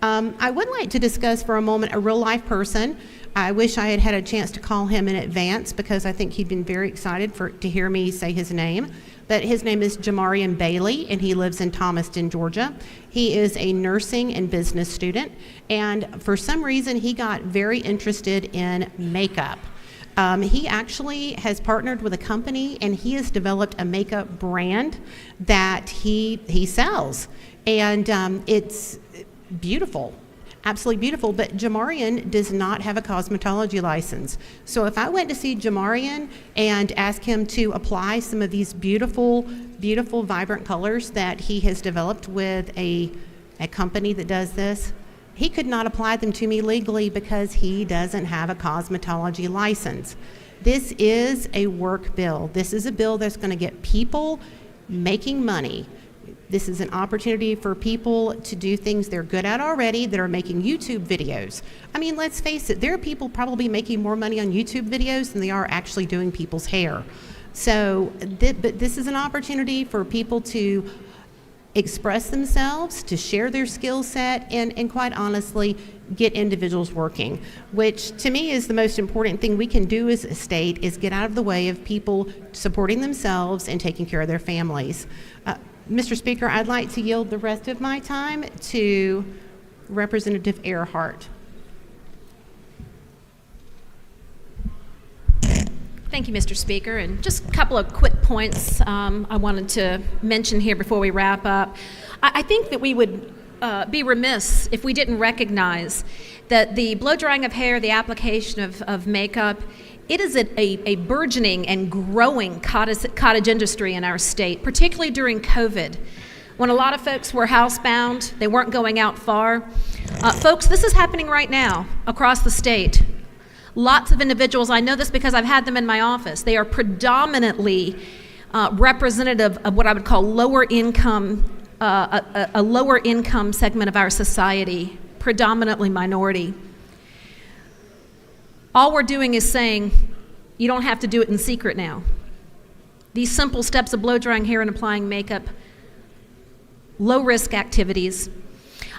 I would like to discuss for a moment a real life person. I wish I had had a chance to call him in advance because I think he'd been very excited to hear me say his name. But his name is Jamarian Bailey, and he lives in Thomaston, Georgia. He is a nursing and business student, and for some reason he got very interested in makeup. He actually has partnered with a company, and he has developed a makeup brand that he sells, and it's beautiful. Absolutely beautiful, but Jamarian does not have a cosmetology license. So if I went to see Jamarian and ask him to apply some of these beautiful, beautiful, vibrant colors that he has developed with a company that does this, he could not apply them to me legally because he doesn't have a cosmetology license. This is a work bill. This is a bill that's going to get people making money. This is an opportunity for people to do things they're good at already that are making YouTube videos. I mean, let's face it, there are people probably making more money on YouTube videos than they are actually doing people's hair. So, but this is an opportunity for people to express themselves, to share their skill set, and quite honestly, get individuals working, which to me is the most important thing we can do as a state, is get out of the way of people supporting themselves and taking care of their families. Mr. Speaker, I'd like to yield the rest of my time to Representative Earhart. Thank you, Mr. Speaker. And just a couple of quick points I wanted to mention here before we wrap up. I think that we would be remiss if we didn't recognize that the blow drying of hair, the application of makeup, it is a burgeoning and growing cottage industry in our state, particularly during COVID, when a lot of folks were housebound, they weren't going out far. Folks, this is happening right now across the state. Lots of individuals, I know this because I've had them in my office, they are predominantly representative of what I would call lower income, a lower income segment of our society, predominantly minority. All we're doing is saying, you don't have to do it in secret now. These simple steps of blow drying hair and applying makeup, low risk activities.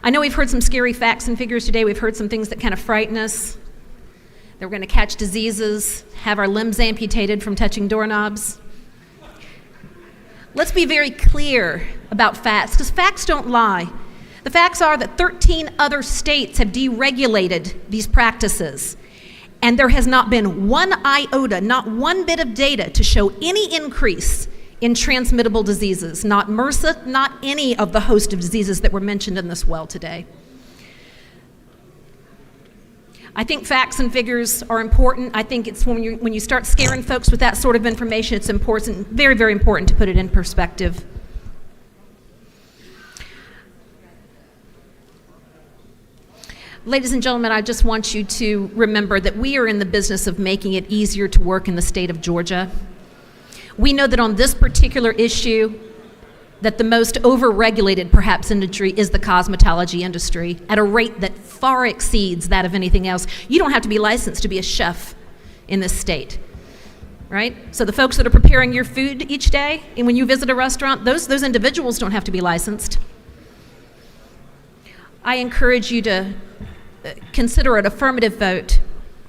I know we've heard some scary facts and figures today. We've heard some things that kind of frighten us. That we're going to catch diseases, have our limbs amputated from touching doorknobs. Let's be very clear about facts, because facts don't lie. The facts are that 13 other states have deregulated these practices. And there has not been one iota, not one bit of data to show any increase in transmittable diseases, not MRSA, not any of the host of diseases that were mentioned in this well today. I think facts and figures are important. I think it's when you start scaring folks with that sort of information, it's important, very, very important to put it in perspective. Ladies and gentlemen, I just want you to remember that we are in the business of making it easier to work in the state of Georgia. We know that on this particular issue, that the most over-regulated, perhaps, industry is the cosmetology industry at a rate that far exceeds that of anything else. You don't have to be licensed to be a chef in this state, right? So the folks that are preparing your food each day, and when you visit a restaurant, those individuals don't have to be licensed. I encourage you to consider an affirmative vote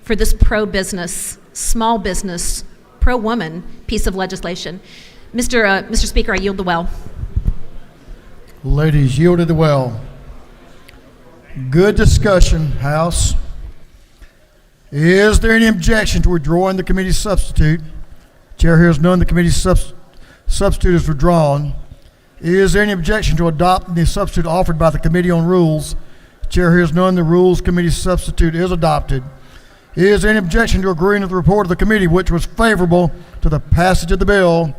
for this pro-business, small business, pro-woman piece of legislation. Mr. Speaker, I yield the well. Ladies, yielded the well. Good discussion, House. Is there any objection to withdrawing the committee's substitute? Chair hears none. The committee's substitute is withdrawn. Is there any objection to adopting the substitute offered by the Committee on Rules? Chair hears none. The Rules Committee substitute is adopted. Is there any objection to agreeing with the report of the committee, which was favorable to the passage of the bill?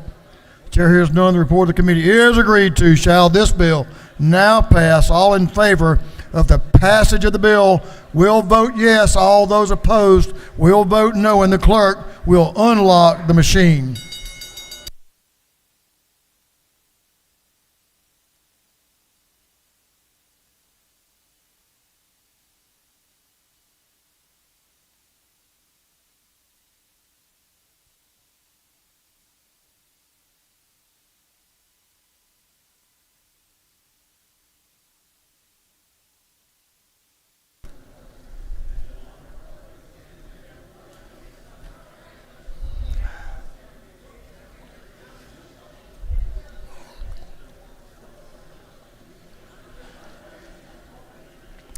Chair hears none. The report of the committee is agreed to. Shall this bill now pass? All in favor of the passage of the bill will vote yes. All those opposed will vote no, and the clerk will unlock the machine.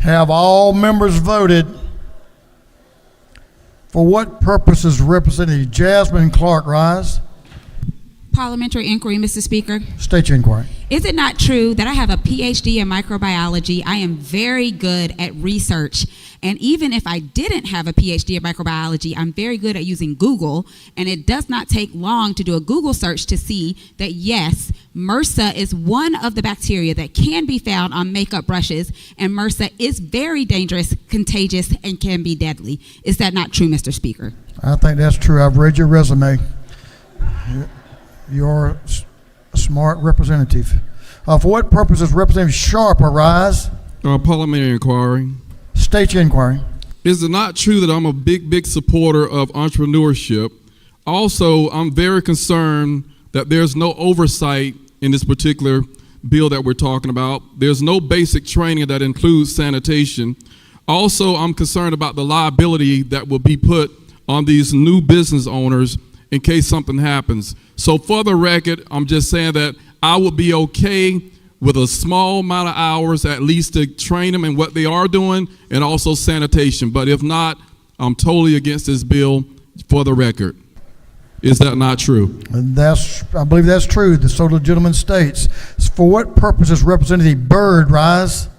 Have all members voted? For what purposes Representative Jasmine Clark rise? Parliamentary inquiry, Mr. Speaker. State your inquiry. Is it not true that I have a PhD in microbiology? I am very good at research. And even if I didn't have a PhD in microbiology, I'm very good at using Google. And it does not take long to do a Google search to see that, yes, MRSA is one of the bacteria that can be found on makeup brushes. And MRSA is very dangerous, contagious, and can be deadly. Is that not true, Mr. Speaker? I think that's true. I've read your resume. You're a smart representative. For what purposes Representative Sharp arise? Parliamentary inquiry. State your inquiry. Is it not true that I'm a big supporter of entrepreneurship? Also, I'm very concerned that there's no oversight in this particular bill that we're talking about. There's no basic training that includes sanitation. Also, I'm concerned about the liability that will be put on these new business owners in case something happens. So for the record, I'm just saying that I would be okay with a small amount of hours at least to train them in what they are doing and also sanitation. But if not, I'm totally against this bill for the record. Is that not true? I believe that's true. So the gentleman states. For what purposes Representative Byrd rise?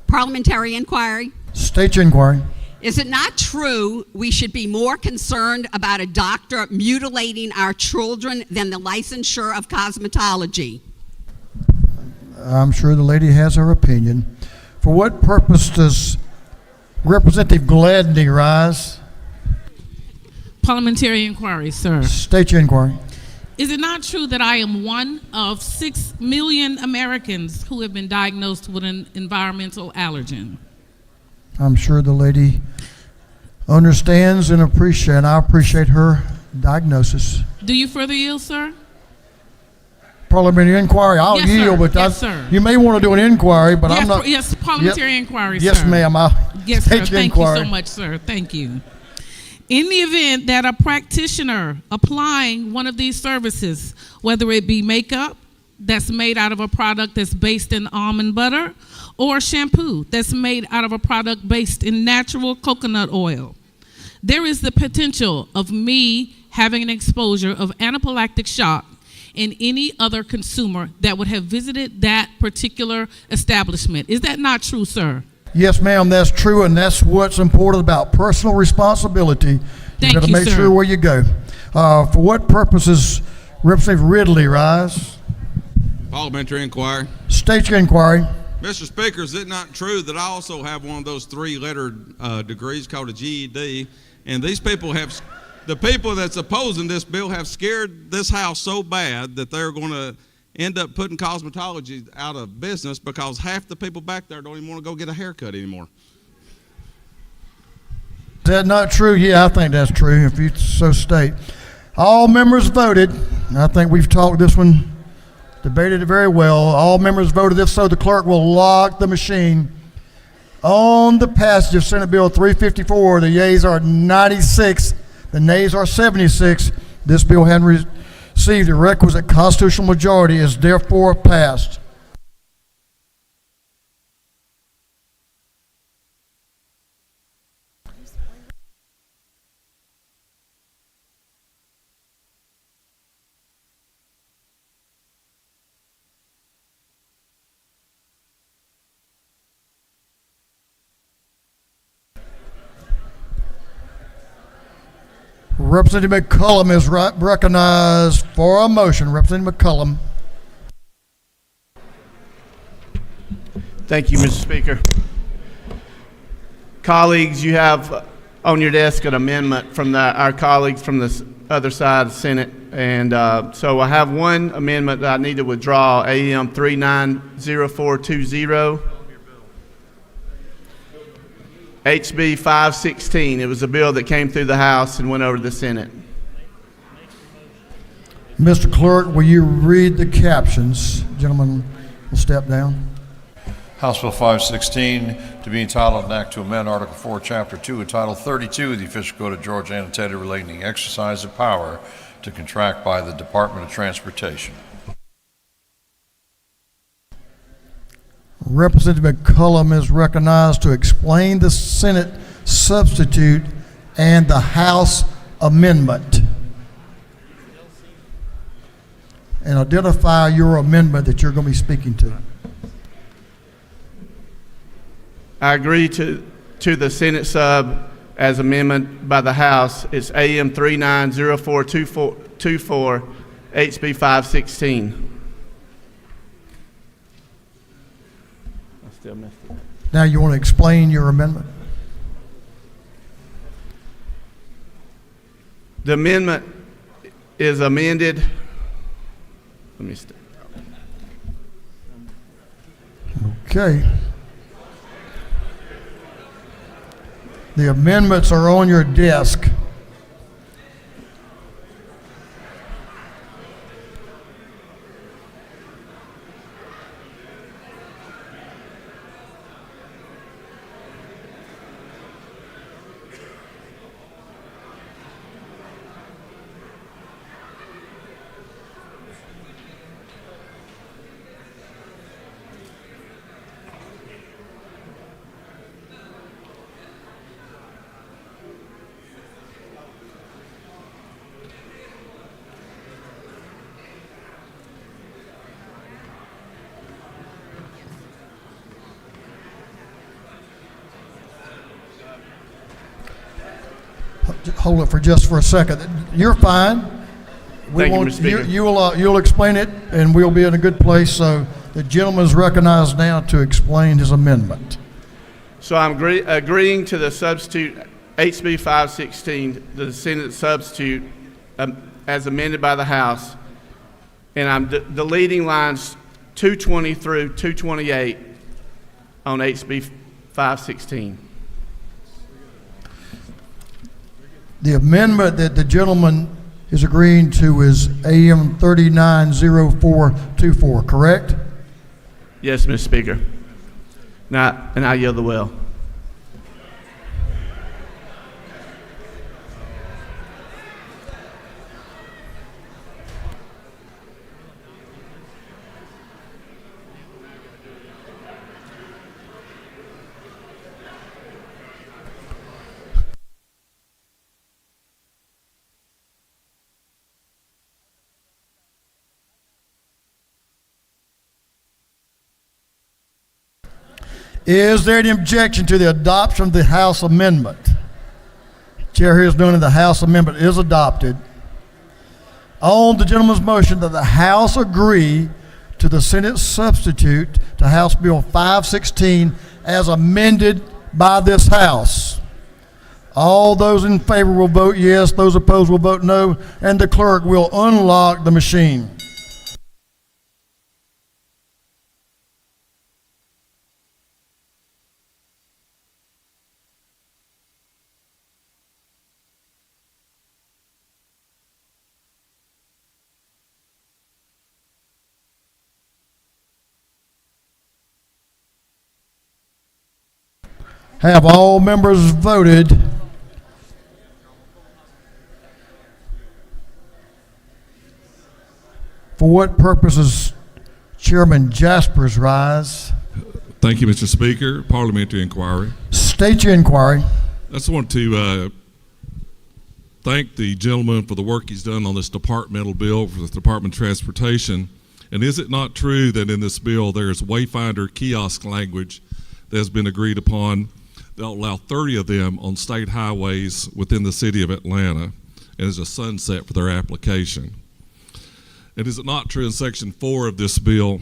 Parliamentary inquiry. State your inquiry. Is it not true we should be more concerned about a doctor mutilating our children than the licensure of cosmetology? I'm sure the lady has her opinion. For what purpose does Representative Gladney rise? Parliamentary inquiry, sir. State your inquiry. Is it not true that I am one of 6 million Americans who have been diagnosed with an environmental allergen? I'm sure the lady understands and appreciates, and I appreciate her diagnosis. Do you further yield, sir? Parliamentary inquiry. I'll Yes, yield, sir. but Yes, sir. you may want to do an inquiry, but yes, I'm not. Yes, parliamentary inquiry, Yes, sir. ma'am. Yes, state sir. your Thank inquiry. you so much, sir. Thank you. In the event that a practitioner applying one of these services, whether it be makeup that's made out of a product that's based in almond butter, or shampoo that's made out of a product based in natural coconut oil, there is the potential of me having an exposure of anaphylactic shock in any other consumer that would have visited that particular establishment. Is that not true, sir? Yes, ma'am, that's true, and that's what's important about personal responsibility. Thank You've got to you, make sir. sure where you go. For what purposes Representative Ridley rise? Parliamentary inquiry. State your inquiry. Mr. Speaker, is it not true that I also have one of those 3-lettered degrees called a GED, and these people have, the people that's opposing this bill have scared this House so bad that they're going to end up putting cosmetology out of business because half the people back there don't even want to go get a haircut anymore. Is that not true? Yeah, I think that's true, if you so state. All members voted. I think we've talked this one, debated it very well. All members voted. If so, the clerk will lock the machine. On the passage of Senate Bill 354, the yeas are 96, the nays are 76. This bill hadn't received the requisite constitutional majority, is therefore passed. Representative McCullum is recognized for a motion. Representative McCullum. Thank you, Mr. Speaker. Colleagues, you have on your desk an amendment from our colleagues from the other side of the Senate. And so I have one amendment that I need to withdraw, AM 390420. HB 516. It was a bill that came through the House and went over to the Senate. Mr. Clerk, will you read the captions? Gentlemen will step down. House Bill 516 to be entitled an act to amend Article 4, Chapter 2 of Title 32 of the Official Code of Georgia annotated relating to the exercise of power to contract by the Department of Transportation. Representative McCullum is recognized to explain the Senate substitute and the House amendment. And identify your amendment that you're going to be speaking to. I agree to the Senate sub as amendment by the House. It's AM 390424, HB 516. I still missed it. Now you want to explain your amendment? The amendment is amended. Let me stop. Okay. The amendments are on your desk. Hold it for just for a second. You're fine. Thank you, Mr. Speaker. You'll explain it, and we'll be in a good place. So the gentleman is recognized now to explain his amendment. So I'm agreeing to the substitute HB 516, the Senate substitute, as amended by the House, and I'm deleting lines 220 through 228 on HB 516. The amendment that the gentleman is agreeing to is AM 390424, correct? Yes, Mr. Speaker. Now, and I yield the will. Is there any objection to the adoption of the House amendment? Chair here is noting the House amendment is adopted. On the gentleman's motion that the House agree to the Senate substitute to House Bill 516 as amended by this House. All those in favor will vote yes, those opposed will vote no, and the clerk will unlock the machine. Have all members voted? For what purposes Chairman Jaspers rise? Thank you, Mr. Speaker. Parliamentary inquiry. State your inquiry. I just want to thank the gentleman for the work he's done on this departmental bill for the Department of Transportation. And is it not true that in this bill there's wayfinder kiosk language that has been agreed upon? They'll allow 30 of them on state highways within the city of Atlanta, and there's a sunset for their application. And is it not true in Section 4 of this bill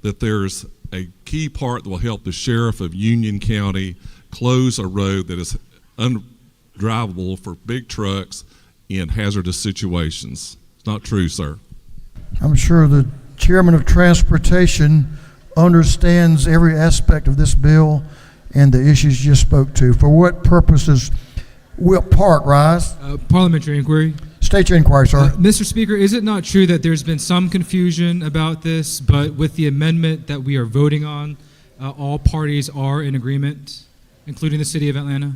that there's a key part that will help the sheriff of Union County close a road that is undrivable for big trucks in hazardous situations? It's not true, sir. I'm sure the Chairman of Transportation understands every aspect of this bill and the issues you just spoke to. For what purposes will Park rise? Parliamentary inquiry. State your inquiry, sir. Mr. Speaker, is it not true that there's been some confusion about this, but with the amendment that we are voting on, all parties are in agreement, including the city of Atlanta?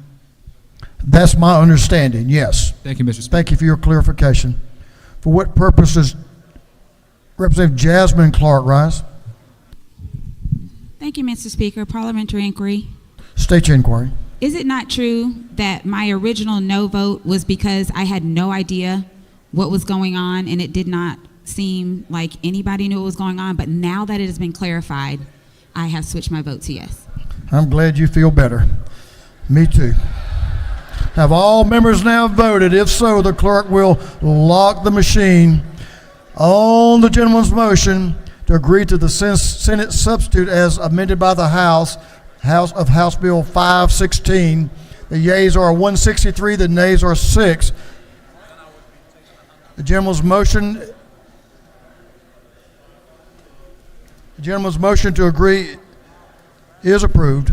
That's my understanding, yes. Thank you, Mr. Speaker. Thank you for your clarification. For what purposes Representative Jasmine Clark rise? Thank you, Mr. Speaker. Parliamentary inquiry. State your inquiry. Is it not true that my original no vote was because I had no idea what was going on and it did not seem like anybody knew what was going on, but now that it has been clarified, I have switched my vote to yes? I'm glad you feel better. Me too. Have all members now voted? If so, the clerk will lock the machine on the gentleman's motion to agree to the Senate substitute as amended by the House of House Bill 516. The yeas are 163, the nays are 6. The gentleman's motion to agree is approved.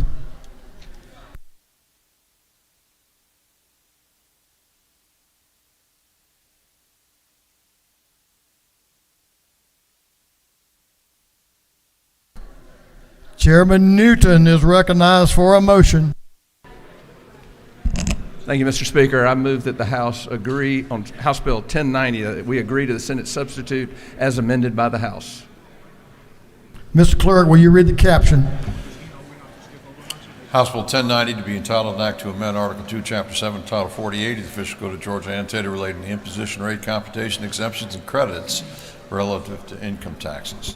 Chairman Newton is recognized for a motion. Thank you, Mr. Speaker. I move that the House agree on House Bill 1090, that we agree to the Senate substitute as amended by the House. Mr. Clerk, will you read the caption? House Bill 1090 to be entitled an act to amend Article 2, Chapter 7, Title 48 of the Fiscal Code of Georgia annotated relating to imposition rate computation exemptions and credits relative to income taxes.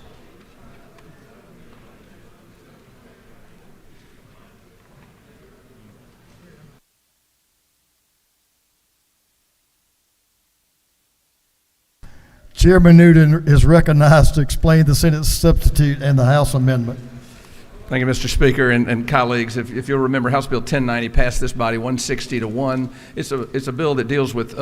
Chairman Newton is recognized to explain the Senate substitute and the House amendment. Thank you, Mr. Speaker and colleagues. If you'll remember, House Bill 1090 passed this body 160-1. It's a bill that deals with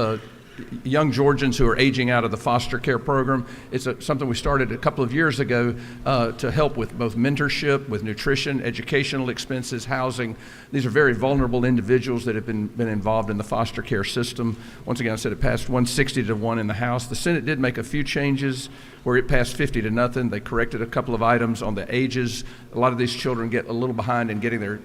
young Georgians who are aging out of the foster care program. It's something we started a couple of years ago to help with both mentorship, with nutrition, educational expenses, housing. These are very vulnerable individuals that have been involved in the foster care system. Once again, I said it passed 160-1 in the House. The Senate did make a few changes where it passed 50-0. They corrected a couple of items on the ages. A lot of these children get a little behind in getting their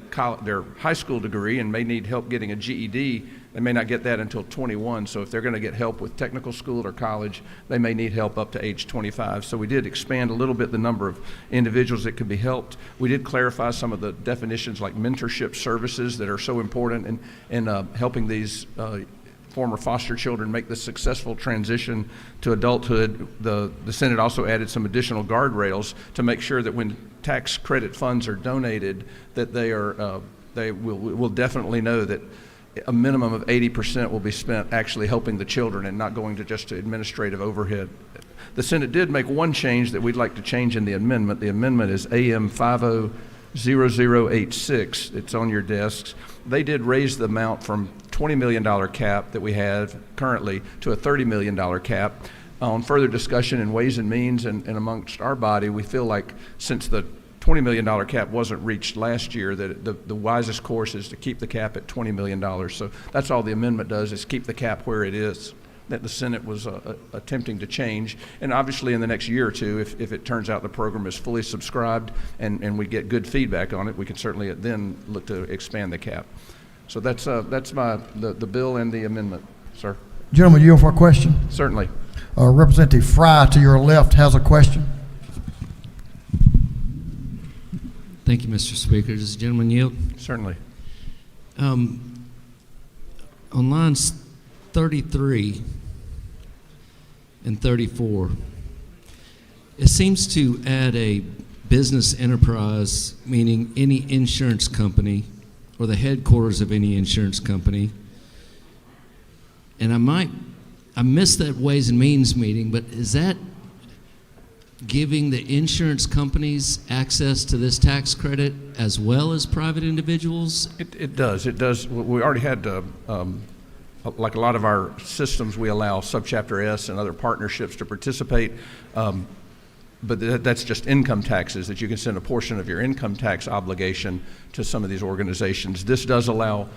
high school degree and may need help getting a GED. They may not get that until 21, so if they're going to get help with technical school or college, they may need help up to age 25. So we did expand a little bit the number of individuals that could be helped. We did clarify some of the definitions like mentorship services that are so important in helping these former foster children make the successful transition to adulthood. The Senate also added some additional guardrails to make sure that when tax credit funds are donated, that they will definitely know that a minimum of 80% will be spent actually helping the children and not going to just administrative overhead. The Senate did make one change that we'd like to change in the amendment. The amendment is AM 500086. It's on your desks. They did raise the amount from $20 million cap that we have currently to a $30 million cap. On further discussion in Ways and Means and amongst our body, we feel like since the $20 million cap wasn't reached last year, that the wisest course is to keep the cap at $20 million. So that's all the amendment does, is keep the cap where it is, that the Senate was attempting to change. And obviously in the next year or two, if it turns out the program is fully subscribed and we get good feedback on it, we can certainly then look to expand the cap. So that's the bill and the amendment, sir. Gentlemen, you for a question? Certainly. Representative Fry to your left has a question. Thank you, Mr. Speaker. Does the gentleman yield? Certainly. On lines 33 and 34, it seems to add a business enterprise, meaning any insurance company or the headquarters of any insurance company. And I missed that Ways and Means meeting, but is that giving the insurance companies access to this tax credit as well as private individuals? It does. We already had, like a lot of our systems, we allow Subchapter S and other partnerships to participate. But that's just income taxes, that you can send a portion of your income tax obligation to some of these organizations. This does allow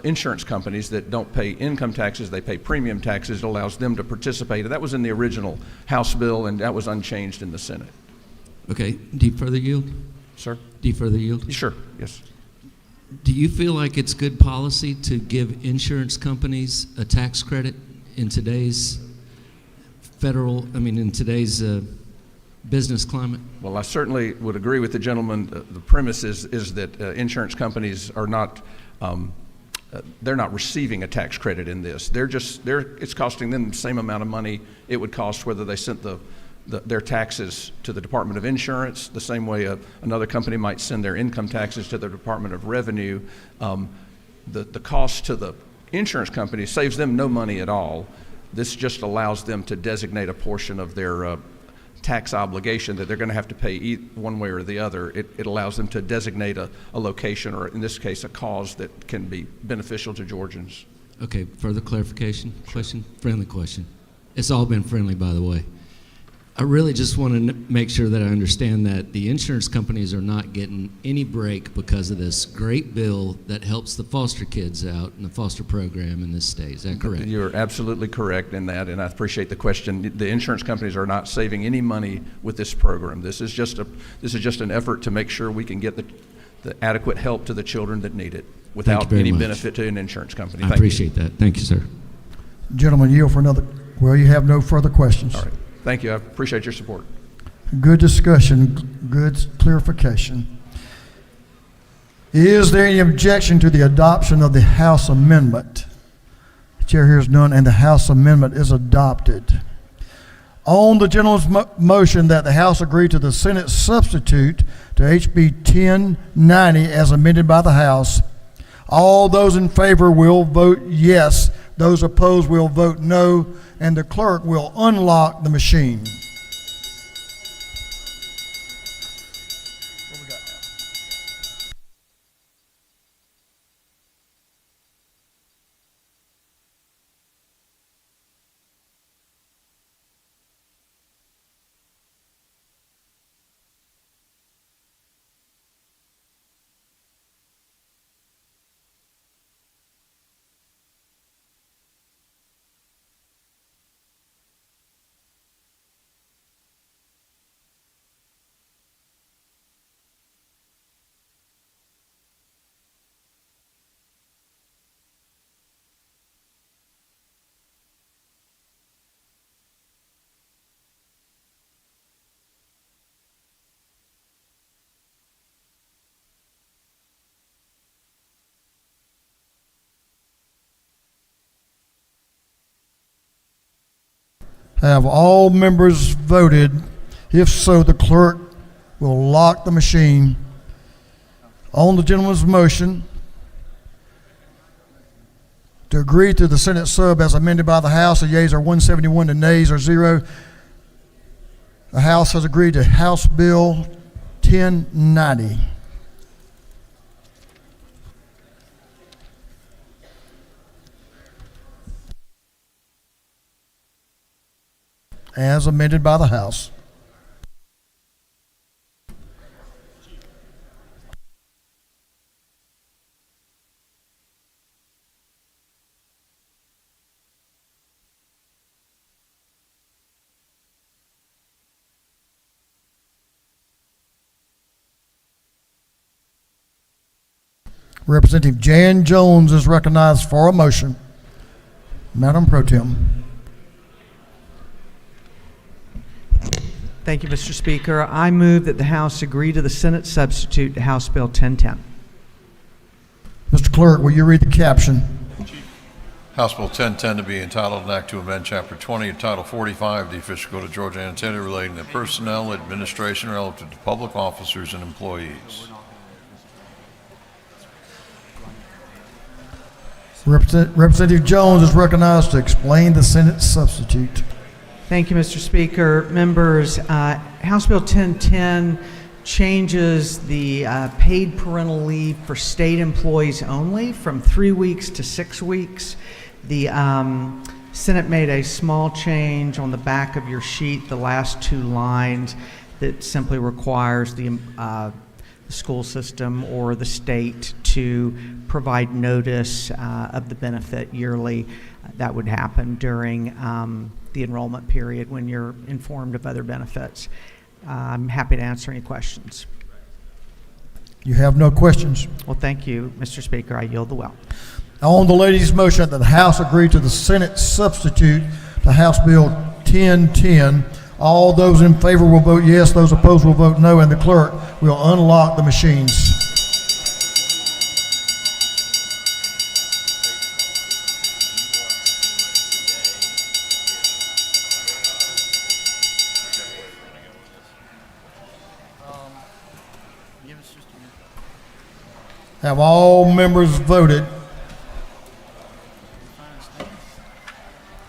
insurance companies that don't pay income taxes, they pay premium taxes. It allows them to participate. And that was in the original House bill, and that was unchanged in the Senate. Okay. Do you further yield? Sir? Do you further yield? Sure, yes. Do you feel like it's good policy to give insurance companies a tax credit in today's business climate? Well, I certainly would agree with the gentleman. The premise is that insurance companies are not, they're not receiving a tax credit in this. It's costing them the same amount of money it would cost whether they sent their taxes to the Department of Insurance, the same way another company might send their income taxes to the Department of Revenue. The cost to the insurance company saves them no money at all. This just allows them to designate a portion of their tax obligation that they're going to have to pay one way or the other. It allows them to designate a location, or in this case, a cause that can be beneficial to Georgians. Okay, further clarification? Question? Friendly question. It's all been friendly, by the way. I really just want to make sure that I understand that the insurance companies are not getting any break because of this great bill that helps the foster kids out in the foster program in this state. Is that correct? You're absolutely correct in that, and I appreciate the question. The insurance companies are not saving any money with this program. This is just an effort to make sure we can get the adequate help to the children that need it without any benefit to an insurance company. I appreciate that. Thank you, sir. Gentlemen, yield for another. Well, you have no further questions. All right. Thank you. I appreciate your support. Good discussion, good clarification. Is there any objection to the adoption of the House amendment? The chair hears none, and the House amendment is adopted. On the gentleman's motion that the House agree to the Senate substitute to HB 1090 as amended by the House, all those in favor will vote yes. Those opposed will vote no, and the clerk will unlock the machine. Have all members voted? If so, the clerk will lock the machine. On the gentleman's motion to agree to the Senate sub as amended by the House, the yeas are 171, the nays are 0. The House has agreed to House Bill 1090. As amended by the House. Representative Jan Jones is recognized for a motion. Madam Pro Tem. Thank you, Mr. Speaker. I move that the House agree to the Senate substitute to House Bill 1010. Mr. Clerk, will you read the caption? House Bill 1010 to be entitled an act to amend Chapter 20 of Title 45 of the Official Code of Georgia and Territory relating to personnel administration relative to public officers and employees. Representative Jones is recognized to explain the Senate substitute. Thank you, Mr. Speaker. Members, House Bill 1010 changes the paid parental leave for state employees only from 3 weeks to 6 weeks. The Senate made a small change on the back of your sheet, the last 2 lines, that simply requires the school system or the state to provide notice of the benefit yearly. That would happen during the enrollment period when you're informed of other benefits. I'm happy to answer any questions. You have no questions. Well, thank you, Mr. Speaker. I yield the well. On the lady's motion that the House agree to the Senate substitute to House Bill 1010, All those in favor will vote yes, those opposed will vote no, and the clerk will unlock the machines. Have all members voted?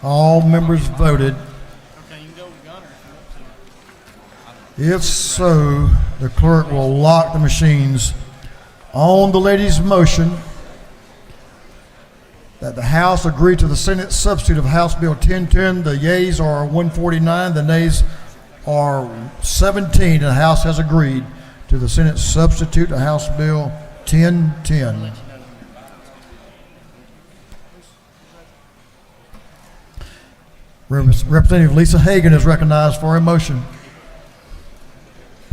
All members voted. If so, the clerk will lock the machines. On the lady's motion that the House agree to the Senate substitute of House Bill 1010, the yeas are 149, the nays are 17, and the House has agreed to the Senate substitute of House Bill 1010. Representative Lisa Hagan is recognized for a motion.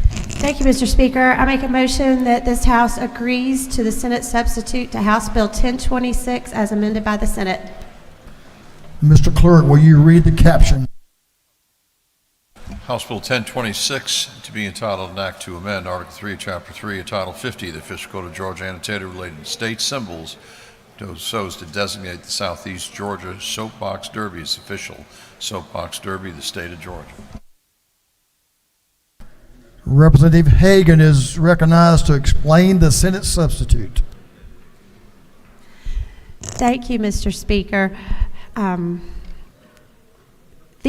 Thank you, Mr. Speaker. I make a motion that this House agrees to the Senate substitute to House Bill 1026 as amended by the Senate. Mr. Clerk, will you read the caption? House Bill 1026 to be entitled an act to amend Article 3, Chapter 3 of Title 50 of the Fiscal Code of Georgia annotated relating to state symbols so as to designate the Southeast Georgia Soapbox Derby as official Soapbox Derby of the state of Georgia. Representative Hagan is recognized to explain the Senate substitute. Thank you, Mr. Speaker. The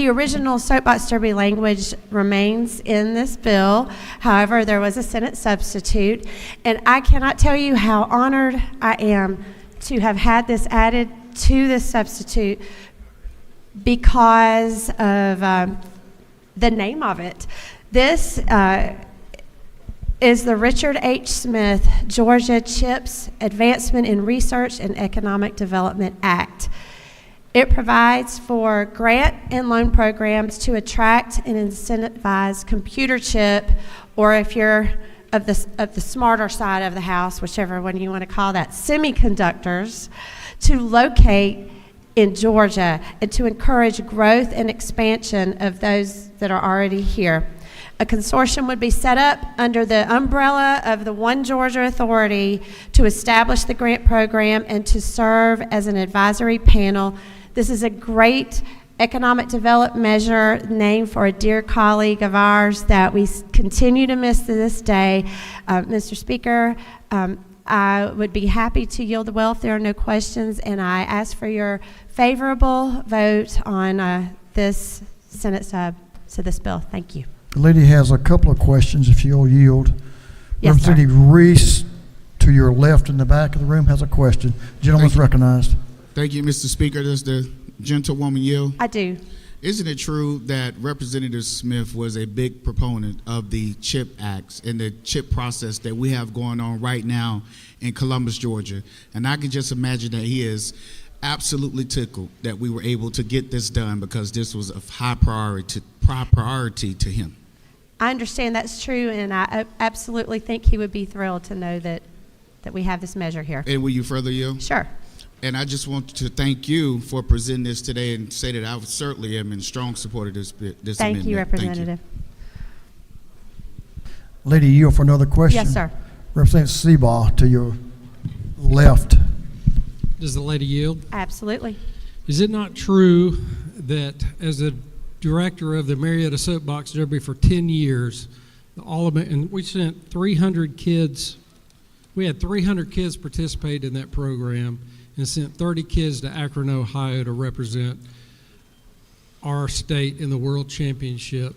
original Soapbox Derby language remains in this bill. However, there was a Senate substitute, and I cannot tell you how honored I am to have had this added to this substitute because of the name of it. This is the Richard H. Smith Georgia CHIPS Advancement in Research and Economic Development Act. It provides for grant and loan programs to attract and incentivize computer chip, or if you're of the smarter side of the house, whichever one you want to call that, semiconductors, to locate in Georgia and to encourage growth and expansion of those that are already here. A consortium would be set up under the umbrella of the One Georgia Authority to establish the grant program and to serve as an advisory panel. This is a great economic development measure named for a dear colleague of ours that we continue to miss to this day. Mr. Speaker, I would be happy to yield the well if there are no questions, and I ask for your favorable vote on this Senate sub to this bill. Thank you. The lady has a couple of questions, if you'll yield. Yes, Representative sir. Reese, to your left in the back of the room, has a question. Gentleman's recognized. Thank you, Mr. Speaker. Does the gentlewoman yield? I do. Isn't it true that Representative Smith was a big proponent of the CHIP Acts and the CHIP process that we have going on right now in Columbus, Georgia? And I can just imagine that he is absolutely tickled that we were able to get this done because this was a high priority to him. I understand that's true, and I absolutely think he would be thrilled to know that we have this measure here. And will you further yield? Sure. And I just want to thank you for presenting this today and say that I certainly am in strong support of this amendment. Thank you, Representative. Lady, yield for another question. Yes, sir. Representative Seabaugh, to your left. Does the lady yield? Absolutely. Is it not true that as a director of the Marietta Soapbox Derby for 10 years, and we sent 300 kids, we had 300 kids participate in that program and sent 30 kids to Akron, Ohio to represent our state in the World Championship?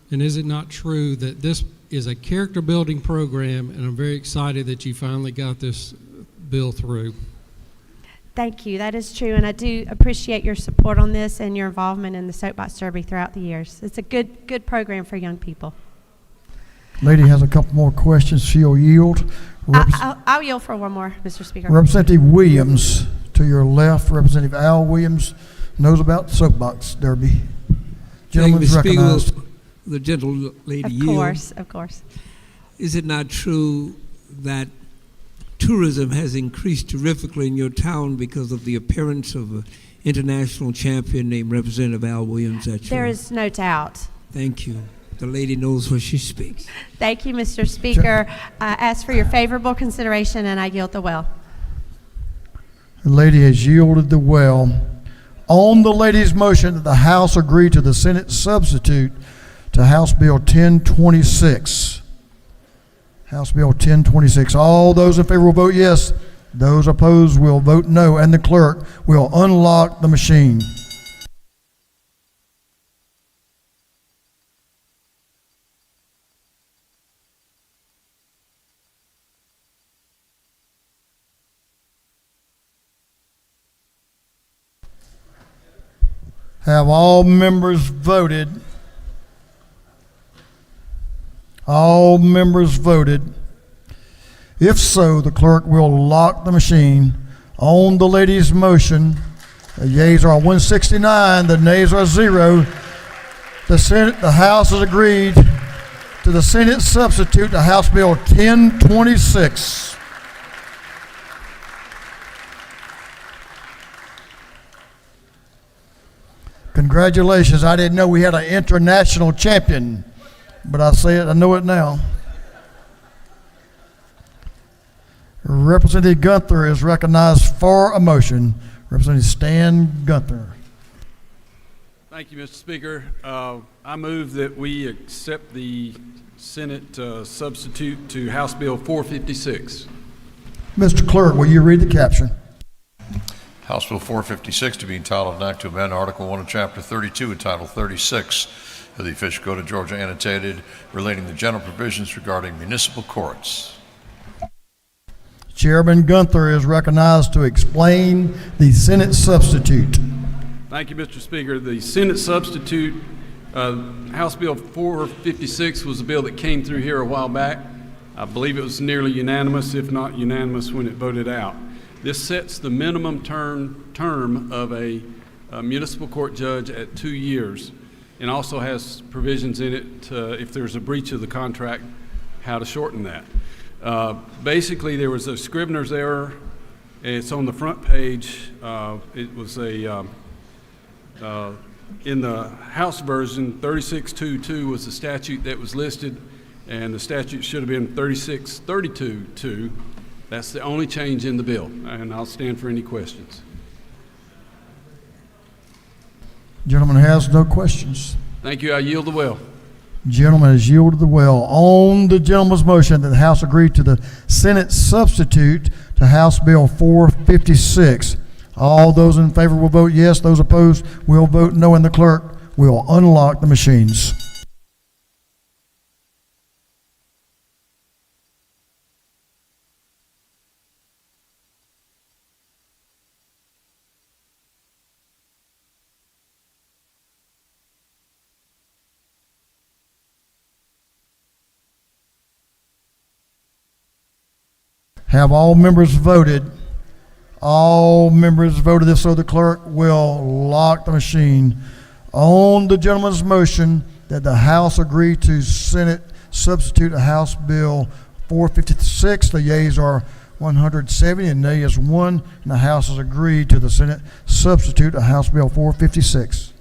And is it not true that this is a character building program, and I'm very excited that you finally got this bill through? Thank you. That is true, and I do appreciate your support on this and your involvement in the Soapbox Derby throughout the years. It's a good program for young people. Lady has a couple more questions. She'll yield. I'll yield for one more, Mr. Speaker. Representative Williams, to your left. Representative Al Williams knows about the Soapbox Derby. Gentleman's recognized. The gentle lady yield. Of course. Is it not true that tourism has increased terrifically in your town because of the appearance of an international champion named Representative Al Williams? There is no doubt. Thank you. The lady knows what she speaks. Thank you, Mr. Speaker. Ask for your favorable consideration, and I yield the well. The lady has yielded the well. On the lady's motion that the House agree to the Senate substitute to House Bill 1026. House Bill 1026. All those in favor will vote yes. Those opposed will vote no, and the clerk will unlock the machine. Have all members voted? All members voted. If so, the clerk will lock the machine. On the lady's motion, the yeas are 169, the nays are 0. The House has agreed to the Senate substitute to House Bill 1026. Congratulations. I didn't know we had an international champion, but I know it now. Representative Gunther is recognized for a motion. Representative Stan Gunther. Thank you, Mr. Speaker. I move that we accept the Senate substitute to House Bill 456. Mr. Clerk, will you read the caption? House Bill 456 to be entitled an act to amend Article 1 of Chapter 32 entitled 36 of the Official Code of Georgia annotated relating to general provisions regarding municipal courts. Chairman Gunther is recognized to explain the Senate substitute. Thank you, Mr. Speaker. The Senate substitute, House Bill 456, was a bill that came through here a while back. I believe it was nearly unanimous, if not unanimous, when it voted out. This sets the minimum term of a municipal court judge at 2 years, and also has provisions in it if there's a breach of the contract, how to shorten that. Basically, there was a Scrivener's error. It's on the front page. It was in the House version, 3622 was the statute that was listed, and the statute should have been 3632. That's the only change in the bill, and I'll stand for any questions. Gentleman has no questions. Thank you. I yield the well. Gentleman has yielded the well. On the gentleman's motion that the House agree to the Senate substitute to House Bill 456. All those in favor will vote yes. Those opposed will vote no, and the clerk will unlock the machines. Have all members voted? All members voted. If so, the clerk will lock the machine. On the gentleman's motion that the House agree to Senate substitute to House Bill 456, the yeas are 170 and nay is 1, and the House has agreed to the Senate substitute to House Bill 456.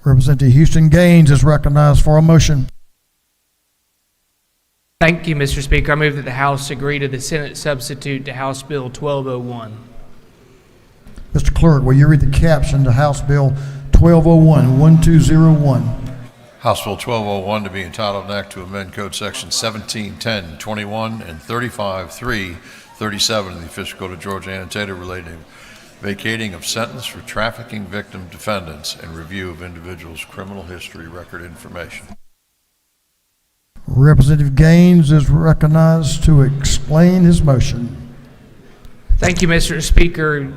Representative Houston Gaines is recognized for a motion. Thank you, Mr. Speaker. I move that the House agree to the Senate substitute to House Bill 1201. Mr. Clerk, will you read the caption to House Bill 1201, 1201? House Bill 1201 to be entitled an act to amend Code Section 1710, 21, and 35-337 of the Official Code of Georgia annotated relating to vacating of sentence for trafficking victim defendants and review of individuals' criminal history record information. Representative Gaines is recognized to explain his motion. Thank you, Mr. Speaker.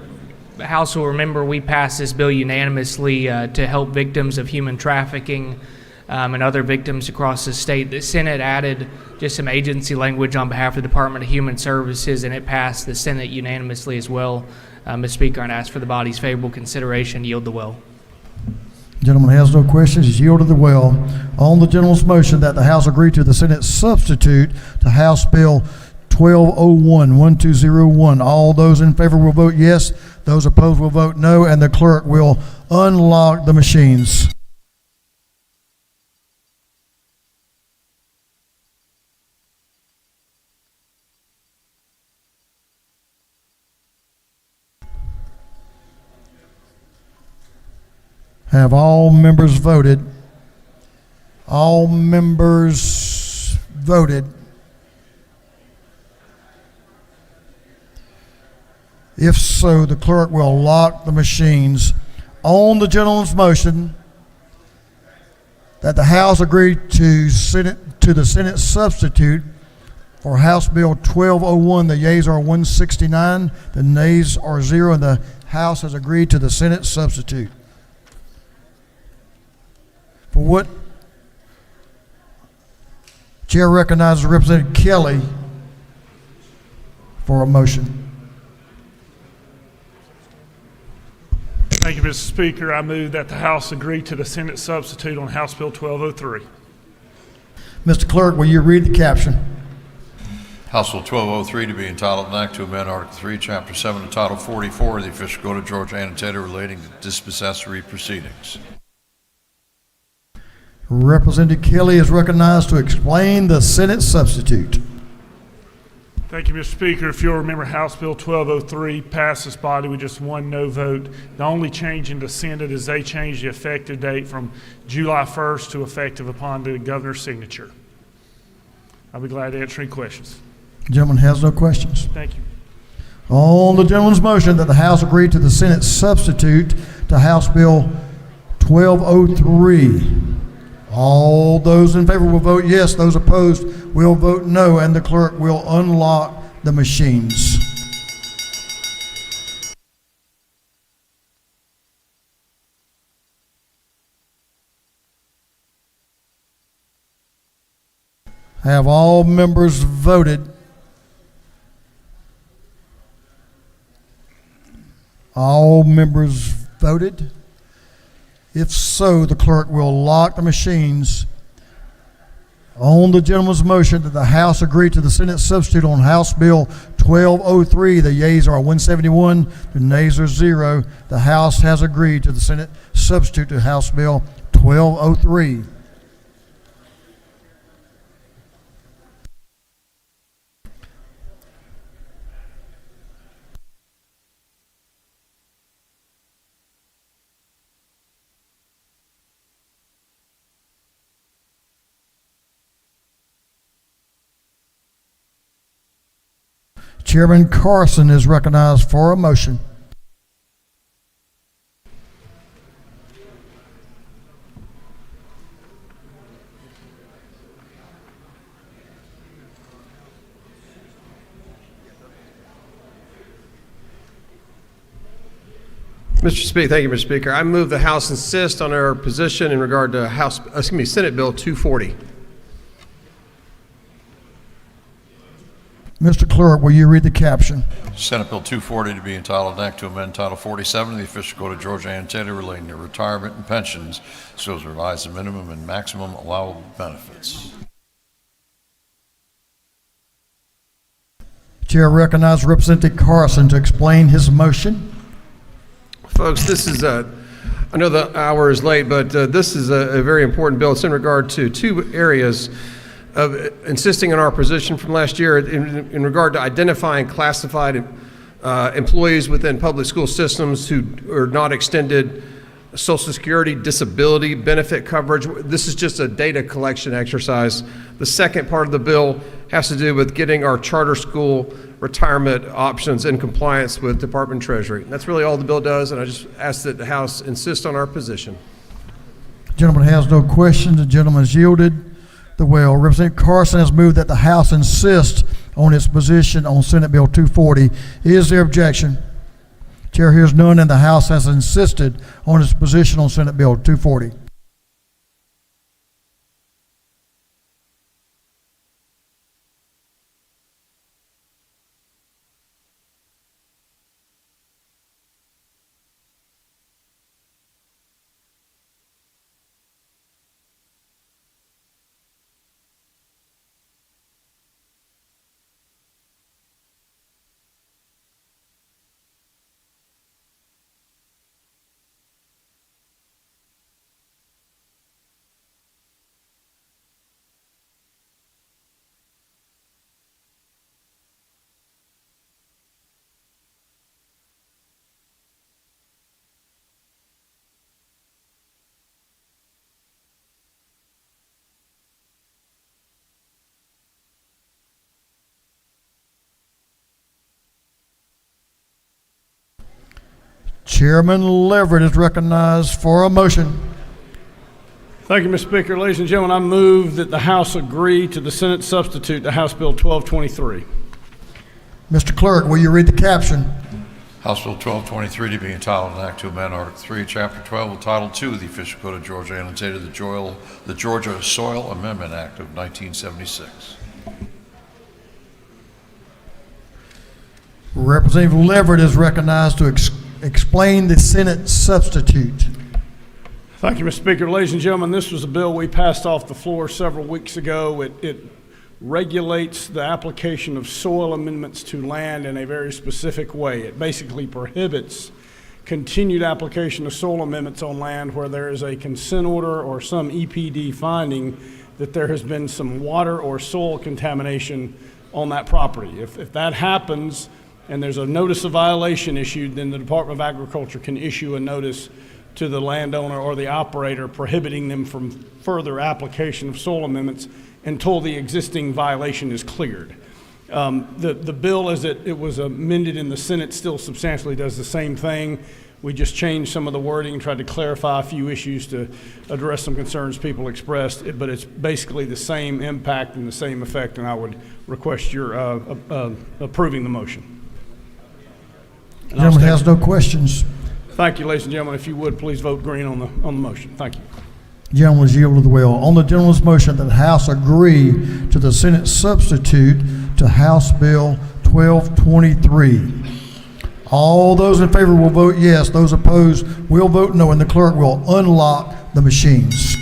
The House will remember we passed this bill unanimously to help victims of human trafficking and other victims across the state. The Senate added just some agency language on behalf of the Department of Human Services, and it passed the Senate unanimously as well. Mr. Speaker, and ask for the body's favorable consideration. Yield the well. Gentleman has no questions. He's yielded the well. On the gentleman's motion that the House agree to the Senate substitute to House Bill 1201, 1201. All those in favor will vote yes. Those opposed will vote no, and the clerk will unlock the machines. Have all members voted? All members voted. If so, the clerk will lock the machines. On the gentleman's motion that the House agree to the Senate substitute for House Bill 1201, the yeas are 169, the nays are 0, and the House has agreed to the Senate substitute. For what? Chair recognizes Representative Kelly for a motion. Thank you, Mr. Speaker. I move that the House agree to the Senate substitute on House Bill 1203. Mr. Clerk, will you read the caption? House Bill 1203 to be entitled an act to amend Article 3, Chapter 7, and Title 44 of the Official Code of Georgia annotated relating to dispossessory proceedings. Representative Kelly is recognized to explain the Senate substitute. Thank you, Mr. Speaker. If you'll remember, House Bill 1203 passed this body with just one no vote. The only change in the Senate is they changed the effective date from July 1st to effective upon the governor's signature. I'll be glad to answer any questions. The gentleman has no questions. Thank you. On the gentleman's motion that the House agree to the Senate substitute to House Bill 1203, all those in favor will vote yes. Those opposed will vote no, and the clerk will unlock the machines. Have all members voted? All members voted? If so, the clerk will lock the machines. On the gentleman's motion that the House agree to the Senate substitute on House Bill 1203, the yeas are 171, the nays are 0. The House has agreed to the Senate substitute to House Bill 1203. Chairman Carson is recognized for a motion. Mr. Speaker, thank you, Mr. Speaker. I move the House insist on our position in regard to Senate Bill 240. Mr. Clerk, will you read the caption? Senate Bill 240 to be entitled an act to amend Title 47 of the Official Code of Georgia annotated relating to retirement and pensions so as to revise the minimum and maximum allowable benefits. Chair recognizes Representative Carson to explain his motion. Folks, this is I know the hour is late, but this is a very important bill. It's in regard to two areas of insisting on our position from last year in regard to identifying classified employees within public school systems who are not extended Social Security disability benefit coverage. This is just a data collection exercise. The second part of the bill has to do with getting our charter school retirement options in compliance with Department of Treasury. That's really all the bill does, and I just ask that the House insist on our position. The gentleman has no questions. The gentleman has yielded the will. Representative Carson has moved that the House insist on its position on Senate Bill 240. Is there objection? Chair hears none, and the House has insisted on its position on Senate Bill 240. Chairman Leverett is recognized for a motion. Thank you, Mr. Speaker. Ladies and gentlemen, I move that the House agree to the Senate substitute to House Bill 1223. Mr. Clerk, will you read the caption? House Bill 1223 to be entitled an act to amend Article 3, Chapter 12 of Title 2 of the Official Code of Georgia, annotated the Georgia Soil Amendment Act of 1976. Representative Leverett is recognized to explain the Senate substitute. Thank you, Mr. Speaker. Ladies and gentlemen, this was a bill we passed off the floor several weeks ago. It regulates the application of soil amendments to land in a very specific way. It basically prohibits continued application of soil amendments on land where there is a consent order or some EPD finding that there has been some water or soil contamination on that property. If that happens and there's a notice of violation issued, then the Department of Agriculture can issue a notice to the landowner or the operator prohibiting them from further application of soil amendments until the existing violation is cleared. The bill as it was amended in the Senate still substantially does the same thing. We just changed some of the wording and tried to clarify a few issues to address some concerns people expressed, but it's basically the same impact and the same effect, and I would request your approving the motion. The gentleman has no questions. Thank you, ladies and gentlemen. If you would, please vote green on the motion. Thank you. Gentleman is yielded the will. On the gentleman's motion that the House agree to the Senate substitute to House Bill 1223. All those in favor will vote yes. Those opposed will vote no, and the clerk will unlock the machines.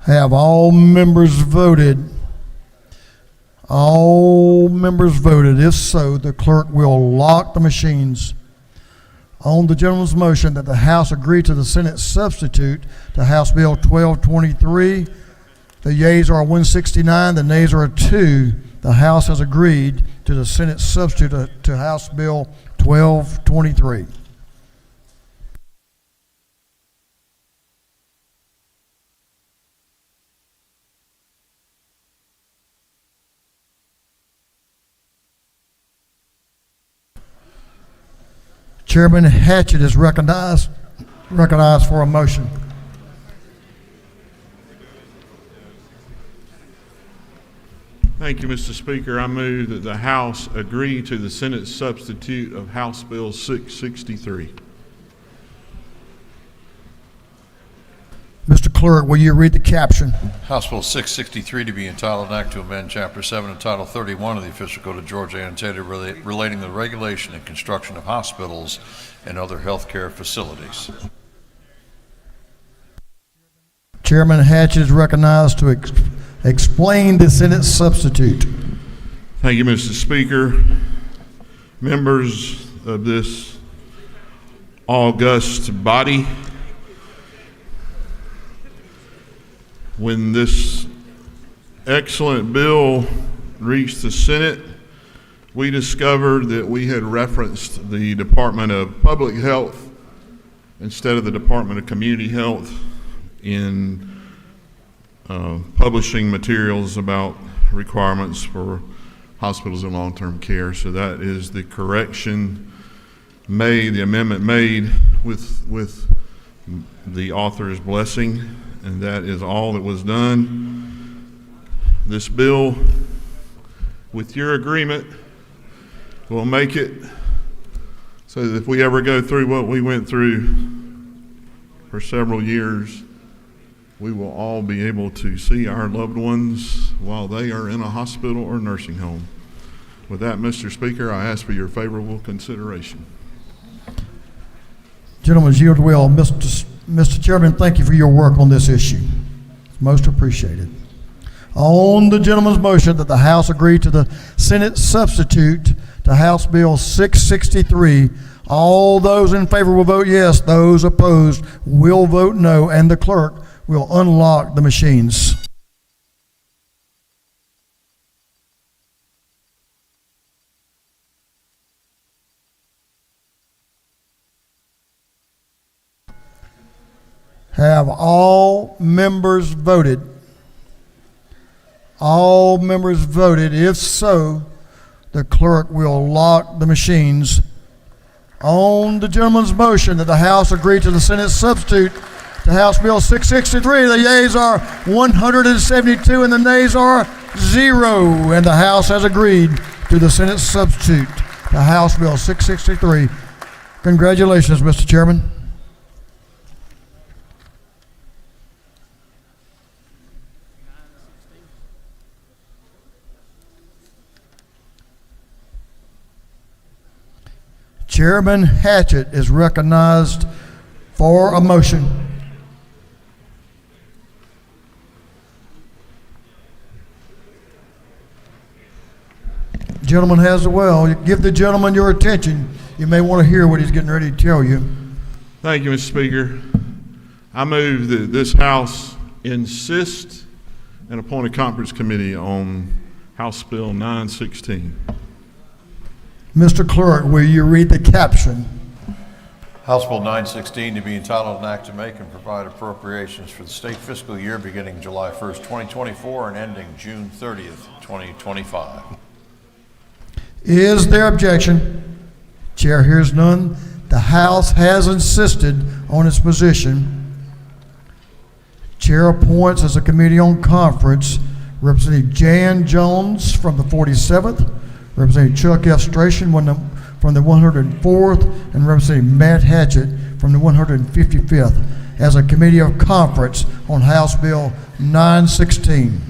Have all members voted? All members voted. If so, the clerk will lock the machines. On the gentleman's motion that the House agree to the Senate substitute to House Bill 1223, the yeas are 169, the nays are 2. The House has agreed to the Senate substitute to House Bill 1223. Chairman Hatchett is recognized for a motion. Thank you, Mr. Speaker. I move that the House agree to the Senate substitute of House Bill 663. Mr. Clerk, will you read the caption? House Bill 663 to be entitled an act to amend Chapter 7 of Title 31 of the Official Code of Georgia, annotated relating the regulation and construction of hospitals and other healthcare facilities. Chairman Hatchett is recognized to explain the Senate substitute. Thank you, Mr. Speaker. Members of this august body, when this excellent bill reached the Senate, we discovered that we had referenced the Department of Public Health instead of the Department of Community Health in publishing materials about requirements for hospitals and long-term care. So that is the correction made, the amendment made with the author's blessing, and that is all that was done. This bill, with your agreement, will make it so that if we ever go through what we went through for several years, we will all be able to see our loved ones while they are in a hospital or nursing home. With that, Mr. Speaker, I ask for your favorable consideration. Gentlemen's yield will. Mr. Chairman, thank you for your work on this issue. It's most appreciated. On the gentleman's motion that the House agree to the Senate substitute to House Bill 663, all those in favor will vote yes. Those opposed will vote no, and the clerk will unlock the machines. Have all members voted? All members voted. If so, the clerk will lock the machines. On the gentleman's motion that the House agree to the Senate substitute to House Bill 663, the yeas are 172 and the nays are 0. And the House has agreed to the Senate substitute to House Bill 663. Congratulations, Mr. Chairman. Chairman Hatchett is recognized for a motion. Gentleman has the well. Give the gentleman your attention. You may want to hear what he's getting ready to tell you. Thank you, Mr. Speaker. I move that this House insist and appoint a conference committee on House Bill 916. Mr. Clerk, will you read the caption? House Bill 916 to be entitled an act to make and provide appropriations for the state fiscal year beginning July 1st, 2024 and ending June 30th, 2025. Is there objection? Chair hears none. The House has insisted on its position. Chair appoints as a committee on conference Representative Jan Jones from the 47th, Representative Chuck F. Strachan from the 104th, and Representative Matt Hatchett from the 155th as a committee of conference on House Bill 916.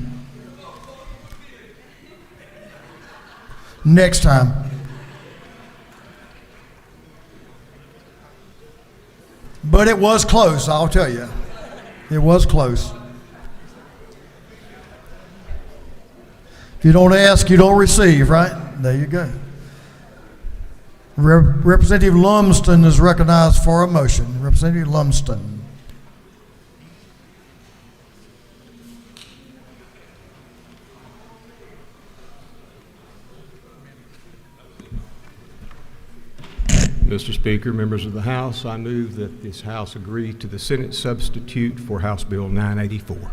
Next time. But it was close, I'll tell you. It was close. If you don't ask, you don't receive, right? There you go. Representative Lumsden is recognized for a motion. Representative Lumsden. Mr. Speaker, members of the House, I move that this House agree to the Senate substitute for House Bill 984.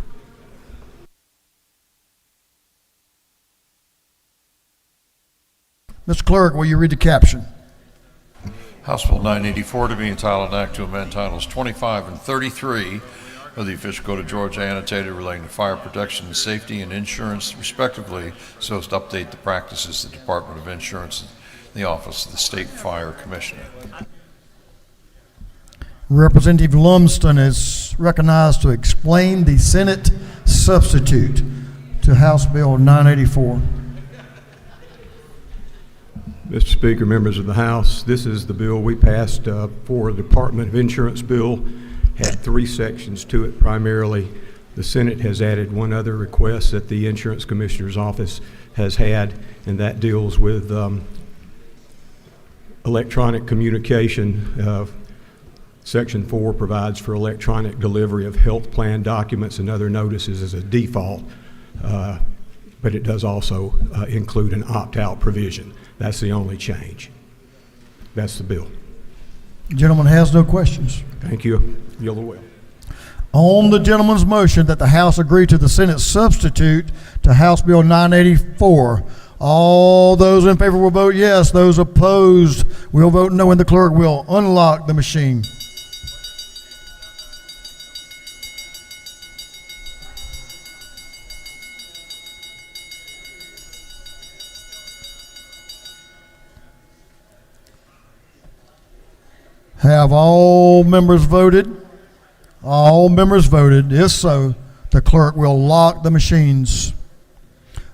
Mr. Clerk, will you read the caption? House Bill 984 to be entitled an act to amend titles 25 and 33 of the Official Code of Georgia annotated relating to fire protection and safety and insurance, respectively, so as to update the practices of the Department of Insurance and the Office of the State Fire Commissioner. Representative Lumsden is recognized to explain the Senate substitute to House Bill 984. Mr. Speaker, members of the House, this is the bill we passed for the Department of Insurance bill. Had 3 sections to it primarily. The Senate has added one other request that the Insurance Commissioner's Office has had, and that deals with electronic communication. Section 4 provides for electronic delivery of health plan documents and other notices as a default, but it does also include an opt-out provision. That's the only change. That's the bill. The gentleman has no questions. Thank you. Yield the will. On the gentleman's motion that the House agree to the Senate substitute to House Bill 984, all those in favor will vote yes. Those opposed will vote no, and the clerk will unlock the machine. Have all members voted? All members voted. If so, the clerk will lock the machines.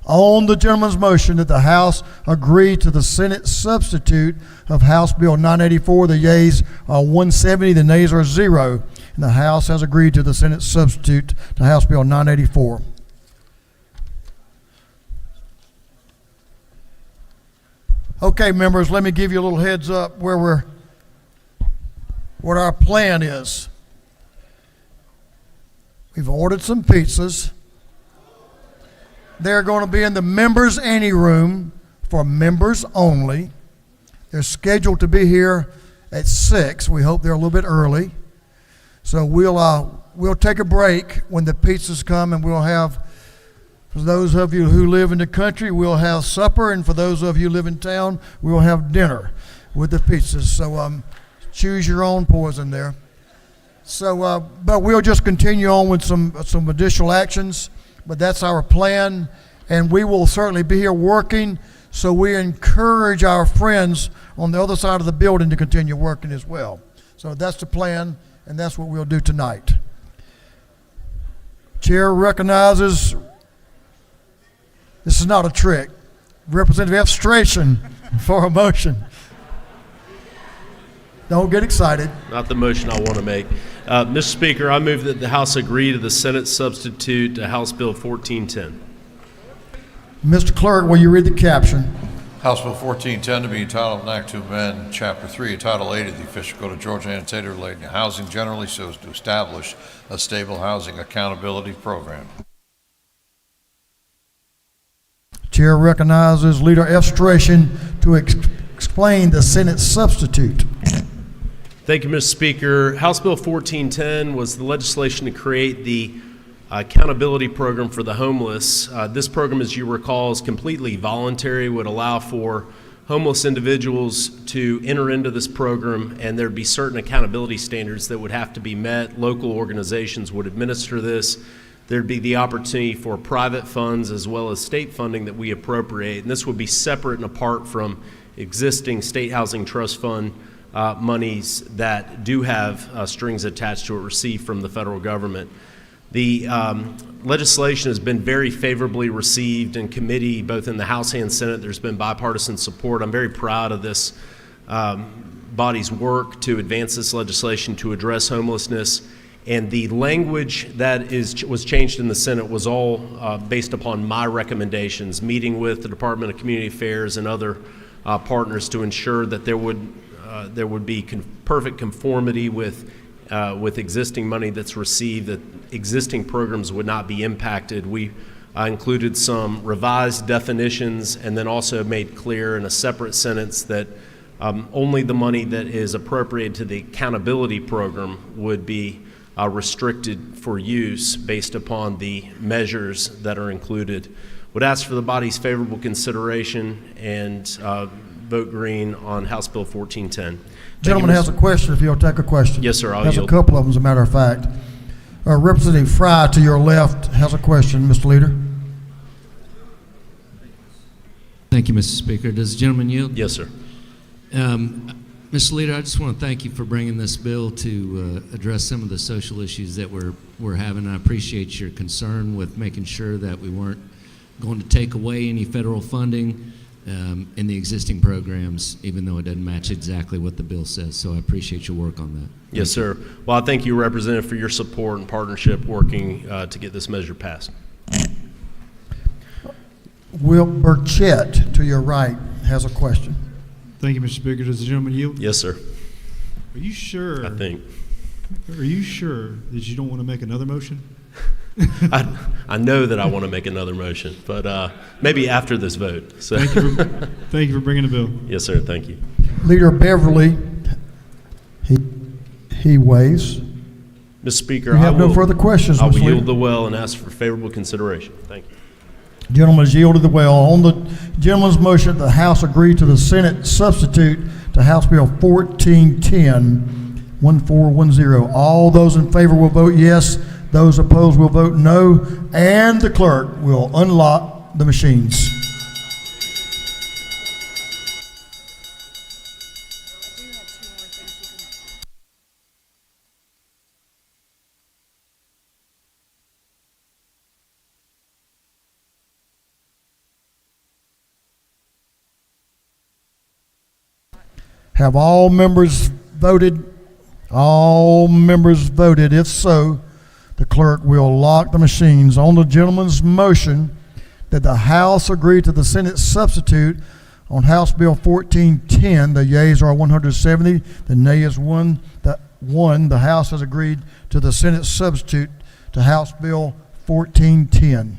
On the gentleman's motion that the House agree to the Senate substitute of House Bill 984, the yeas are 170, the nays are 0. And the House has agreed to the Senate substitute to House Bill 984. Okay, members, let me give you a little heads up what our plan is. We've ordered some pizzas. They're going to be in the members' ante room for members only. They're scheduled to be here at 6. We hope they're a little bit early. So we'll we'll take a break when the pizzas come, and we'll have, for those of you who live in the country, we'll have supper, and for those of you who live in town, we'll have dinner with the pizzas. So choose your own poison there. So, but we'll just continue on with some additional actions, but that's our plan, and we will certainly be here working, so we encourage our friends on the other side of the building to continue working as well. So that's the plan, and that's what we'll do tonight. Chair recognizes, this is not a trick, Representative F. Strachan for a motion. Don't get excited. Not the motion I want to make. Mr. Speaker, I move that the House agree to the Senate substitute to House Bill 1410. Mr. Clerk, will you read the caption? House Bill 1410 to be entitled an act to amend Chapter 3 of Title 8 of the Official Code of Georgia annotated relating to housing generally so as to establish a stable housing accountability program. Chair recognizes Leader F. Strachan to explain the Senate substitute. Thank you, Mr. Speaker. House Bill 1410 was the legislation to create the accountability program for the homeless. This program, as you recall, is completely voluntary, would allow for homeless individuals to enter into this program, and there'd be certain accountability standards that would have to be met. Local organizations would administer this. There'd be the opportunity for private funds as well as state funding that we appropriate, and this would be separate and apart from existing state housing trust fund monies that do have strings attached to it received from the federal government. The legislation has been very favorably received in committee, both in the House and Senate. There's been bipartisan support. I'm very proud of this body's work to advance this legislation to address homelessness. And the language that was changed in the Senate was all based upon my recommendations, meeting with the Department of Community Affairs and other partners to ensure that there would be perfect conformity with existing money that's received, that existing programs would not be impacted. We included some revised definitions and then also made clear in a separate sentence that only the money that is appropriated to the accountability program would be restricted for use based upon the measures that are included. Would ask for the body's favorable consideration and vote green on House Bill 1410. Gentleman has a question, if you'll take a question. Yes, sir, I'll Has yield. a couple of them, as a matter of fact. Representative Fry to your left has a question, Mr. Leader. Thank you, Mr. Speaker. Does the gentleman yield? Yes, sir. Mr. Leader, I just want to thank you for bringing this bill to address some of the social issues that we're having. I appreciate your concern with making sure that we weren't going to take away any federal funding in the existing programs, even though it doesn't match exactly what the bill says. So I appreciate your work on that. Yes, sir. Well, I thank you, Representative, for your support and partnership working to get this measure passed. Will Burchett to your right has a question. Thank you, Mr. Speaker. Does the gentleman yield? Yes, sir. Are you sure? I think. Are you sure that you don't want to make another motion? I know that I want to make another motion, but maybe after this vote. So. Thank you for bringing the bill. Yes, sir. Thank you. Leader Beverly, he weighs. Mr. Speaker, You have no further questions, I will Mr. Leader. yield the well and ask for favorable consideration. Thank you. Gentleman has yielded the well. On the gentleman's motion, the House agreed to the Senate substitute to House Bill 1410, 1410. All those in favor will vote yes. Those opposed will vote no. And the clerk will unlock the machines. Have all members voted? All members voted. If so, the clerk will lock the machines. On the gentleman's motion that the House agree to the Senate substitute on House Bill 1410, the yeas are 170, the nay is 1. The House has agreed to the Senate substitute to House Bill 1410.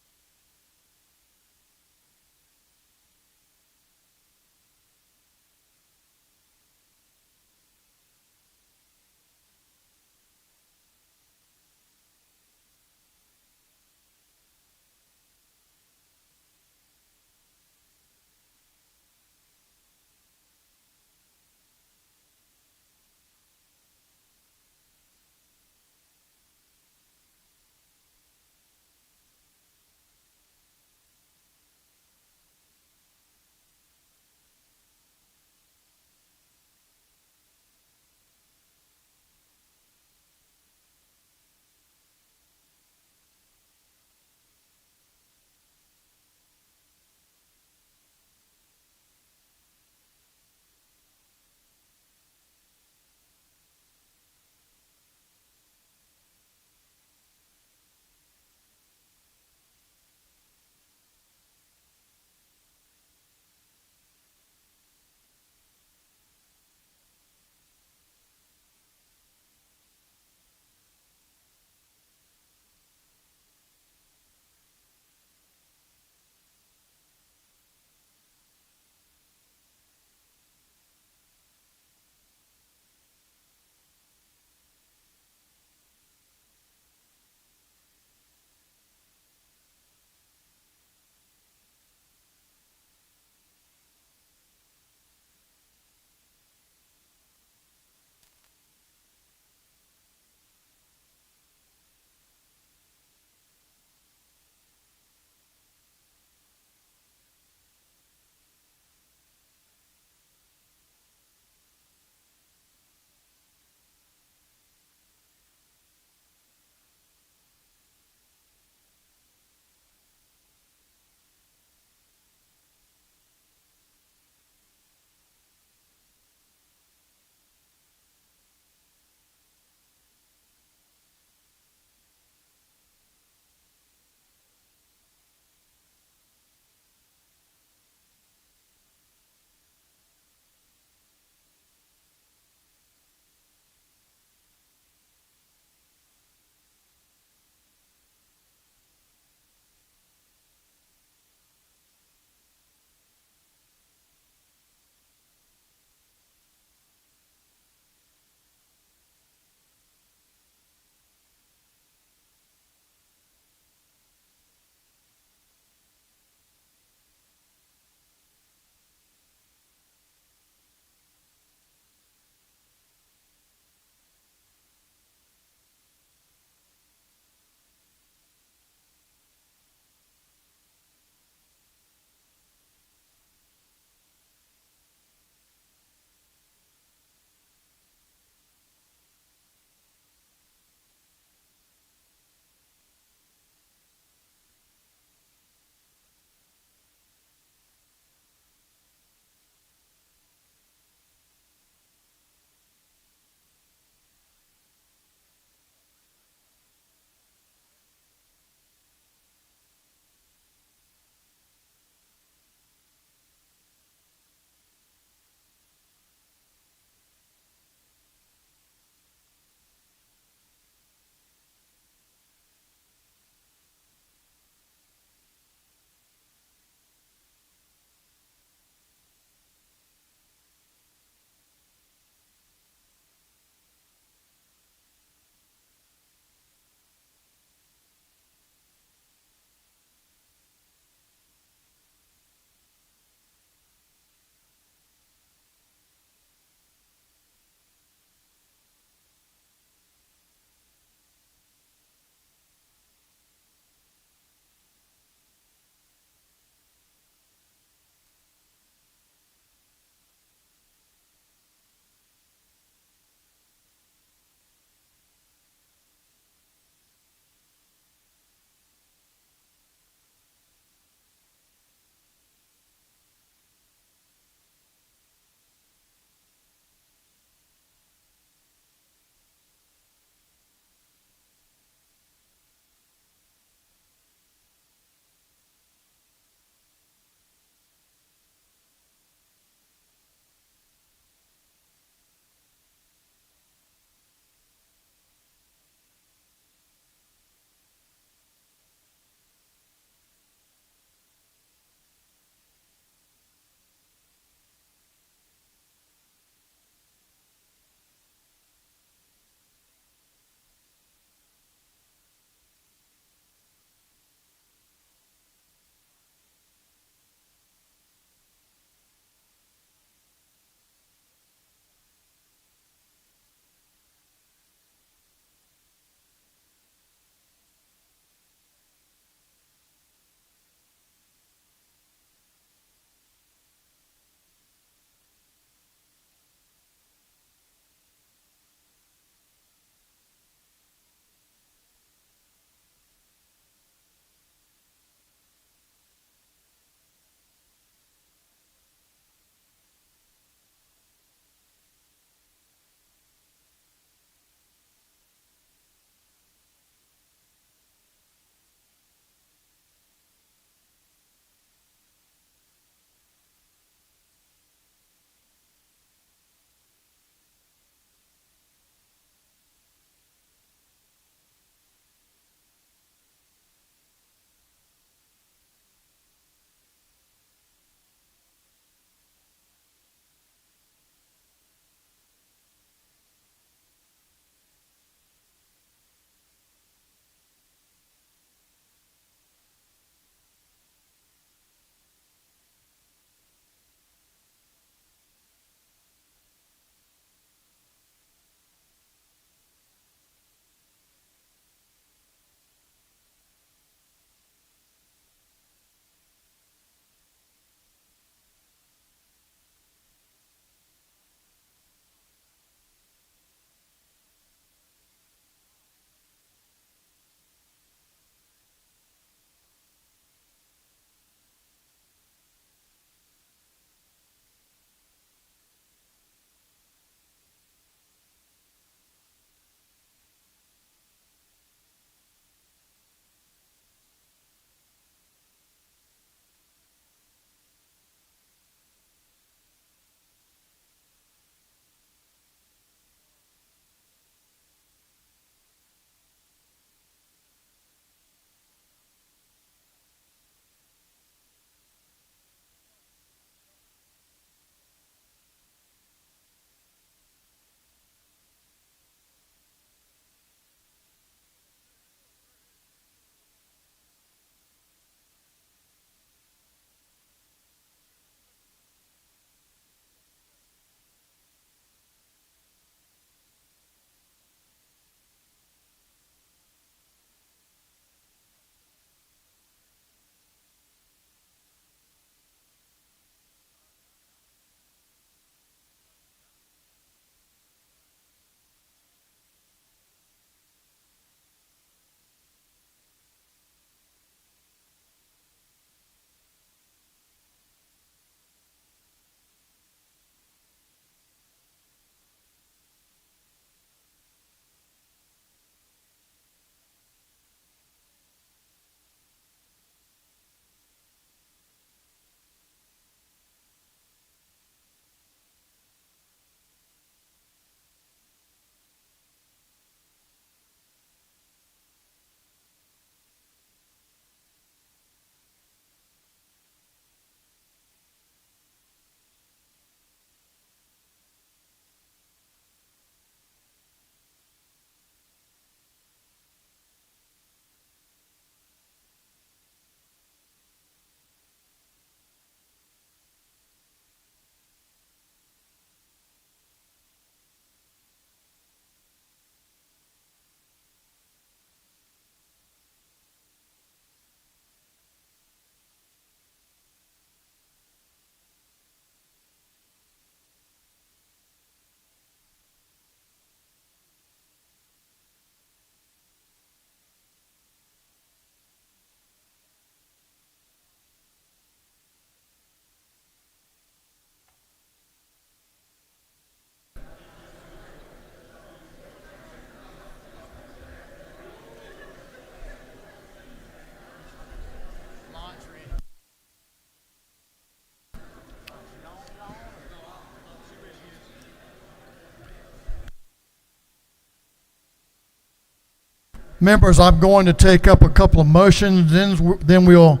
Members, I'm going to take up a couple of motions, then we'll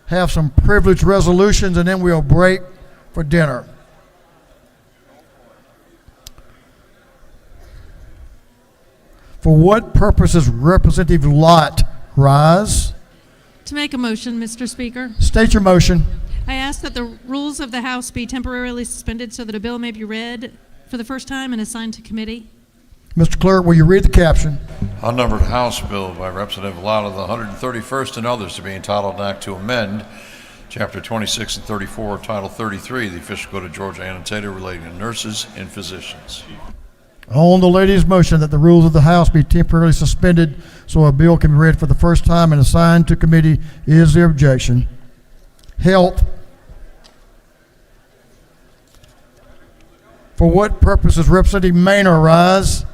have some privileged resolutions, and then we'll break for dinner. For what purpose is Representative Lott rise? To make a motion, Mr. Speaker. State your motion. I ask that the rules of the House be temporarily suspended so that a bill may be read for the first time and assigned to committee. Mr. Clerk, will you read the caption? Unnumbered House Bill by Representative Lott of the 131st and others to be entitled an act to amend Chapter 26 and 34, Title 33 of the Official Code of Georgia annotated relating to nurses and physicians. On the lady's motion that the rules of the House be temporarily suspended so a bill can be read for the first time and assigned to committee, is there objection? Health. For what purpose does Representative Maynard rise?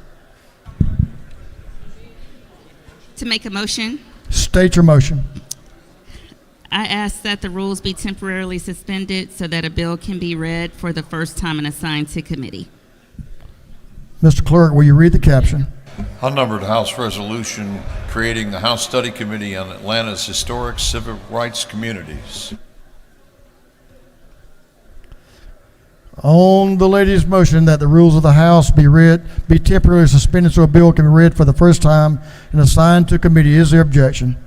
To make a motion, State your motion. I ask that the rules be temporarily suspended so that a bill can be read for the first time and assigned to committee. Mr. Clerk, will you read the caption? Unnumbered House Resolution creating the House Study Committee on Atlanta's Historic Civil Rights Communities. On the lady's motion that the rules of the House be temporarily suspended so a bill can be read for the first time and assigned to committee, is there objection?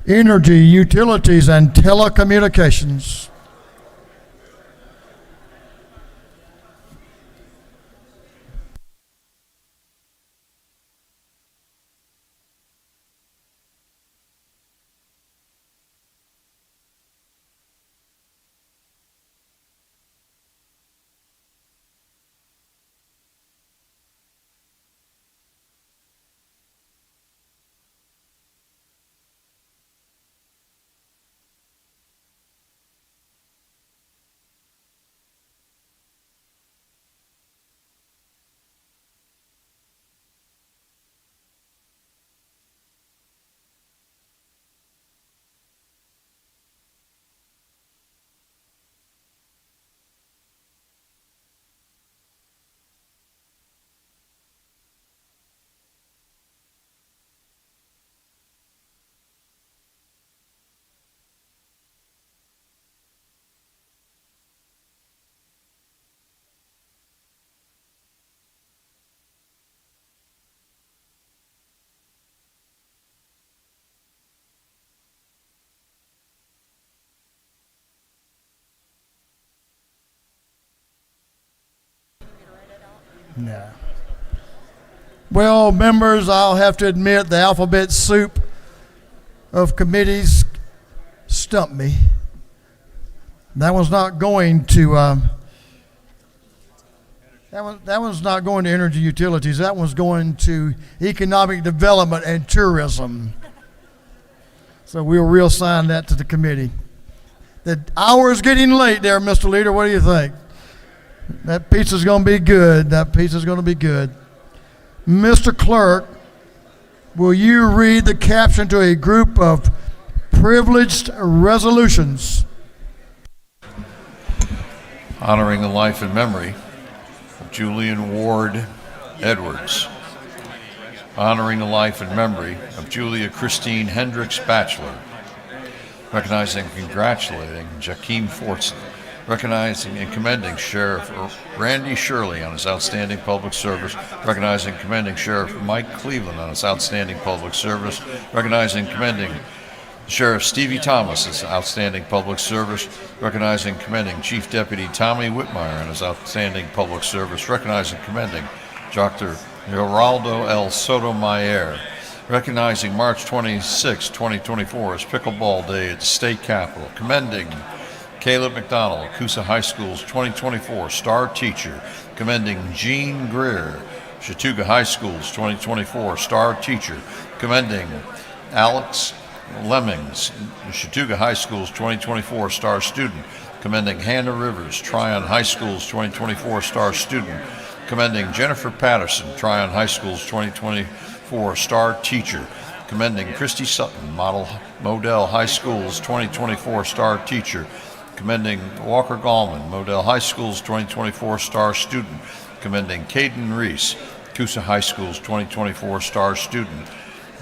Energy, Utilities, and Telecommunications. No. Well, members, I'll have to admit the alphabet soup of committees stumped me. That one's not going to that one's not going to energy utilities. That one's going to economic development and tourism. So we'll reassign that to the committee. The hour is getting late there, Mr. Leader. What do you think? That pizza's going to be good. That pizza's going to be good. Mr. Clerk, will you read the caption to a group of privileged resolutions? Honoring the life and memory of Julian Ward Edwards. Honoring the life and memory of Julia Christine Hendricks Bachelor. Recognizing and congratulating Jakeem Fortson. Recognizing and commending Sheriff Randy Shirley on his outstanding public service. Recognizing and commending Sheriff Mike Cleveland on his outstanding public service. Recognizing and commending Sheriff Stevie Thomas on his outstanding public service. Recognizing and commending Chief Deputy Tommy Whitmire on his outstanding public service. Recognizing and commending Dr. Geraldo L. Sotomayor. Recognizing March 26, 2024 as Pickleball Day at the State Capitol. Commending Caleb McDonald, Coosa High School's 2024 Star Teacher. Commending Jean Greer, Chattooga High School's 2024 Star Teacher. Commending Alex Lemmings, Chattooga High School's 2024 Star Student. Commending Hannah Rivers, Tryon High School's 2024 Star Student. Commending Jennifer Patterson, Tryon High School's 2024 Star Teacher. Commending Christy Sutton, Model High School's 2024 Star Teacher. Commending Walker Gallman, Model High School's 2024 Star Student. Commending Caden Reese, Coosa High School's 2024 Star Student,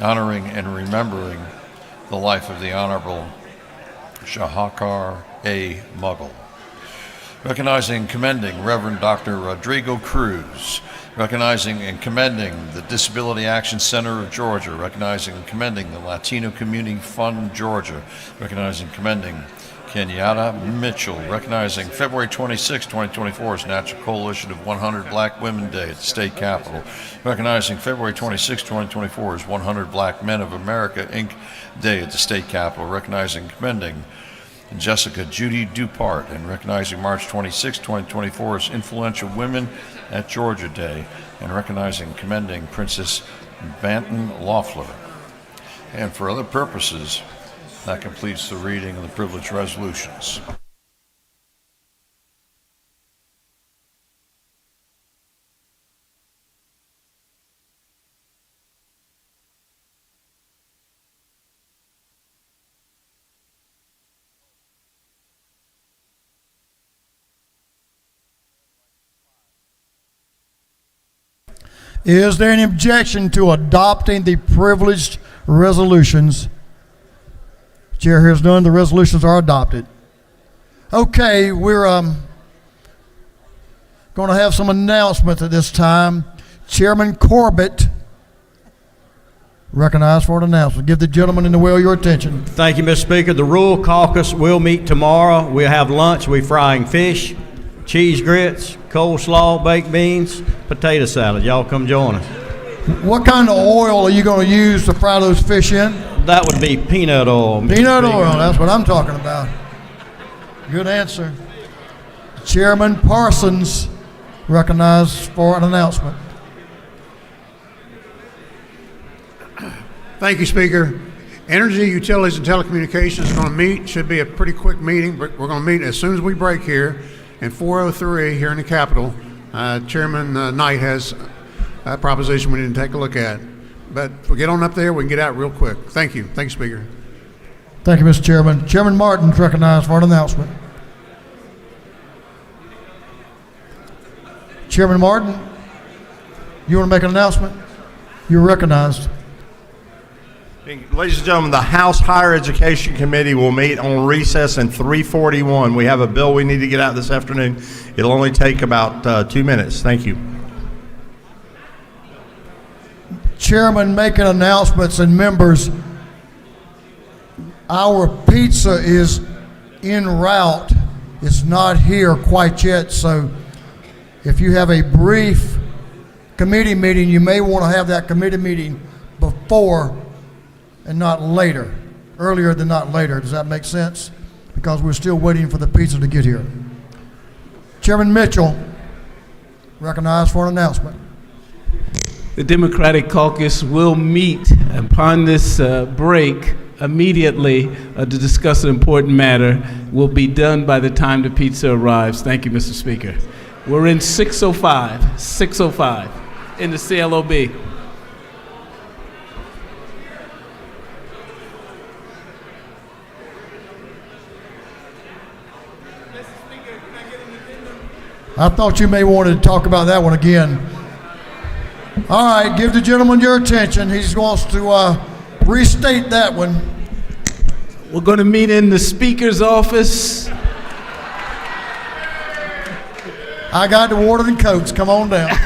honoring and remembering the life of the Honorable Shahakar A. Muggle. Recognizing and commending Reverend Dr. Rodrigo Cruz. Recognizing and commending the Disability Action Center of Georgia. Recognizing and commending the Latino Community Fund Georgia. Recognizing and commending Kenyatta Mitchell. Recognizing February 26, 2024 as National Coalition of 100 Black Women Day at the State Capitol. Recognizing February 26, 2024 as 100 Black Men of America, Inc. Day at the State Capitol. Recognizing and commending Jessica Judy Dupart, and recognizing March 26, 2024 as Influential Women at Georgia Day, and recognizing and commending Princess Banton Loeffler. And for other purposes, that completes the reading of the privileged resolutions. Is there any objection to adopting the privileged resolutions? Chair hears none. The resolutions are adopted. Okay, we're going to have some announcements at this time. Chairman Corbett, recognized for an announcement. Give the gentleman in the well your attention. Thank you, Mr. Speaker. The Rural Caucus will meet tomorrow. We'll have lunch. We're frying fish, cheese grits, coleslaw, baked beans, potato salad. Y'all come join us. What kind of oil are you going to use to fry those fish in? That would be peanut oil. Peanut oil, that's what I'm talking about. Good answer. Chairman Parsons, recognized for an announcement. Thank you, Speaker. Energy, Utilities, and Telecommunications is going to meet. Should be a pretty quick meeting, but we're going to meet as soon as we break here in 403 here in the Capitol. Chairman Knight has a proposition we need to take a look at. But if we get on up there, we can get out real quick. Thank you. Thank you, Speaker. Thank you, Mr. Chairman. Chairman Martin is recognized for an announcement. Chairman Martin, you want to make an announcement? You're recognized. Ladies and gentlemen, the House Higher Education Committee will meet on recess in 341. We have a bill we need to get out this afternoon. It'll only take about 2 minutes. Thank you. Chairman making announcements, and members, our pizza is en route. It's not here quite yet, so if you have a brief committee meeting, you may want to have that committee meeting before and not later, earlier than not later. Does that make sense? Because we're still waiting for the pizza to get here. Chairman Mitchell, recognized for an announcement. The Democratic Caucus will meet upon this break immediately to discuss an important matter. Will be done by the time the pizza arrives. Thank you, Mr. Speaker. We're in 605 in the CLOB. I thought you may want to talk about that one again. All right, give the gentleman your attention. He wants to restate that one. We're going to meet in the Speaker's office. I got the water and coats. Come on down.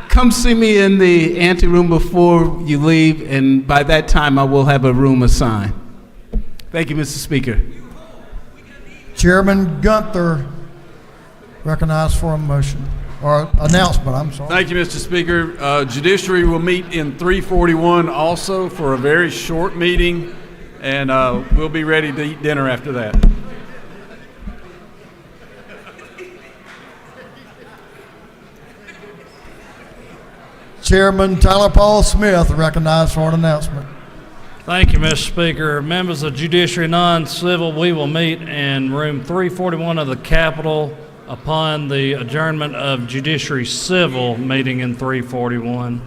Come see me in the anteroom before you leave, and by that time I will have a room assigned. Thank you, Mr. Speaker. Chairman Gunther, recognized for a motion, or announcement, I'm sorry. Thank you, Mr. Speaker. Judiciary will meet in 341 also for a very short meeting, and we'll be ready to eat dinner after that. Chairman Tyler Paul Smith, recognized for an announcement. Thank you, Mr. Speaker. Members of Judiciary Non-Civil, we will meet in room 341 of the Capitol upon the adjournment of Judiciary Civil meeting in 341.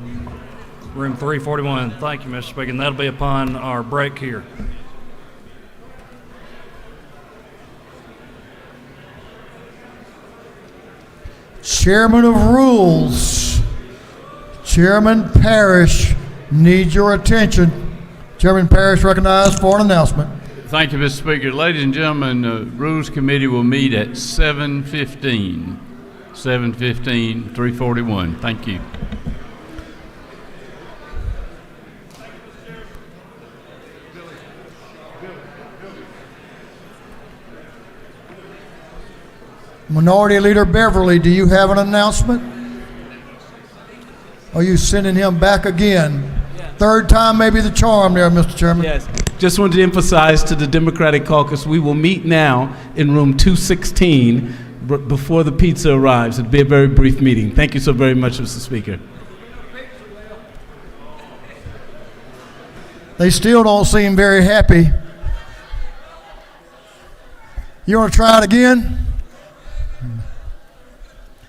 Room 341. Thank you, Mr. Speaker. And that'll be upon our break here. Chairman of Rules, Chairman Parrish needs your attention. Chairman Parrish recognized for an announcement. Thank you, Mr. Speaker. Ladies and gentlemen, the Rules Committee will meet at 7:15. 7:15, 341. Thank you. Minority Leader Beverly, do you have an announcement? Are you sending him back again? Third time may be the charm there, Mr. Chairman. Yes. Just wanted to emphasize to the Democratic caucus, we will meet now in room 216 before the pizza arrives. It'll be a very brief meeting. Thank you so very much, Mr. Speaker. They still don't seem very happy. You want to try it again?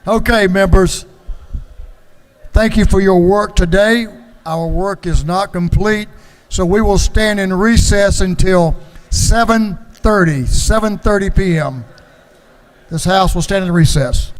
Okay, members. Thank you for your work today. Our work is not complete, so we will stand in recess until 7:30 p.m. This House will stand in recess.